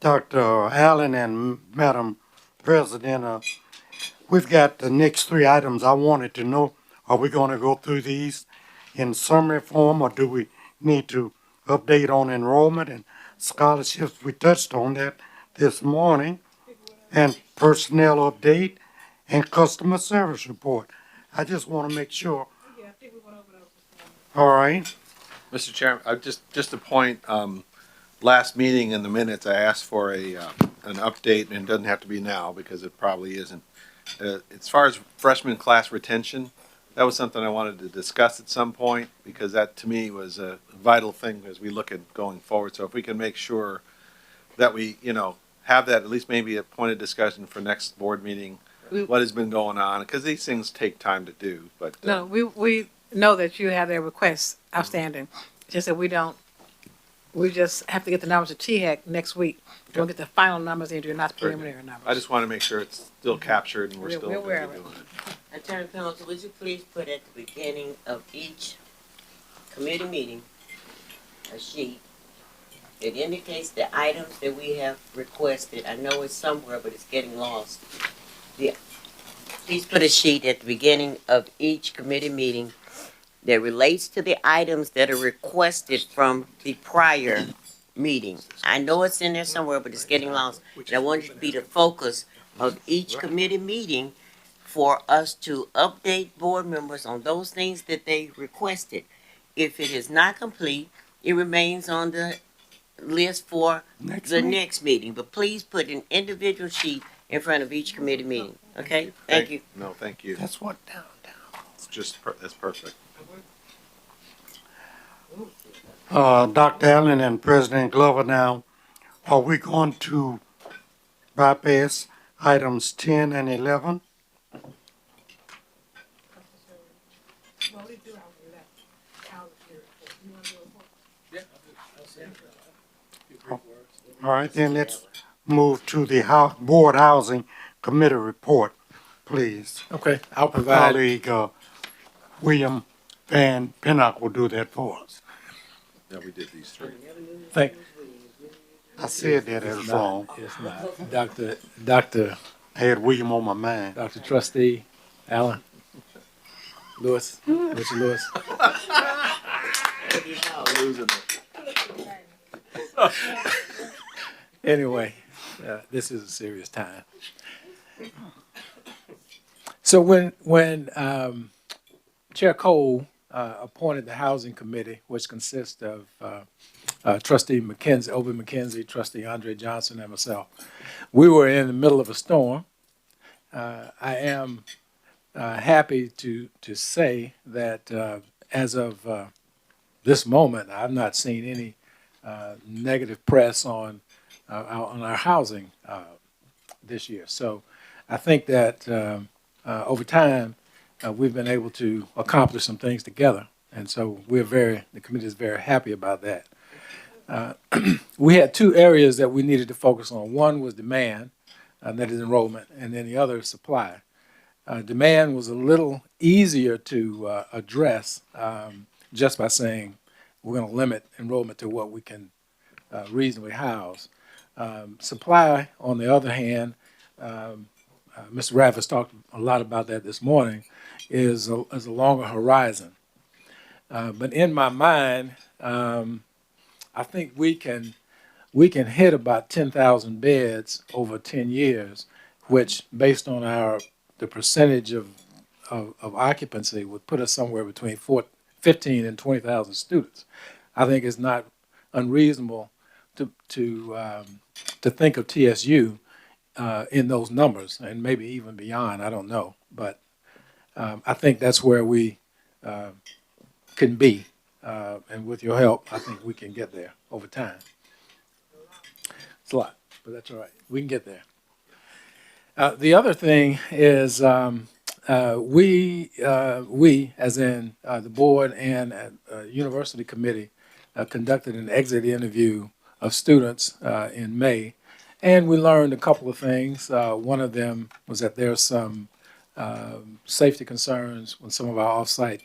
Allen and Madam President, we've got the next three items. I wanted to know, are we going to go through these in summary form, or do we need to update on enrollment and scholarships? We touched on that this morning, and personnel update and customer service report. I just want to make sure. All right. Mr. Chairman, just a point, last meeting in the minutes, I asked for an update, and it doesn't have to be now because it probably isn't. As far as freshman class retention, that was something I wanted to discuss at some point, because that to me was a vital thing as we look at going forward. So if we can make sure that we, have that at least maybe a point of discussion for next board meeting, what has been going on, because these things take time to do, but. No, we know that you have their requests outstanding. Just that we just have to get the numbers of THEC next week. We'll get the final numbers into, not the preliminary numbers. I just want to make sure it's still captured and we're still We're aware doing of it. Attorney Pendleton, would you please put at the beginning of each committee meeting a sheet that indicates the items that we have requested? I know it's somewhere, but it's getting lost. Yeah. Please put a sheet at the beginning of each committee meeting that relates to the items that are requested from the prior meeting. I know it's in there somewhere, but it's getting lost. And I want it to be the focus of each committee meeting for us to update board members on those things that they requested. If it is not complete, it remains on the list for the next meeting. But please put an individual sheet in front of each committee meeting. Okay? Thank you. No, thank you. That's what down. It's that's perfect. Dr. Allen and President Glover, now, are we going to bypass items 10 and 11? All right, then let's move to the Board Housing Committee report, please. Okay, I'll My provide. colleague, William Van Pinnock will do that for us. Yeah, we did these three. Thank. I said that as wrong. It's not. Dr. I had William on my mind. Dr. Trustee Allen Lewis, Mr. Lewis. Anyway, this is a serious time. So when Chair Cole appointed the Housing Committee, which consists of Trustee McKenzie, Obi McKenzie, Trustee Andre Johnson, and myself, we were in the middle of a storm. I am happy to say that as of this moment, I've not seen any negative press on our housing this year. So I think that over time, we've been able to accomplish some things together. And so the committee is very happy about that. We had two areas that we needed to focus on. One was demand, that is enrollment, and then the other is supply. Demand was a little easier to address just by saying we're going to limit enrollment to what we can reasonably house. Supply, on the other hand, Mr. Raffis talked a lot about that this morning, is a longer horizon. But in my mind, I think we can hit about 10,000 beds over 10 years, which, based on the percentage of occupancy, would put us somewhere between 15 and 20,000 students. I think it's not unreasonable to think of TSU in those numbers, and maybe even beyond. I don't know, but I think that's where we can be, and with your help, I think we can get there over time. It's a lot, but that's all right. We can get there. The other thing is we, as in the board and university committee, conducted an exit interview of students in May, and we learned a couple of things. One of them was that there's some safety concerns with some of our off-site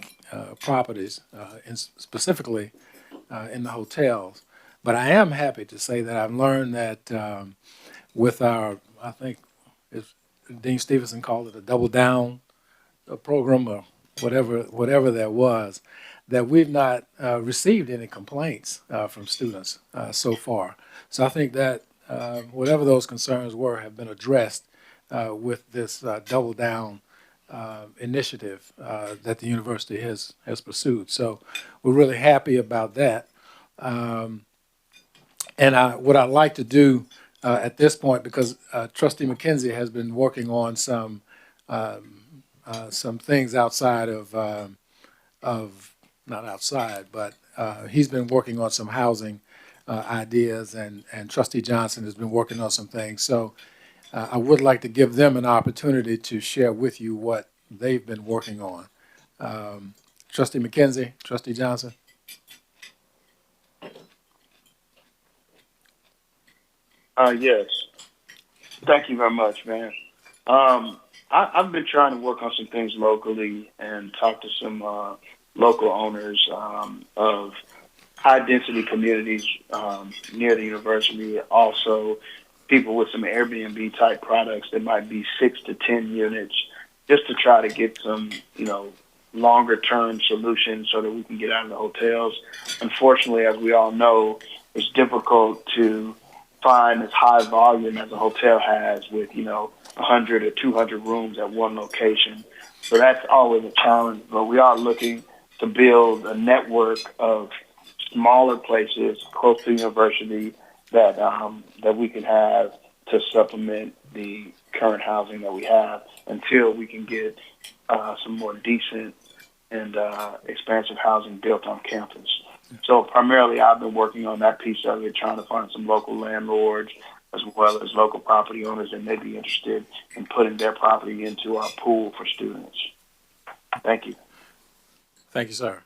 properties, and specifically in the hotels. But I am happy to say that I've learned that with our, I think, if Dean Stevenson called it a double down program or whatever that was, that we've not received any complaints from students so far. So I think that whatever those concerns were have been addressed with this double down initiative that the university has pursued. So we're really happy about that. What I'd like to do at this point, because Trustee McKenzie has been working on some things outside of not outside, but he's been working on some housing ideas, and Trustee Johnson has been working on some things. So I would like to give them an opportunity to share with you what they've been working on. Trustee McKenzie, Trustee Johnson. Yes. Thank you very much, man. I've been trying to work on some things locally and talk to some local owners of high-density communities near the university. Also, people with some Airbnb-type products that might be 6 to 10 units, just to try to get some, longer-term solutions so that we can get out of the hotels. Unfortunately, as we all know, it's difficult to find as high volume as a hotel has with, 100 or 200 rooms at one location. So that's always a challenge, but we are looking to build a network of smaller places close to the university that we can have to supplement the current housing that we have until we can get some more decent and expansive housing built on campus. So primarily I've been working on that piece of it, trying to find some local landlords as well as local property owners that may be interested in putting their property into our pool for students. Thank you. Thank you, sir.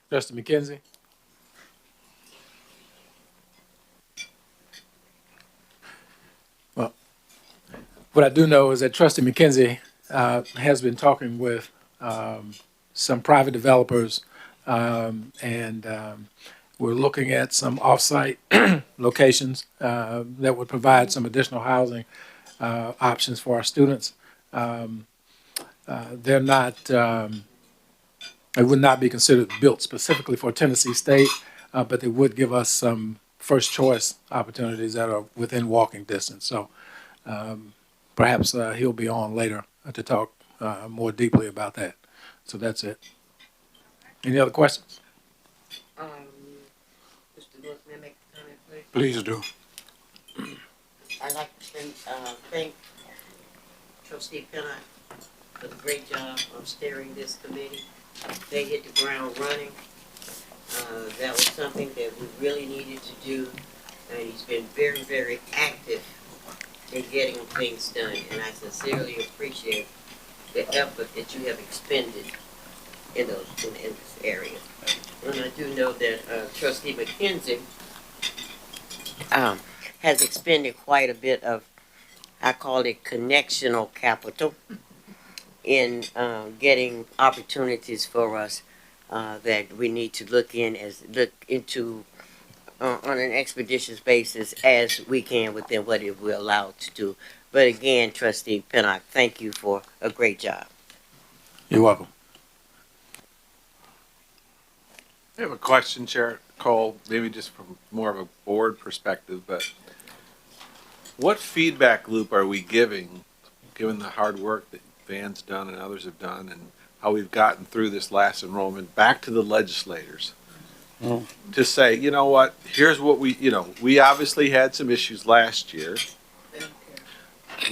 Trustee McKenzie. Well, what I do know is that Trustee McKenzie has been talking with some private developers, and we're looking at some off-site locations that would provide some additional housing options for our students. They're not, it would not be considered built specifically for Tennessee State, but they would give us some first choice opportunities that are within walking distance. So perhaps he'll be on later to talk more deeply about that. So that's it. Any other questions? Mr. Lewis, may I make a comment, please? Please do. I'd like to thank Trustee Pennant for the great job of steering this committee. They hit the ground running. That was something that we really needed to do, and he's been very, very active in getting things done, and I sincerely appreciate the effort that you have expended in this area. And I do know that Trustee McKenzie has expended quite a bit of, I call it connectional capital, in getting opportunities for us that we need to look into on an expeditious basis as we can within what it will allow to do. But again, Trustee Pinnock, thank you for a great job. You're welcome. I have a question, Chair Cole, maybe just from more of a board perspective, but what feedback loop are we giving, given the hard work that Van's done and others have done, and how we've gotten through this last enrollment, back to the legislators? To say, you know what, here's what we obviously had some issues last year.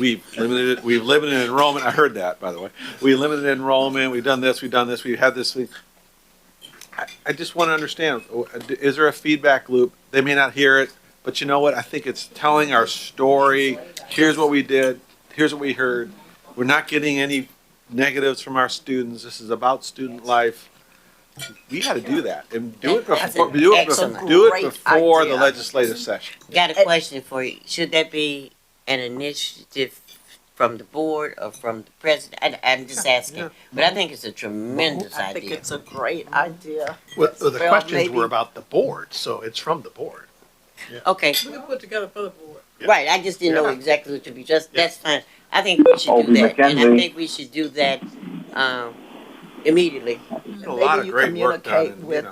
We've limited enrollment. I heard that, by the way. We limited enrollment. We've done this. We had this. I just want to understand, is there a feedback loop? They may not hear it, but you know what? I think it's telling our story. Here's what we did. Here's what we heard. We're not getting any negatives from our students. This is about student life. We got to do that and do it before, do it before the legislative session. Got a question for you. Should that be an initiative from the board or from the president? I'm just asking, but I think it's a tremendous idea. I think it's a great idea. Well, the Well, questions maybe- were about the board, so it's from the board. Okay, We can put together for the board. right, I just didn't know Yeah. exactly what to be, that's fine. I think we should do that, and I McKenzie. think we should do that, immediately. A lot of Maybe you great work done, communicate and, with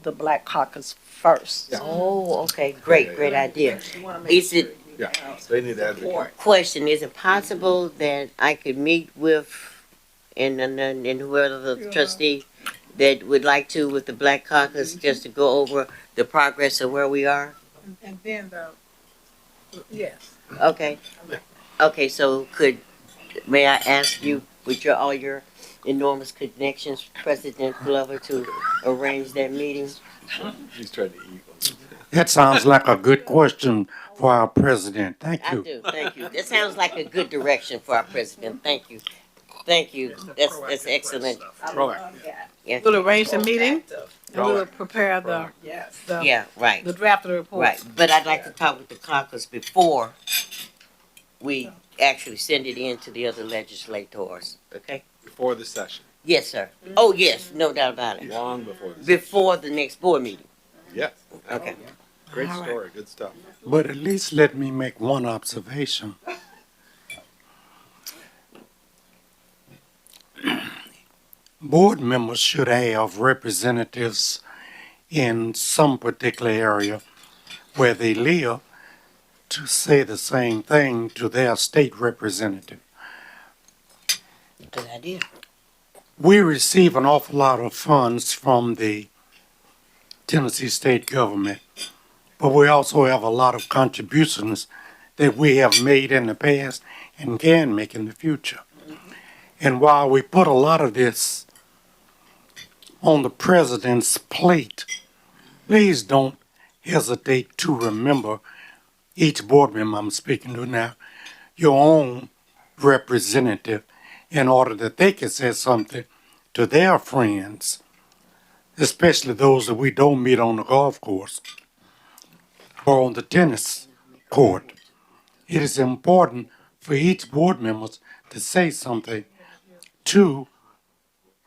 the Black Caucus first. Oh, okay, great idea. Is it, Yeah, they need to advocate. question, is it possible that I could meet with, and whoever the trustee that would like to with the Black Caucus, just to go over the progress of where we are? And then yes. Okay. Okay, so may I ask you, with all your enormous connections, President Glover, to arrange that meeting? He's trying to eat. That sounds like a good question for our president. Thank I you. do, thank you. That sounds like a good direction for our president. Thank you. Thank you. That's excellent. Yeah. We'll arrange the meeting and we'll prepare the Yeah, right. the draft of the report. Right, but I'd like to talk with the caucus before we actually send it in to the other legislators, okay? Before the session, Yes, sir. Oh, yes, no doubt about it. long before the session. Before the next board meeting. Yes. Okay. Great story, good stuff. But at least let me make one observation. Board members should have representatives in some particular area where they live to say the same thing to their state representative. Good idea. We receive an awful lot of funds from the Tennessee state government, but we also have a lot of contributions that we have made in the past and can make in the future. And while we put a lot of this on the president's plate, please don't hesitate to remember each board member I'm speaking to now, your own representative, in order that they can say something to their friends, especially those that we don't meet on the golf course or on the tennis court. It is important for each board member to say something to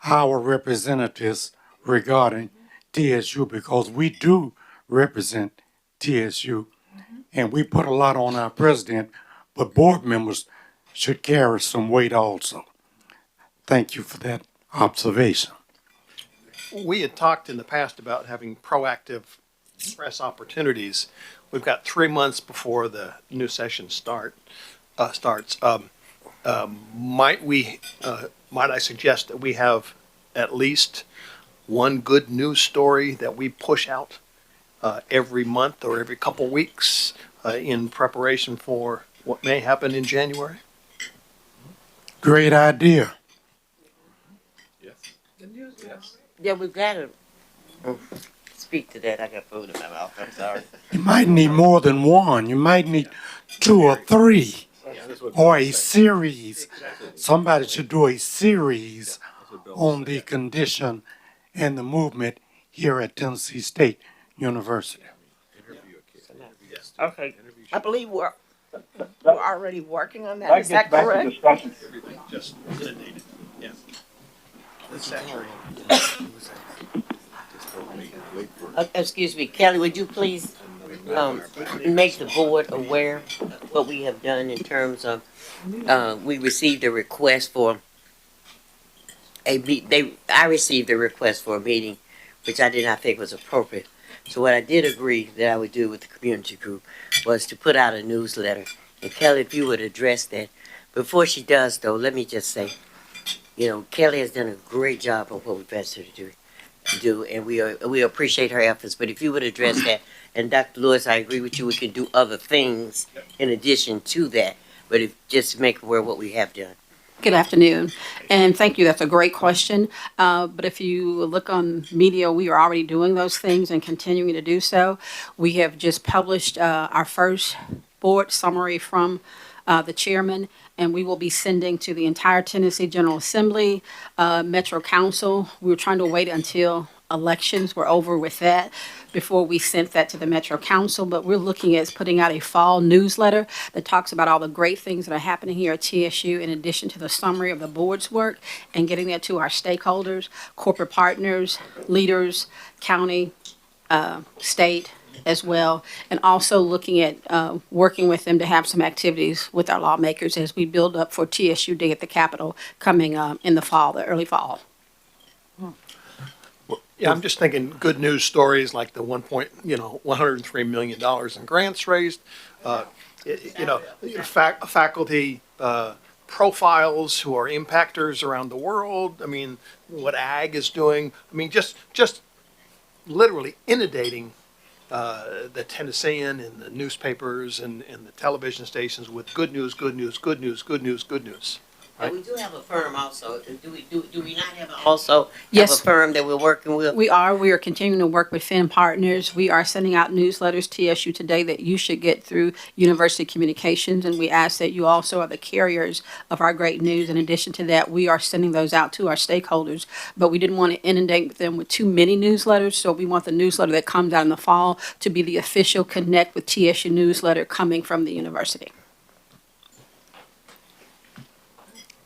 our representatives regarding TSU, because we do represent TSU and we put a lot on our president, but board members should carry some weight also. Thank you for that observation. We had talked in the past about having proactive press opportunities. We've got 3 months before the new session starts. Might I suggest that we have at least one good news story that we push out every month or every couple weeks in preparation for what may happen in January? Great idea. Yeah, we've got to speak to that. I got food in my mouth. I'm sorry. You might need more than one. You might need 2 or 3 or a series. Somebody should do a series on the condition and the movement here at Tennessee State University. Okay, I believe we're already working on that. Is that correct? Just inundated, yeah. It's saturated. Excuse me, Kelly, would you please make the board aware of what we have done in terms of, we received a request for I received a request for a meeting, which I did not think was appropriate. So what I did agree that I would do with the community group was to put out a newsletter. And Kelly, if you would address that. Before she does, though, let me just say, Kelly has done a great job on what we've asked her to do, and we appreciate her efforts. But if you would address that, and Dr. Lewis, I agree with you, we can do other things in addition to that. But just to make aware of what we have done. Good afternoon, and thank you. That's a great question. But if you look on media, we are already doing those things and continuing to do so. We have just published our first board summary from the chairman, and we will be sending to the entire Tennessee General Assembly, Metro Council. We were trying to wait until elections were over with that before we sent that to the Metro Council, but we're looking at putting out a fall newsletter that talks about all the great things that are happening here at TSU in addition to the summary of the board's work and getting that to our stakeholders, corporate partners, leaders, county, state as well, and also looking at working with them to have some activities with our lawmakers as we build up for TSU Day at the Capitol coming in the fall, the early fall. Yeah, I'm just thinking good news stories like the $103 million in grants raised, faculty profiles who are impactors around the world. I mean, what ag is doing. I mean, just literally inundating the Tennessean and the newspapers and the television stations with good news, good news, good news, good news, good news. And we do have a firm also. Do we not have also Yes. have a firm that we're working with? We are continuing to work with Finn Partners. We are sending out newsletters, TSU Today, that you should get through University Communications, and we ask that you also are the carriers of our great news. In addition to that, we are sending those out to our stakeholders, but we didn't want to inundate them with too many newsletters, so we want the newsletter that comes out in the fall to be the official Connect with TSU newsletter coming from the university.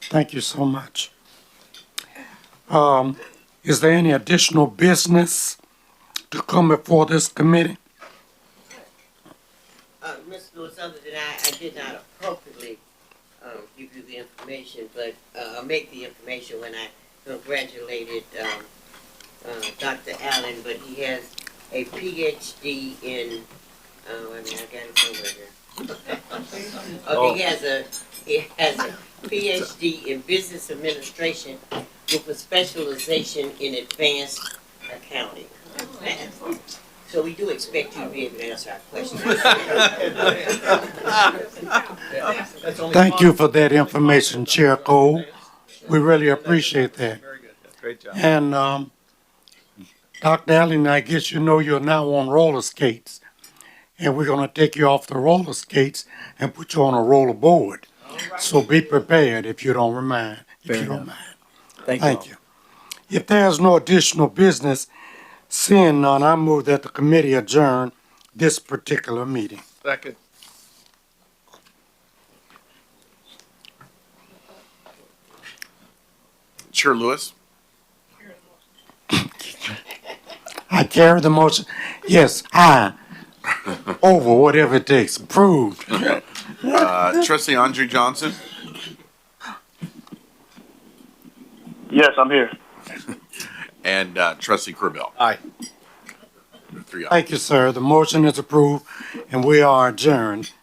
Thank you so much. Is there any additional business to come before this committee? Mr. Lewis, other than I did not appropriately give you the information, but I'll make the information when I congratulated Dr. Allen, but he has a PhD in, I got it somewhere here. Okay, he has a PhD in business administration with a specialization in advanced accounting. So we do expect you to be able to answer our questions. Thank you for that information, Chair Cole. We really appreciate that. Very good. Great job. And Dr. Allen, I guess you know you're now on roller skates. And we're going to take you off the roller skates and put you on a roller board. So be prepared if you don't mind. Thank you. If there's no additional business, seeing none, I move that the committee adjourn this particular meeting. Second. Chair Lewis? I carry the motion. Yes, aye. Over, whatever it takes. Approved. Trustee Andre Johnson? Yes, I'm here. And Trustee Corbell? Aye. 3 ayes. Thank you, sir. The motion is approved, and we are adjourned.